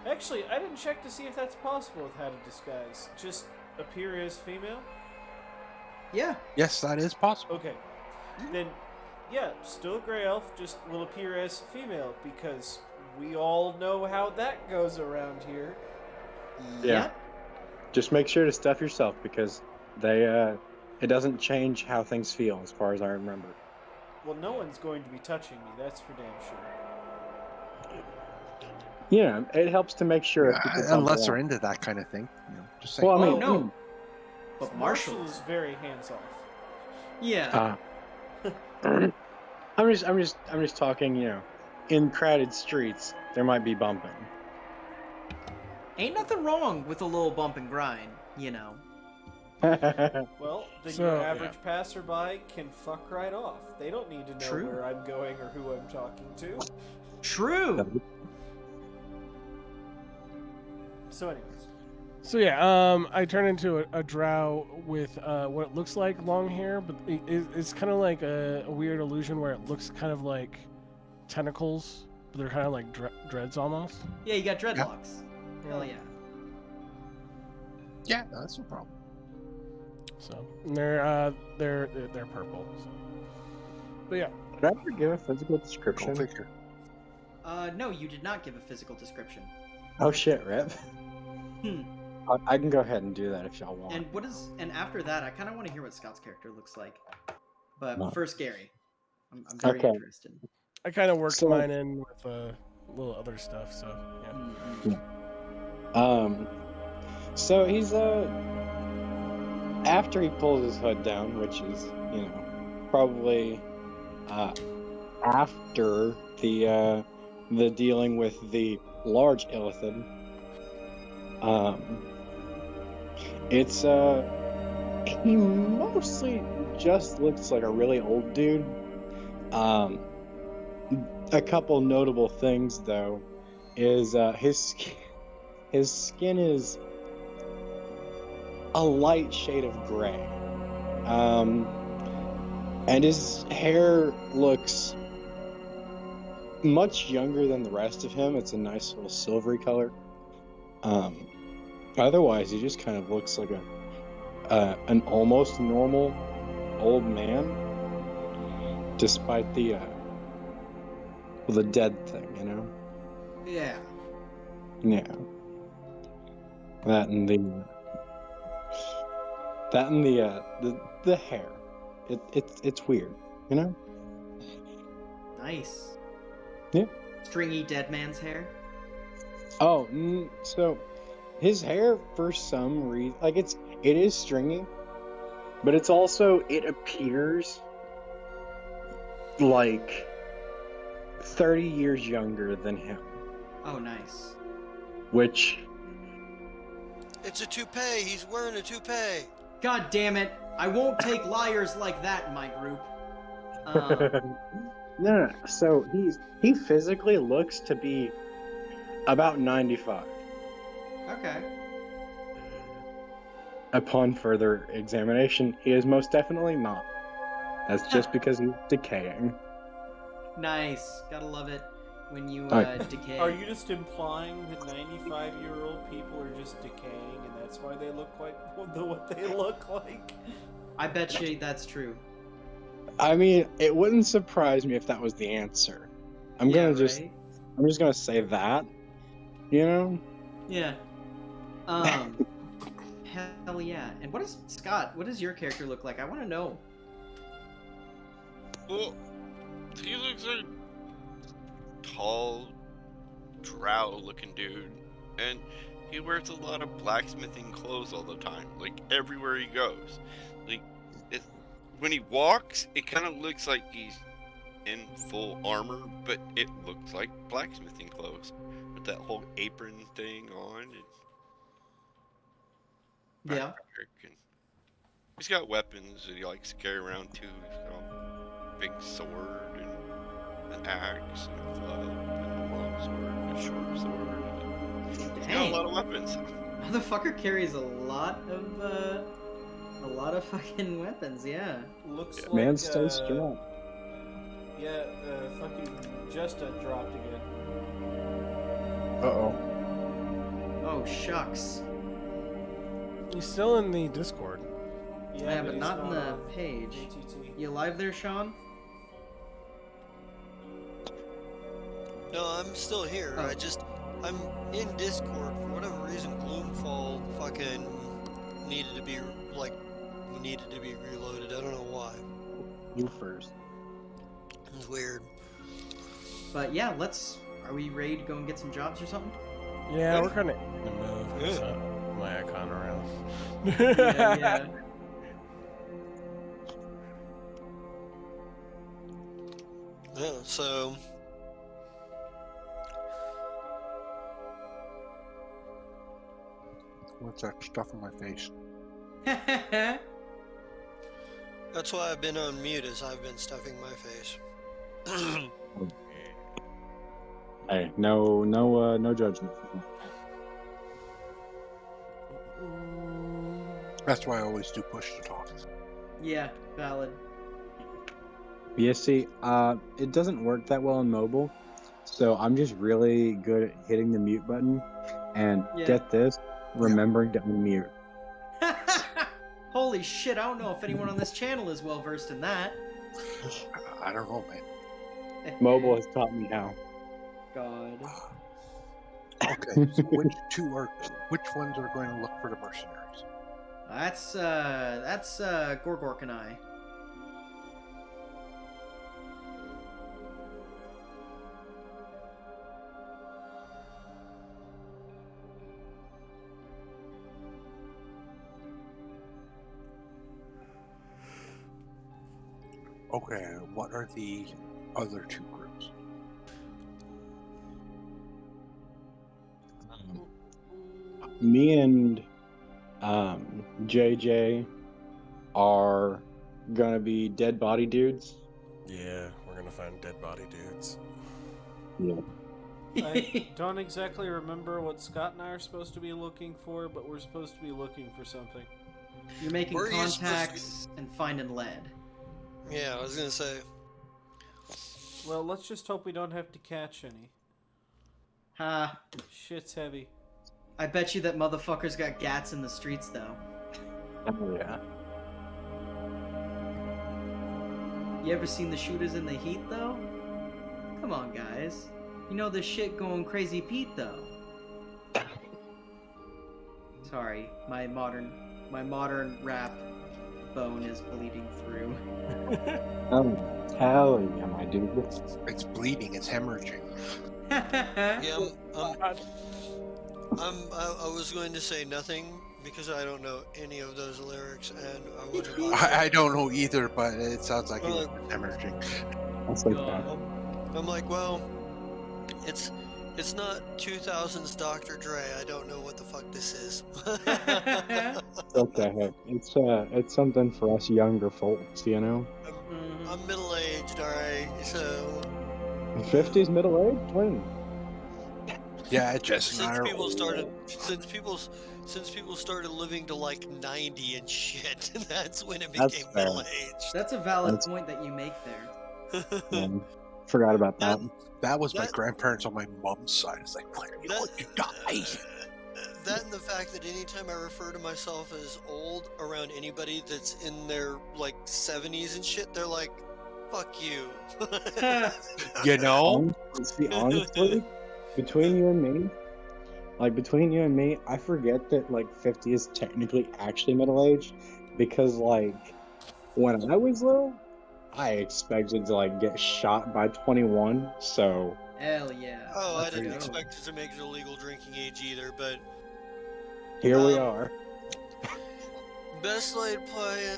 actually I didn't check to see if that's possible with hat of disguise. Just appear as female. Yeah. Yes, that is possible. Okay. Then, yeah, still a gray elf. Just will appear as female because we all know how that goes around here. Yeah. Just make sure to stuff yourself because it doesn't change how things feel as far as I remember. Well, no one's going to be touching me. That's for damn sure. Yeah, it helps to make sure. if people come Unless they're around. into that kind of thing. You know, just saying. Well, I Oh mean, no. But Marshall Marshall. is very hands off. Yeah. I'm just talking. You know, in crowded streets, there might be bumping. Ain't nothing wrong with a little bump and grind, you know. Well, then So, your yeah. average passerby can fuck right off. They don't need to know True. where I'm going or who I'm talking to. True. So, anyways. So yeah, I turn into a drow with what looks like long hair, but it's kind of like a weird illusion where it looks kind of like tentacles, but they're kind of like dreads almost. Yeah, you got dreadlocks. Hell yeah. Yeah, no, that's no problem. So and they're purple. So. But yeah, Did I ever give a physical Go description? figure. No, you did not give a physical description. Oh shit, Rip. Hmm. I can go ahead and do that if y'all want. And after that, I kind of want to hear what Scott's character looks like. But No. first, Gary. I'm very Okay. interested. I kind of worked So- mine in with a little other stuff. So yeah. Mhm. So he's after he pulls his hood down, which is probably after the dealing with the large illithid. It's he mostly just looks like a really old dude. A couple notable things though. is his skin is a light shade of gray, and his hair looks much younger than the rest of him. It's a nice little silvery color. Otherwise, he just kind of looks like an almost normal old man, despite the dead thing, you know? Yeah. Yeah. That and the hair. It's weird, you know? Nice. Yeah. Stringy dead man's hair. Oh, so his hair, for some reason, like it is stringy, but it appears like 30 years younger than him, Oh, nice. which It's a toupee. He's wearing a toupee. God damn it! I won't take liars like that in my group. no. So he physically looks to be about 95. Okay. Upon further examination, he is most definitely not. That's just because he's decaying. Nice. Gotta love it when you Alright. decay. Are you just implying that 95-year-old people are just decaying, and that's why they look like what they look like? I bet you that's true. I mean, it wouldn't surprise me if that was the answer. I'm just gonna say that, you know? Yeah. Hell yeah. And what does your character look like? I want to know. Well, he looks like tall, drow-looking dude, and he wears a lot of blacksmithing clothes all the time, like everywhere he goes. Like, when he walks, it kind of looks like he's in full armor, but it looks like blacksmithing clothes with that whole apron thing on. And Yeah. backpack, and he's got weapons that he likes to carry around too. He's got a big sword and an axe and a club and a long sword and a short sword. He's got a lot of weapons. Motherfucker carries a lot of fucking weapons, yeah. Looks like Man stays strong. Yeah, fucking Justa dropped again. Uh-oh. Oh shucks. He's still in the Discord. Yeah, but he's not in the on page. ATT. You live there, Sean? No, I'm still here. Oh. I'm in Discord. For whatever reason, Gloomfall fucking needed to be reloaded. I don't know why. You first. It's weird. But yeah, are we ready to go and get some jobs or something? Yeah, we're kind of in the move. Good. So my icon around. Yeah. Yeah, so What's that stuff on my face? that's why I've been on mute, as I've been stuffing my face. Hey, no judgment. That's why I always do push to talk. Yeah, valid. Yeah, see, it doesn't work that well on mobile, so I'm just really good at hitting the mute button, and Yeah. get this, remembering to unmute. Holy shit, I don't know if anyone on this channel is well versed in that. I don't know, man. Mobile has taught me how. God. Okay, so which ones are going to look for the mercenaries? That's Gorgorek and I. Okay, what are the other two groups? Me and JJ are gonna be dead body dudes. Yeah, we're gonna find dead body dudes. Yeah. I don't exactly remember what Scott and I are supposed to be looking for, but we're supposed to be looking for something. You're making Where are you supposed to be? contacts and finding lead. Yeah, I was gonna say. Well, let's just hope we don't have to catch any. Ha. Shit's heavy. I bet you that motherfucker's got gats in the streets, though. Oh, yeah. You ever seen the shooters in the heat, though? Come on, guys. You know this shit going crazy Pete, though. Sorry, my modern rap bone is bleeding through. Oh, hell yeah, my dude. It's bleeding. It's hemorrhaging. Yeah, I was going to say nothing because I don't know any of those lyrics, and I wouldn't. I don't know either, but it sounds like it's hemorrhaging. That's like that. I'm like, well, it's not 2000s Dr. Dre. I don't know what the fuck this is. Okay, it's something for us younger folks, you know. I'm middle aged, all right. So 50s middle age? When? Yeah, just since people started living to like 90 and shit, that's when it That's became fair. middle aged. That's a valid point that you make there. Forgot about that. That was my grandparents on my mom's side. It's like, when are you going to die? That and the fact that anytime I refer to myself as old around anybody that's in their like 70s and shit, they're like, fuck you. You know? Honestly, between you and me, I forget that like 50 is technically actually middle aged, because like when I was little, I expected to like get shot by 21. So Hell yeah. Oh, I didn't Let's go. expect it to make it a legal drinking age either, but here we are. best laid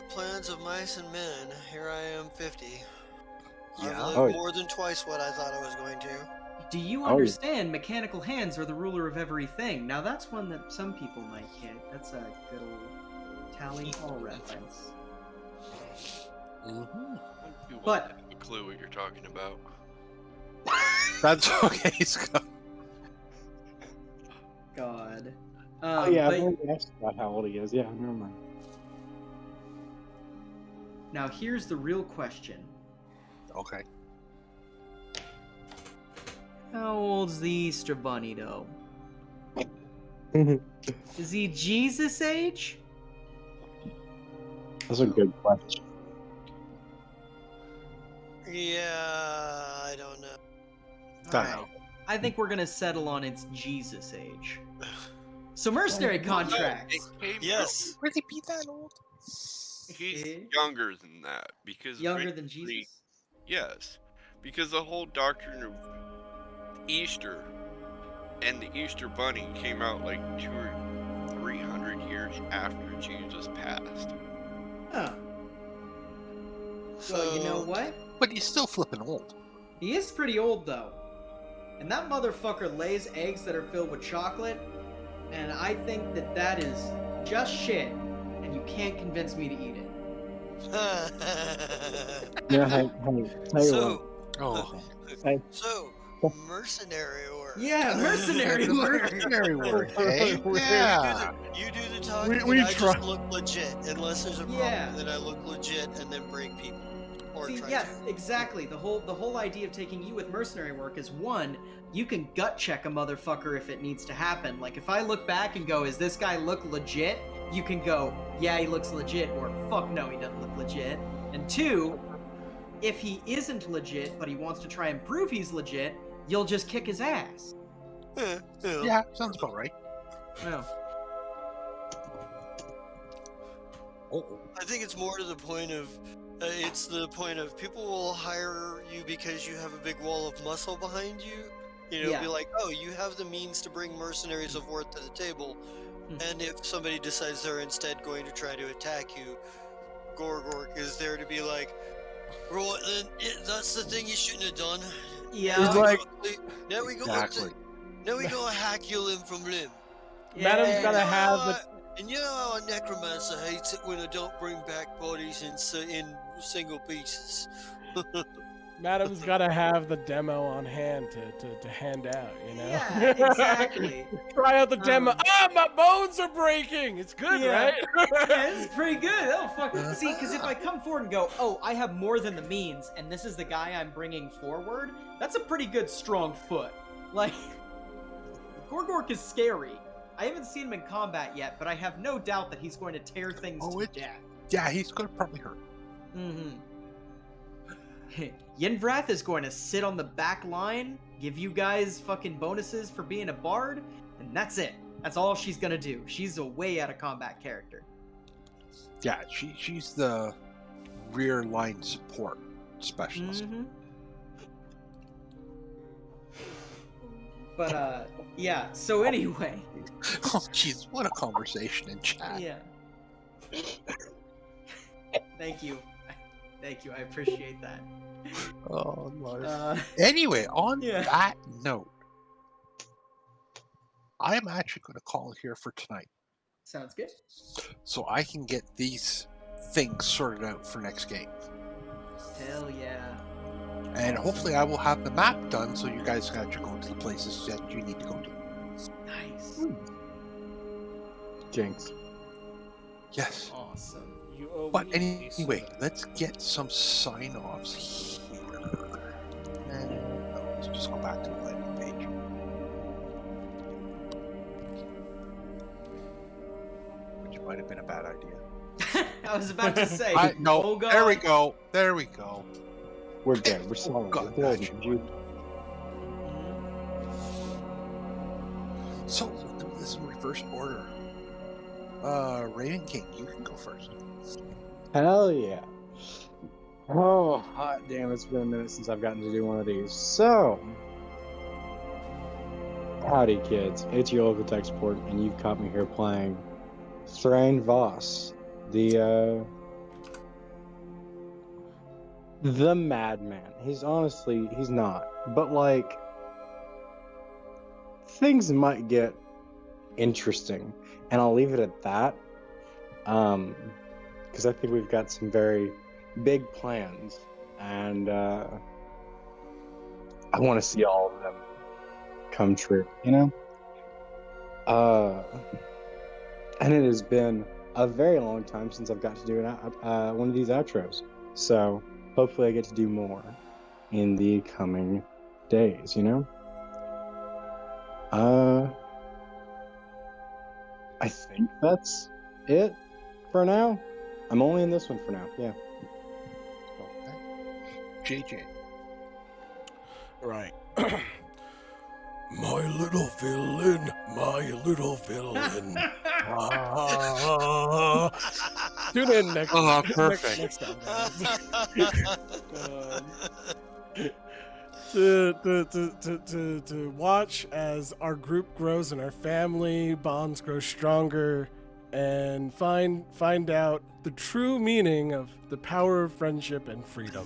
plans of mice and men. Here I am, 50. Yeah. I've lived more than twice what I thought I was going to. Do you Oh. understand mechanical hands are the ruler of everything? Now that's one that some people might get. That's a good old Tally Hall reference. Mm-hmm. But- have a clue what you're talking about. That's okay, Scott. God. Oh yeah, I've but already asked about how old he is. Yeah, never mind. now here's the real question. Okay. How old's the Easter Bunny, though? Is he Jesus age? That's a good question. Yeah, I don't know. Don't Alright. know. I think we're gonna settle on it's Jesus age. So mercenary contracts. It came Yes. Really be that old? He's younger than that because Younger than originally- Jesus? Yes, because the whole doctrine of Easter and the Easter Bunny came out like 200 or 300 years after Jesus passed. Oh. Well, you know what? But he's still flipping old. He is pretty old, though. And that motherfucker lays eggs that are filled with chocolate, and I think that that is just shit, and you can't convince me to eat it. Yeah, hey, tell you So, Oh. so mercenary work. Yeah, mercenary work! Mercenary work, eh? Yeah. You do the talking, we and I try- just look legit. Unless there's a problem, Yeah. then I look legit and then break people. Or See, try yes, to. exactly. The whole idea of taking you with mercenary work is, one, you can gut check a motherfucker if it needs to happen. Like, if I look back and go, "Is this guy look legit?" You can go, "Yeah, he looks legit," or "Fuck no, he doesn't look legit." And two, if he isn't legit, but he wants to try and prove he's legit, you'll just kick his ass. Yeah, sounds about right. Oh. Oh. I think it's more to the point of, it's the point of people will hire you because you have a big wall of muscle behind you. You know, Yeah. be like, oh, you have the means to bring mercenaries of worth to the table. And if somebody decides they're instead going to try to attack you, Gorgorek is there to be like, right then, that's the thing you shouldn't have done. Yeah. He's like- now we go Exactly. now we go hack you limb from limb. Madam's gotta have the. And you know how a necromancer hates it when I don't bring back bodies in single pieces. Madam's gotta have the demo on hand to hand out, you know? Yeah, exactly. Try out the demo. Um, My bones are breaking! It's good, Yeah. right? Yeah, this is pretty good. Oh fuck. See, because if I come forward and go, oh, I have more than the means, and this is the guy I'm bringing forward, that's a pretty good strong foot. Like, Gorgorek is scary. I haven't seen him in combat yet, but I have no doubt that he's going to tear things to death. Yeah, he's gonna probably hurt. Mm-hmm. Yenvrath is going to sit on the back line, give you guys fucking bonuses for being a bard, and that's it. That's all she's gonna do. She's a way out of combat character. Yeah, she's the rear line support specialist. Mm-hmm. But yeah. So anyway. Oh, jeez, what a conversation in chat. Yeah. Thank you. Thank you. I appreciate that. Oh, Lord. Anyway, on that note, I am actually going to call it here for tonight. Sounds good. So I can get these things sorted out for next game. Hell yeah. And hopefully I will have the map done so you guys can actually go to the places that you need to go to. Nice. Jinx. Yes. Awesome. You owe But me a anyway, soda. let's get some sign-offs here. And no, let's just go back to the landing page. Which might have been a bad idea. I was about to say. No, oh God. there we go. There we go. We're good. We're solid. God, We're gotcha. good. So we'll do this in reverse order. Raven King, you can go first. Hell yeah. Oh, hot damn, it's been a minute since I've gotten to do one of these. So, howdy kids, it's your local tech support, and you've caught me here playing Thrain Voss, the madman. He's not. But, like, things might get interesting, and I'll leave it at that. Because I think we've got some very big plans, and I want to see all of them come true, you know? And it has been a very long time since I've got to do one of these outros, so hopefully I get to do more in the coming days, you know? I think that's it for now. I'm only in this one for now, yeah. Okay. JJ. Right. My little villain, my little villain. Tune in next. Oh, perfect. Next time. To watch as our group grows and our family bonds grow stronger, and find out the true meaning of the power of friendship and freedom.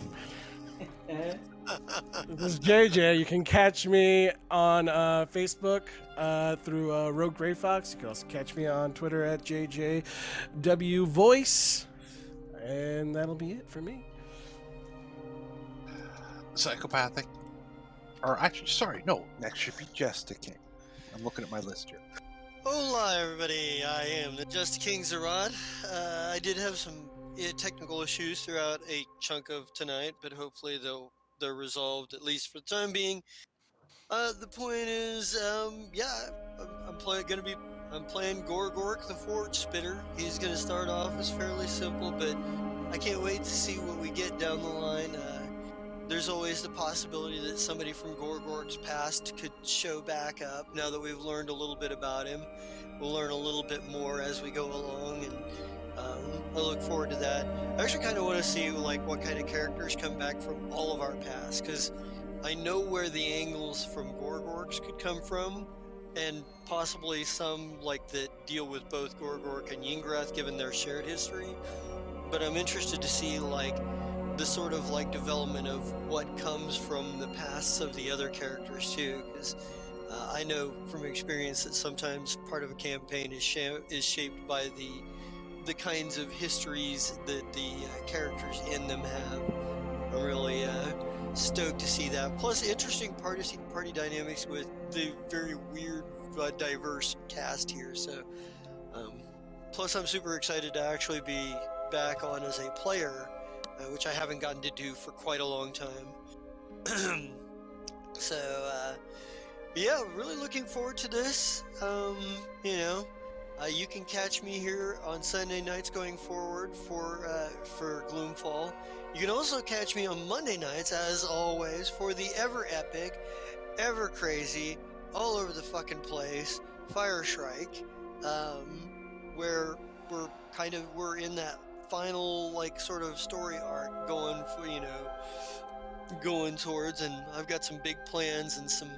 This is JJ. You can catch me on Facebook through Rogue Grey Fox. You can also catch me on Twitter at JJWVoice. And that'll be it for me. Psychopathic. Or actually, sorry, no. Next should be Jester King. I'm looking at my list here. Hola, everybody. I am the Just King Zarad. I did have some technical issues throughout a chunk of tonight, but hopefully they're resolved, at least for the time being. The point is, I'm playing Gorgorek the Forge Spitter. He's going to start off as fairly simple, but I can't wait to see what we get down the line. There's always the possibility that somebody from Gorgorek's past could show back up. Now that we've learned a little bit about him, we'll learn a little bit more as we go along, and I look forward to that. I actually kind of want to see what kind of characters come back from all of our past, because I know where the angles from Gorgorek's could come from, and possibly some that deal with both Gorgorek and Yenvrath, given their shared history. But I'm interested to see the sort of development of what comes from the pasts of the other characters too, because I know from experience that sometimes part of a campaign is shaped by the kinds of histories that the characters in them have. I'm really stoked to see that. Plus, interesting party dynamics with the very weird, diverse cast here. So, plus, I'm super excited to actually be back on as a player, which I haven't gotten to do for quite a long time. So, yeah, really looking forward to this. You know, you can catch me here on Sunday nights going forward for Gloomfall. You can also catch me on Monday nights, as always, for the ever epic, ever crazy, all over the fucking place Fire Shrike, where we're in that final sort of story arc going towards, and I've got some big plans and some.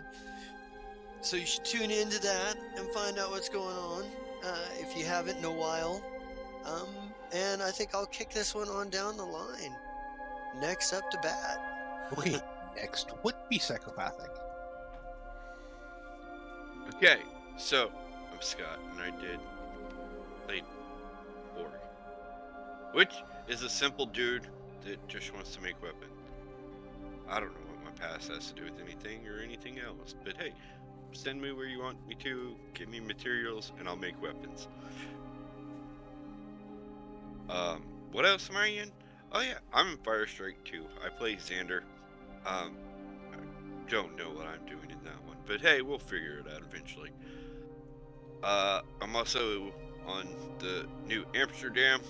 So you should tune into that and find out what's going on if you haven't in a while. And I think I'll kick this one on down the line. Next up to bat. Wait, next would be psychopathic. Okay, so I'm Scott, and I played Borg, which is a simple dude that just wants to make weapons. I don't know what my past has to do with anything or anything else, but hey, send me where you want me to, give me materials, and I'll make weapons. What else am I in? Oh yeah, I'm in Fire Strike 2. I play Xander. I don't know what I'm doing in that one, but hey, we'll figure it out eventually. I'm also on the new Amsterdam,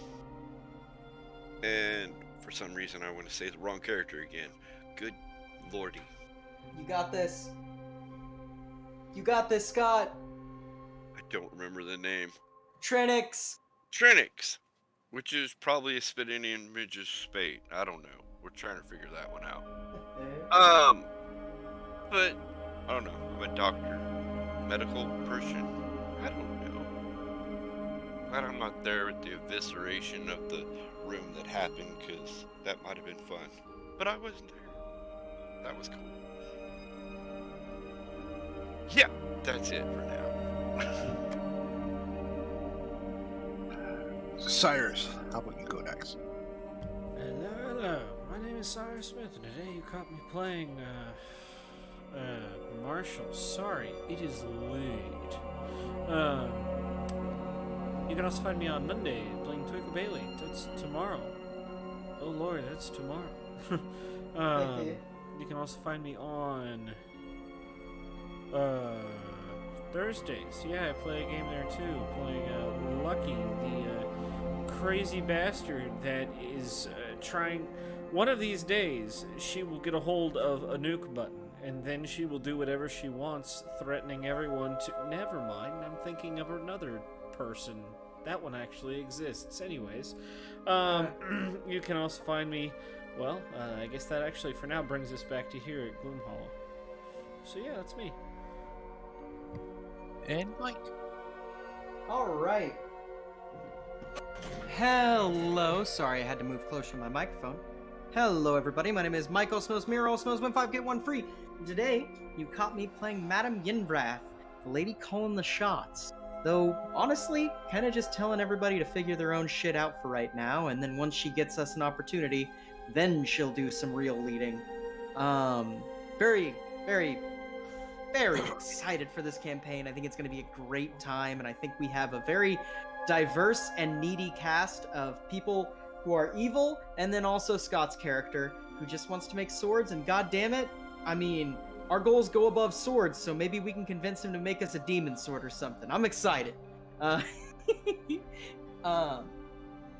and for some reason I want to say the wrong character again. Good lordy. You got this. You got this, Scott. I don't remember the name. Trinix. Trinix, which is probably a Spitinian midge's spate. I don't know. We're trying to figure that one out. But I don't know. I'm a doctor, medical person. I don't know. Glad I'm not there with the evisceration of the room that happened, because that might have been fun. But I wasn't there. That was cool. Yeah, that's it for now. Cyrus, how about you go next? Hello. My name is Cyrus Smith, and today you caught me playing, Marshall. Sorry, it is late. You can also find me on Monday playing Twinkle Bailey. That's tomorrow. Oh Lord, that's tomorrow. You can also find me on Thursdays. Yeah, I play a game there too. Playing Lucky, the crazy bastard that is trying. One of these days, she will get a hold of a nuke button, and then she will do whatever she wants, threatening everyone to. Never mind, I'm thinking of another person. That one actually exists. Anyways, you can also find me. Well, I guess that actually for now brings us back to here at Gloomfall. So yeah, that's me. And Mike. All right. Hello. Sorry, I had to move closer to my microphone. Hello, everybody. My name is Michael Snows Mirror. All Snows win 5 get 1 free. Today, you caught me playing Madam Yenvrath, the lady calling the shots. Though, honestly, kind of just telling everybody to figure their own shit out for right now, and then once she gets us an opportunity, then she'll do some real leading. Very, very, very excited for this campaign. I think it's going to be a great time, and I think we have a very diverse and needy cast of people who are evil, and then also Scott's character, who just wants to make swords, and god damn it, I mean, our goals go above swords, so maybe we can convince him to make us a demon sword or something. I'm excited.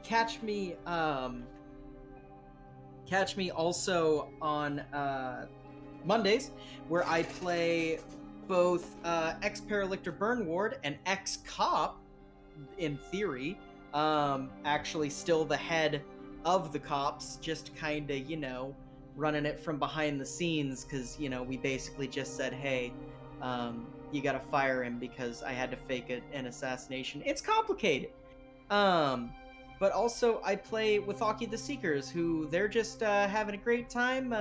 Catch me also on Mondays, where I play both ex-Paralictor Burn Ward and ex-Cop, in theory. Actually still the head of the cops, just kind of, running it from behind the scenes, because, we basically just said, hey, you gotta fire him because I had to fake an assassination. It's complicated. But also I play with Aki the Seekers, who they're just having a great time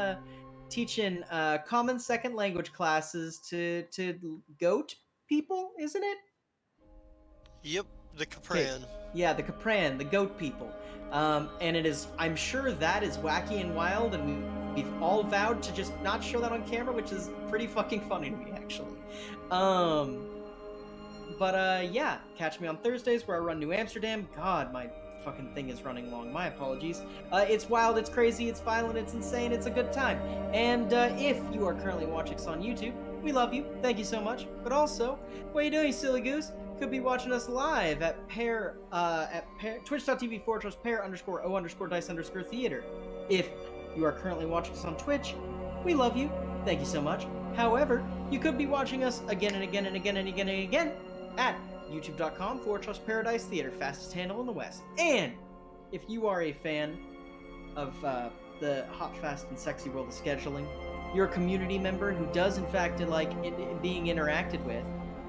teaching common second language classes to goat people, isn't it? Yep, the Capran. Yeah, the Capran, the goat people. And it is, I'm sure that is wacky and wild, and We've all vowed to just not show that on camera, which is pretty fucking funny to me, actually. Yeah, catch me on Thursdays where I run New Amsterdam. God, my fucking thing is running long. My apologies. It's wild, it's crazy, it's violent, it's insane, it's a good time. And if you are currently watching us on YouTube, we love you. Thank you so much. But also, what are you doing, silly goose? Could be watching us live at twitch.tv/pair_o_dice_theater. If you are currently watching us on Twitch, we love you. Thank you so much. However, you could be watching us again and again and again and again and again at youtube.com/Paradise Theater, fastest handle in the West. And if you are a fan of the hot, fast, and sexy world of scheduling, you're a community member who does in fact like being interacted with,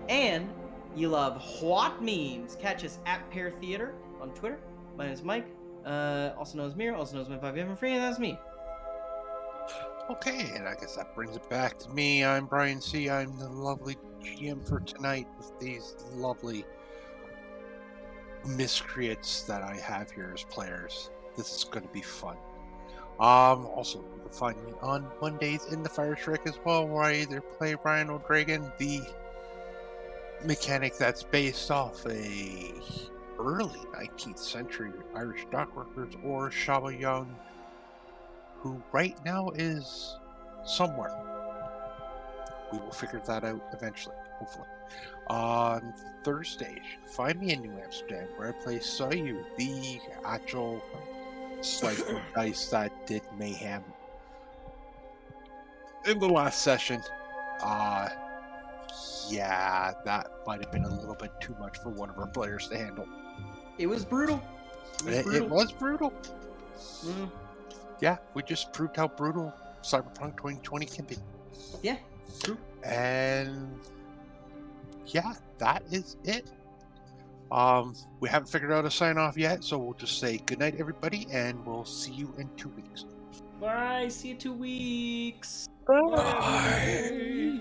and you love hot memes, catch us at Pair Theater on Twitter. My name is Mike, also known as Mira, also known as Win5 Free, and that's me. Okay, and I guess that brings it back to me. I'm Brian C. I'm the lovely GM for tonight with these lovely miscreants that I have here as players. This is going to be fun. Also, you can find me on Mondays in the Fire Trek as well, where I either play Ryan O'Dragon, the mechanic that's based off a early 19th century Irish dockworkers, or Shaba Young, who right now is somewhere. We will figure that out eventually, hopefully. On Thursdays, find me in New Amsterdam, where I play Sayu, the actual slice of dice that did mayhem in the last session. Yeah, that might have been a little bit too much for one of our players to handle. It was brutal. It was brutal. Mm. Yeah, we just proved how brutal Cyberpunk 2020 can be. Yeah, true. And yeah, that is it. We haven't figured out a sign off yet, so we'll just say good night, everybody, and we'll see you in 2 weeks. Bye. See you 2 weeks. Bye.